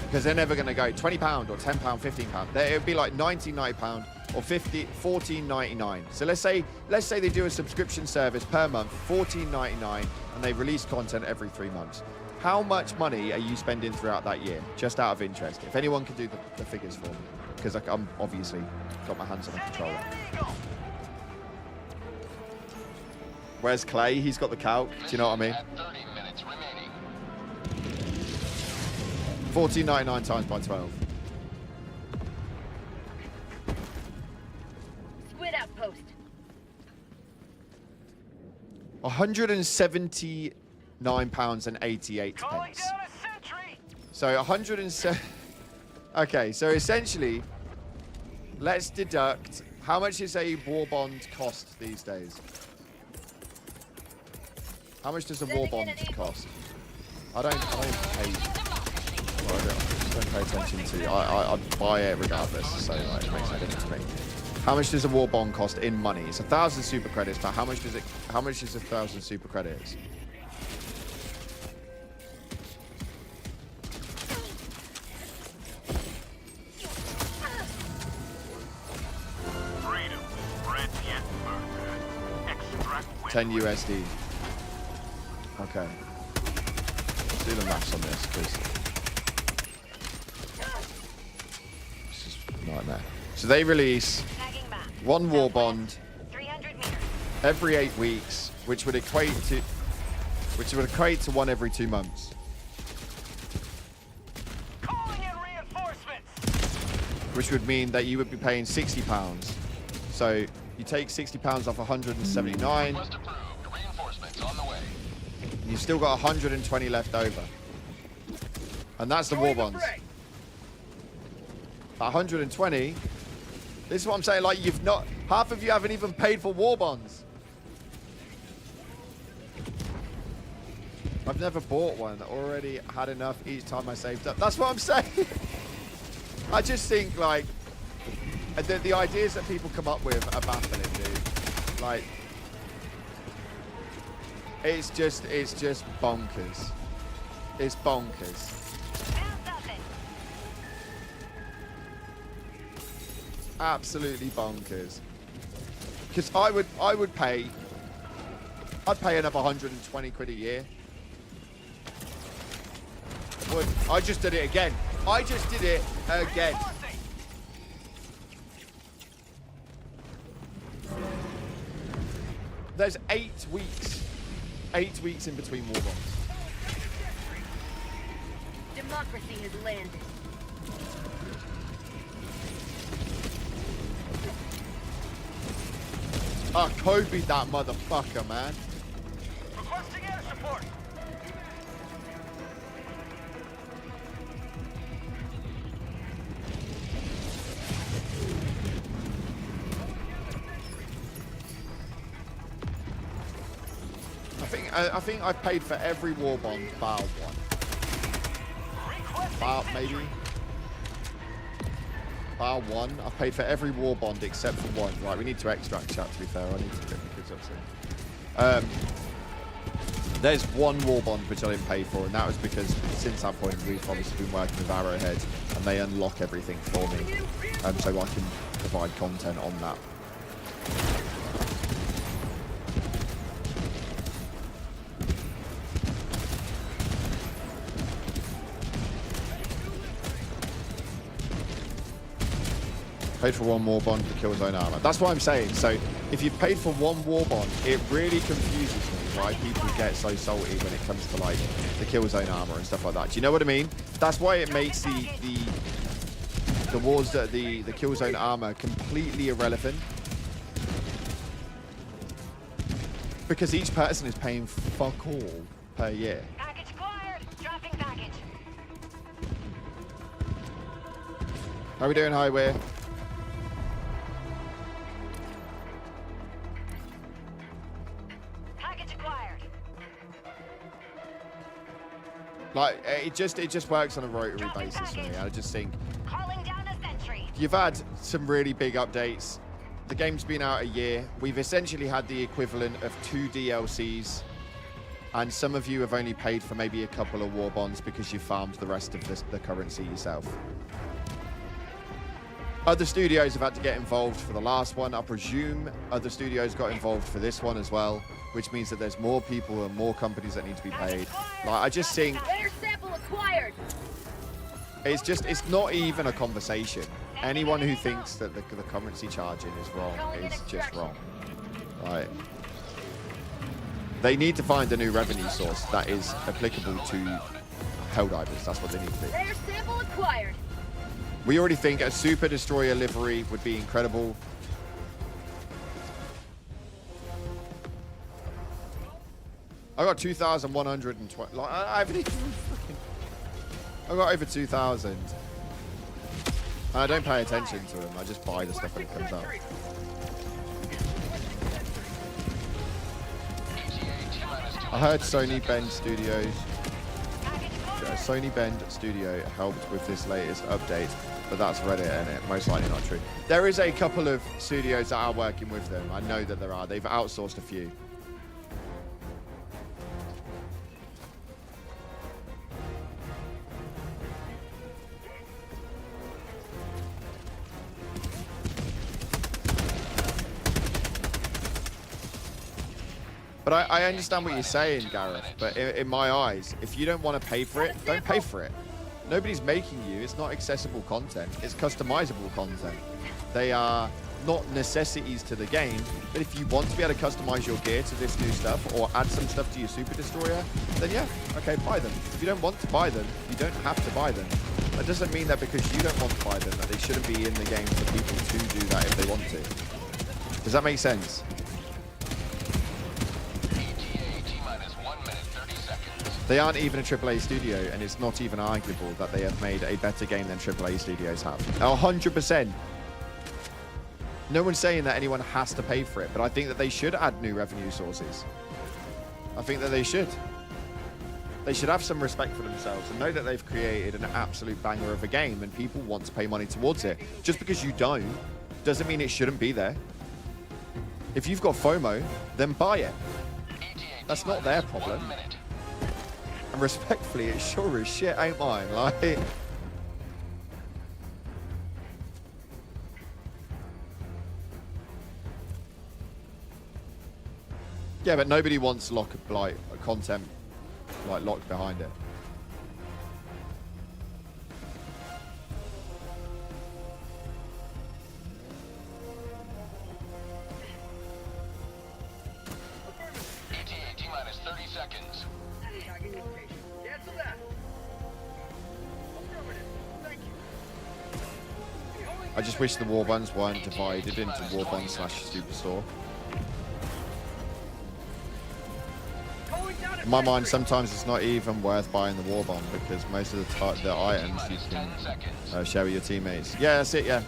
because they're never going to go £20 or £10, £15. It would be like £19.90 or $14.99. So let's say they do a subscription service per month, $14.99, and they release content every 3 months. How much money are you spending throughout that year? Just out of interest. If anyone can do the figures for me, because I'm obviously got my hands on a controller. Where's Clay? He's got the calc. Do you know what I mean? 14.99 times by 12. Squid outpost. 179 and 88 pence. So 107. Okay, so essentially, let's deduct how much is a war bond cost these days. How much does a war bond cost? I don't pay. Well, I don't pay attention to. I buy it regardless, so like, it makes no difference to me. How much does a war bond cost in money? It's 1,000 super credits, but how much is 1,000 super credits? Freedom, bread yet burger. Extract 10 USD. Okay. Let's do the maths on this, because it's just a nightmare. So they release one war bond every 8 weeks, which would equate to one every 2 months. calling in reinforcements. Which would mean that you would be paying £60. So you take £60 off 179. Reinforcements on the way. You've still got 120 left over. And that's the war bonds. 120. This is what I'm saying, like, half of you haven't even paid for war bonds. I've never bought one. Already had enough each time I saved up. That's what I'm saying. I just think, like, the ideas that people come up with are baffling, dude. Like, it's just bonkers. It's bonkers. Absolutely bonkers. Because I'd pay another 120 quid a year. I just did it again. There's 8 weeks. 8 weeks in between war bonds. Democracy has landed. Oh, Kobe that motherfucker, man. Requesting air support. think I've paid for every war bond bar one. Bar maybe. Bar one. I've paid for every war bond except for one. Right, we need to extract chat. To be fair, I need to get my kids up soon. There's one war bond which I didn't pay for, and that was because since that point we've obviously been working with Arrowhead, and they unlock everything for me, so I can provide content on that. Paid for one war bond for kill zone armor. That's what I'm saying. So if you've paid for one war bond, it really confuses me why people get so salty when it comes to like the kill zone armor and stuff like that. Do you know what I mean? That's why it makes the wars that the kill zone armor completely irrelevant. Because each person is paying fuck all per year. Package acquired. Dropping package. How are we doing, Highway? Like it just works on a rotary basis for me. I just think you've had some really big updates. The game's been out a year. We've essentially had the equivalent of 2 DLCs, and some of you have only paid for maybe a couple of war bonds because you farmed the rest of the currency yourself. Other studios have had to get involved for the last one. I presume other studios got involved for this one as well, which means that there's more people and more companies that need to be paid. Like, I just think it's not even a conversation. Anyone who thinks that the currency charging is wrong is just wrong. Like, they need to find a new revenue source that is applicable to Helldivers. That's what they need to do. Rare sample acquired. We already think a Super Destroyer livery would be incredible. I got 2,120. Like, I haven't even fucking... I got over 2,000. And I don't pay attention to them. I just buy the stuff when it comes out. I heard Sony Bend Studios. Sony Bend Studio helped with this latest update, but that's Reddit, and it most likely not true. There is a couple of studios that are working with them. I know that there are. They've outsourced a few. But I understand what you're saying, Gareth, but in my eyes, if you don't want to pay for it, don't pay for it. Nobody's making you. It's not accessible content. It's customizable content. They are not necessities to the game, but if you want to be able to customize your gear to this new stuff or add some stuff to your Super Destroyer, then yeah, okay, buy them. If you don't want to buy them, you don't have to buy them. That doesn't mean that because you don't want to buy them, that they shouldn't be in the game for people to do that if they want to. Does that make sense? They aren't even a AAA studio, and it's not even arguable that they have made a better game than AAA studios have. 100%. No one's saying that anyone has to pay for it, but I think that they should add new revenue sources. I think that they should. They should have some respect for themselves and know that they've created an absolute banger of a game and people want to pay money towards it. Just because you don't, doesn't mean it shouldn't be there. If you've got FOMO, then buy it. That's not their problem. And respectfully, it sure as shit ain't mine. Like, yeah, but nobody wants content locked behind it. T-minus 30 seconds. Cancel that. I just wish the war bonds weren't divided into war bond / superstore. In my mind, sometimes it's not even worth buying the war bond because most of the items you can share with your teammates. Yeah, that's it. Yeah.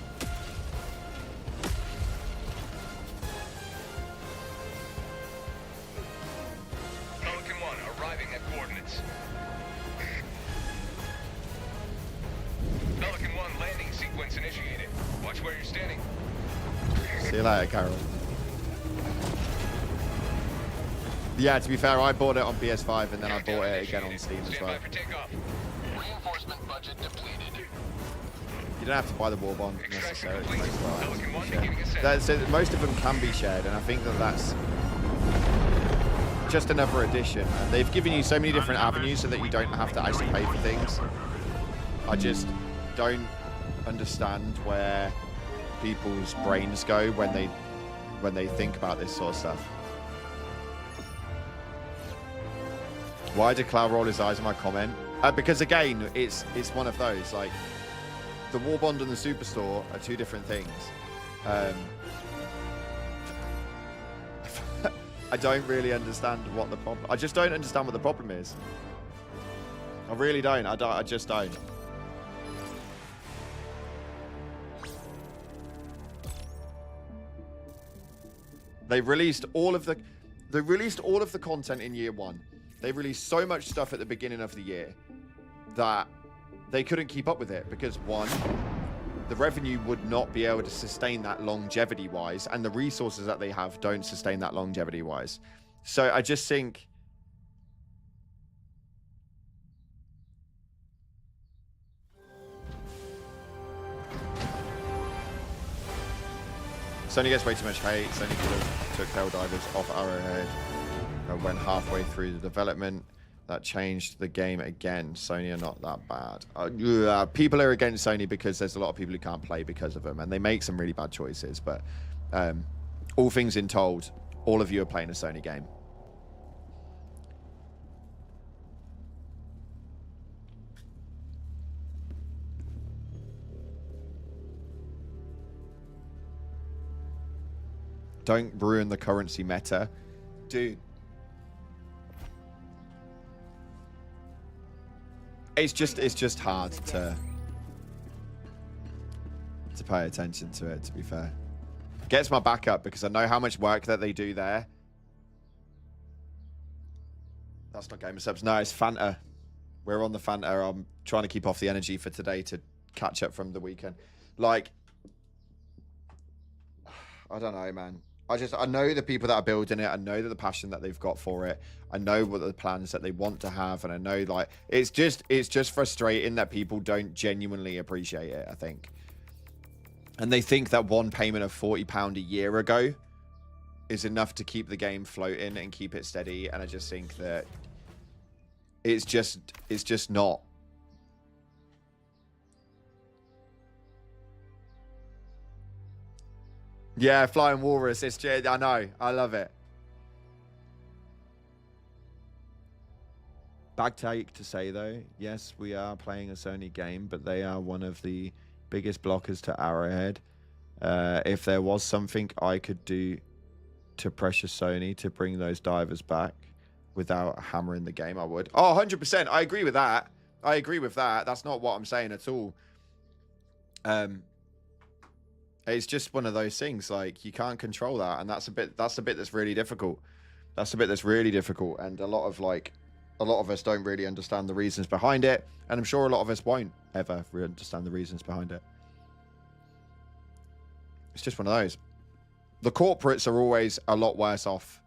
See you later, Carol. Yeah, to be fair, I bought it on PS5 and then I bought it again on Steam as well. Reinforcement budget depleted. You don't have to buy the war bond necessarily. Most of them can be shared, and I think that that's just another addition. And they've given you so many different avenues so that you don't have to actually pay for things. I just don't understand where people's brains go when they think about this sort of stuff. Why did Cloud roll his eyes in my comment? Because again, it's one of those, like, the war bond and the superstore are two different things. I don't really understand what the problem. I just don't understand what the problem is. I really don't. I just don't. They released all of the content in year one. They released so much stuff at the beginning of the year that they couldn't keep up with it because, one, the revenue would not be able to sustain that longevity-wise, and the resources that they have don't sustain that longevity-wise. So I just think... Sony gets way too much hate. Sony could have took Helldivers off Arrowhead and went halfway through the development. That changed the game again. Sony are not that bad. People are against Sony because there's a lot of people who can't play because of them, and they make some really bad choices. But all things in told, all of you are playing a Sony game. Don't ruin the currency meta. Dude. It's just hard to pay attention to it, to be fair. Gets my back up because I know how much work that they do there. That's not gamer subs. No, it's Fanta. We're on the Fanta. I'm trying to keep off the energy for today to catch up from the weekend. Like, I don't know, man. I know the people that are building it. I know that the passion that they've got for it. I know what the plans that they want to have, and I know, like, it's just frustrating that people don't genuinely appreciate it, I think. And they think that one payment of £40 a year ago is enough to keep the game floating and keep it steady, and I just think that it's just not. Yeah, Flying Walrus. I know. I love it. Bag take to say, though, yes, we are playing a Sony game, but they are one of the biggest blockers to Arrowhead. If there was something I could do to pressure Sony to bring those divers back without hammering the game, I would. Oh, 100%. I agree with that. I agree with that. That's not what I'm saying at all. It's just one of those things, like, you can't control that, and that's the bit that's really difficult. That's the bit that's really difficult, and a lot of us don't really understand the reasons behind it, and I'm sure a lot of us won't ever really understand the reasons behind it. It's just one of those. The corporates are always a lot worse off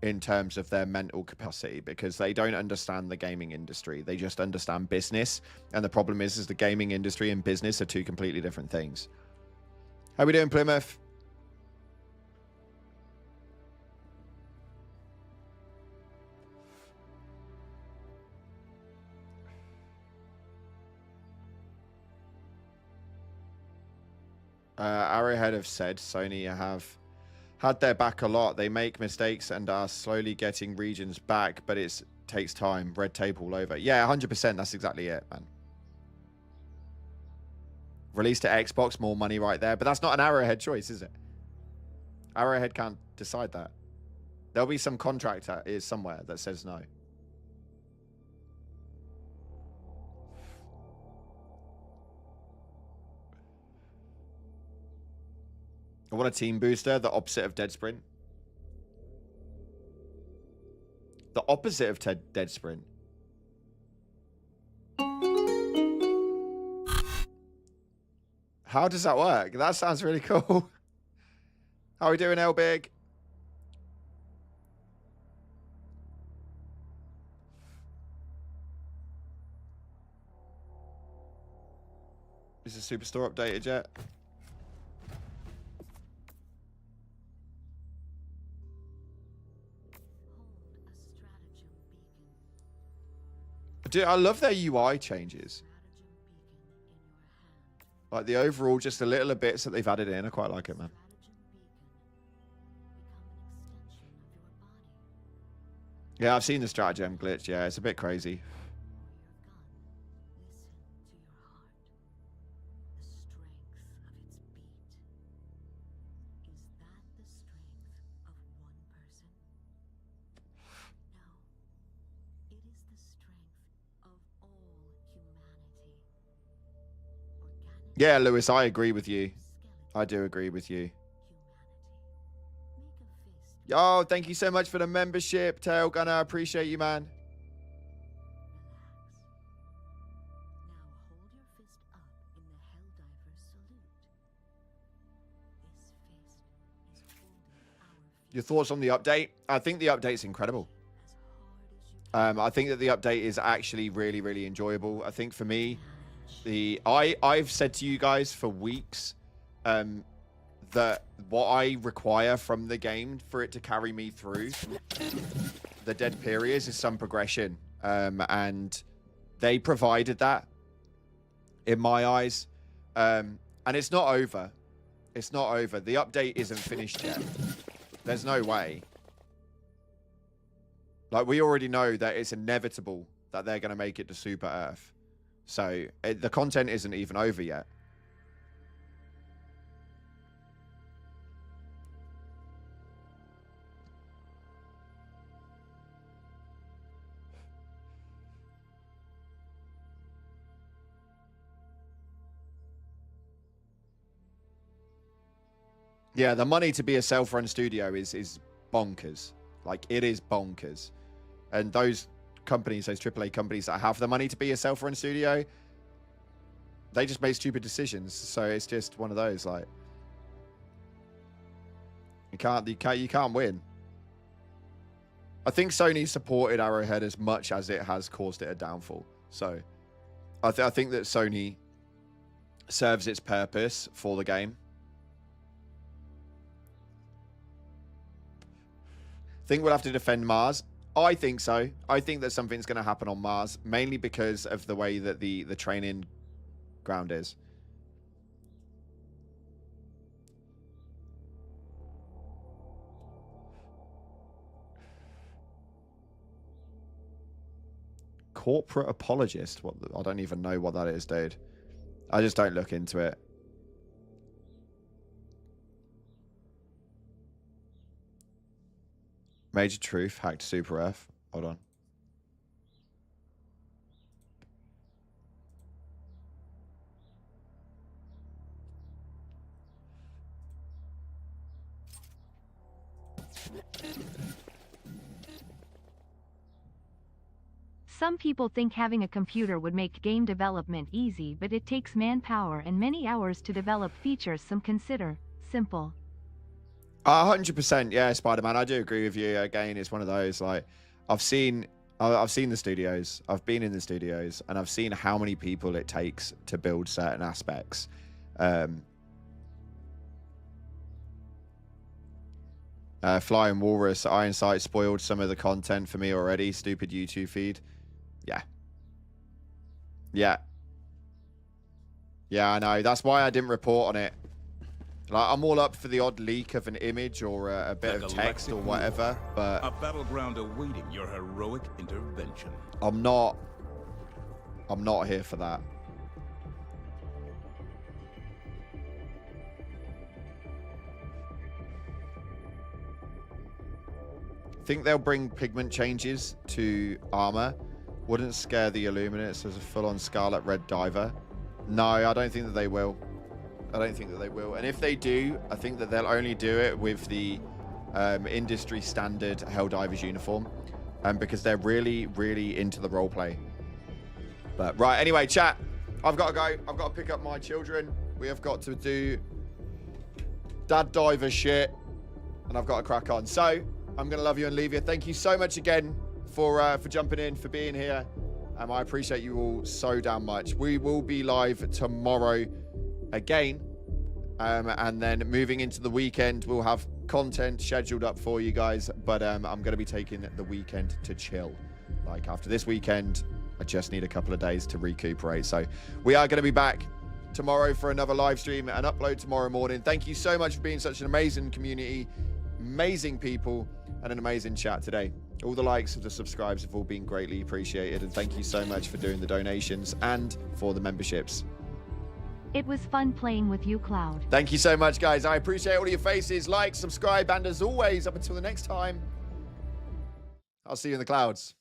in terms of their mental capacity because they don't understand the gaming industry. They just understand business, and the problem is the gaming industry and business are two completely different things. How we doing, Plymouth? Arrowhead have said Sony have had their back a lot. They make mistakes and are slowly getting regions back, but it takes time. Red tape all over. Yeah, 100%. That's exactly it, man. Release to Xbox, more money right there. But that's not an Arrowhead choice, is it? Arrowhead can't decide that. There'll be some contract somewhere that says no. I want a team booster, the opposite of Dead Sprint. The opposite of Dead Sprint. How does that work? That sounds really cool. How are we doing, El Big? Is the Superstore updated yet? Dude, I love their UI changes. Like the overall, just the little bits that they've added in. I quite like it, man. Yeah, I've seen the stratagem glitch. Yeah, it's a bit crazy. Yeah, Lewis, I agree with you. I do agree with you. Oh, thank you so much for the membership, Tail Gunner. I appreciate you, man. Your thoughts on the update? I think the update's incredible. I think that the update is actually really, really enjoyable. I think for me, I've said to you guys for weeks that what I require from the game for it to carry me through the dead periods is some progression, and they provided that in my eyes, and it's not over. It's not over. The update isn't finished yet. There's no way. Like, we already know that it's inevitable that they're going to make it to Super Earth. So the content isn't even over yet. Yeah, the money to be a self-run studio is bonkers. Like, it is bonkers. And those companies, those AAA companies that have the money to be a self-run studio, they just make stupid decisions. So it's just one of those, like, you can't win. I think Sony supported Arrowhead as much as it has caused it a downfall. So I think that Sony serves its purpose for the game. Think we'll have to defend Mars. I think so. I think that something's going to happen on Mars, mainly because of the way that the training ground is. Corporate apologist? What? I don't even know what that is, dude. I just don't look into it. Major Truth hacked Super Earth. Hold on. Some people think having a computer would make game development easy, but it takes manpower and many hours to develop features some consider simple. 100%, yeah, Spider-Man. I do agree with you. Again, it's one of those, like, I've seen the studios. I've been in the studios, and I've seen how many people it takes to build certain aspects. Flying Walrus, Iron Sight spoiled some of the content for me already. Stupid YouTube feed. Yeah. Yeah. Yeah, I know. That's why I didn't report on it. Like, I'm all up for the odd leak of an image or a bit of text or whatever, but a battleground awaiting your heroic intervention. I'm not here for that. Think they'll bring pigment changes to armor. Wouldn't scare the Illuminates as a full-on Scarlet Red Diver. No, I don't think that they will. I don't think that they will. And if they do, I think that they'll only do it with the industry standard Helldivers uniform. Because they're really, really into the roleplay. But, right, anyway, chat. I've got to go. I've got to pick up my children. We have got to do dad diver shit. and I've got to crack on. So I'm going to love you and leave you. Thank you so much again for jumping in, for being here. I appreciate you all so damn much. We will be live tomorrow again. And then moving into the weekend, we'll have content scheduled up for you guys. But I'm going to be taking the weekend to chill. Like, after this weekend, I just need a couple of days to recuperate. So we are going to be back tomorrow for another live stream and upload tomorrow morning. Thank you so much for being such an amazing community, amazing people, and an amazing chat today. All the likes and the subscribes have all been greatly appreciated. And thank you so much for doing the donations and for the memberships. It was fun playing with you, Cloud. Thank you so much, guys. I appreciate all your faces. Like, subscribe, and as always, up until the next time, I'll see you in the clouds.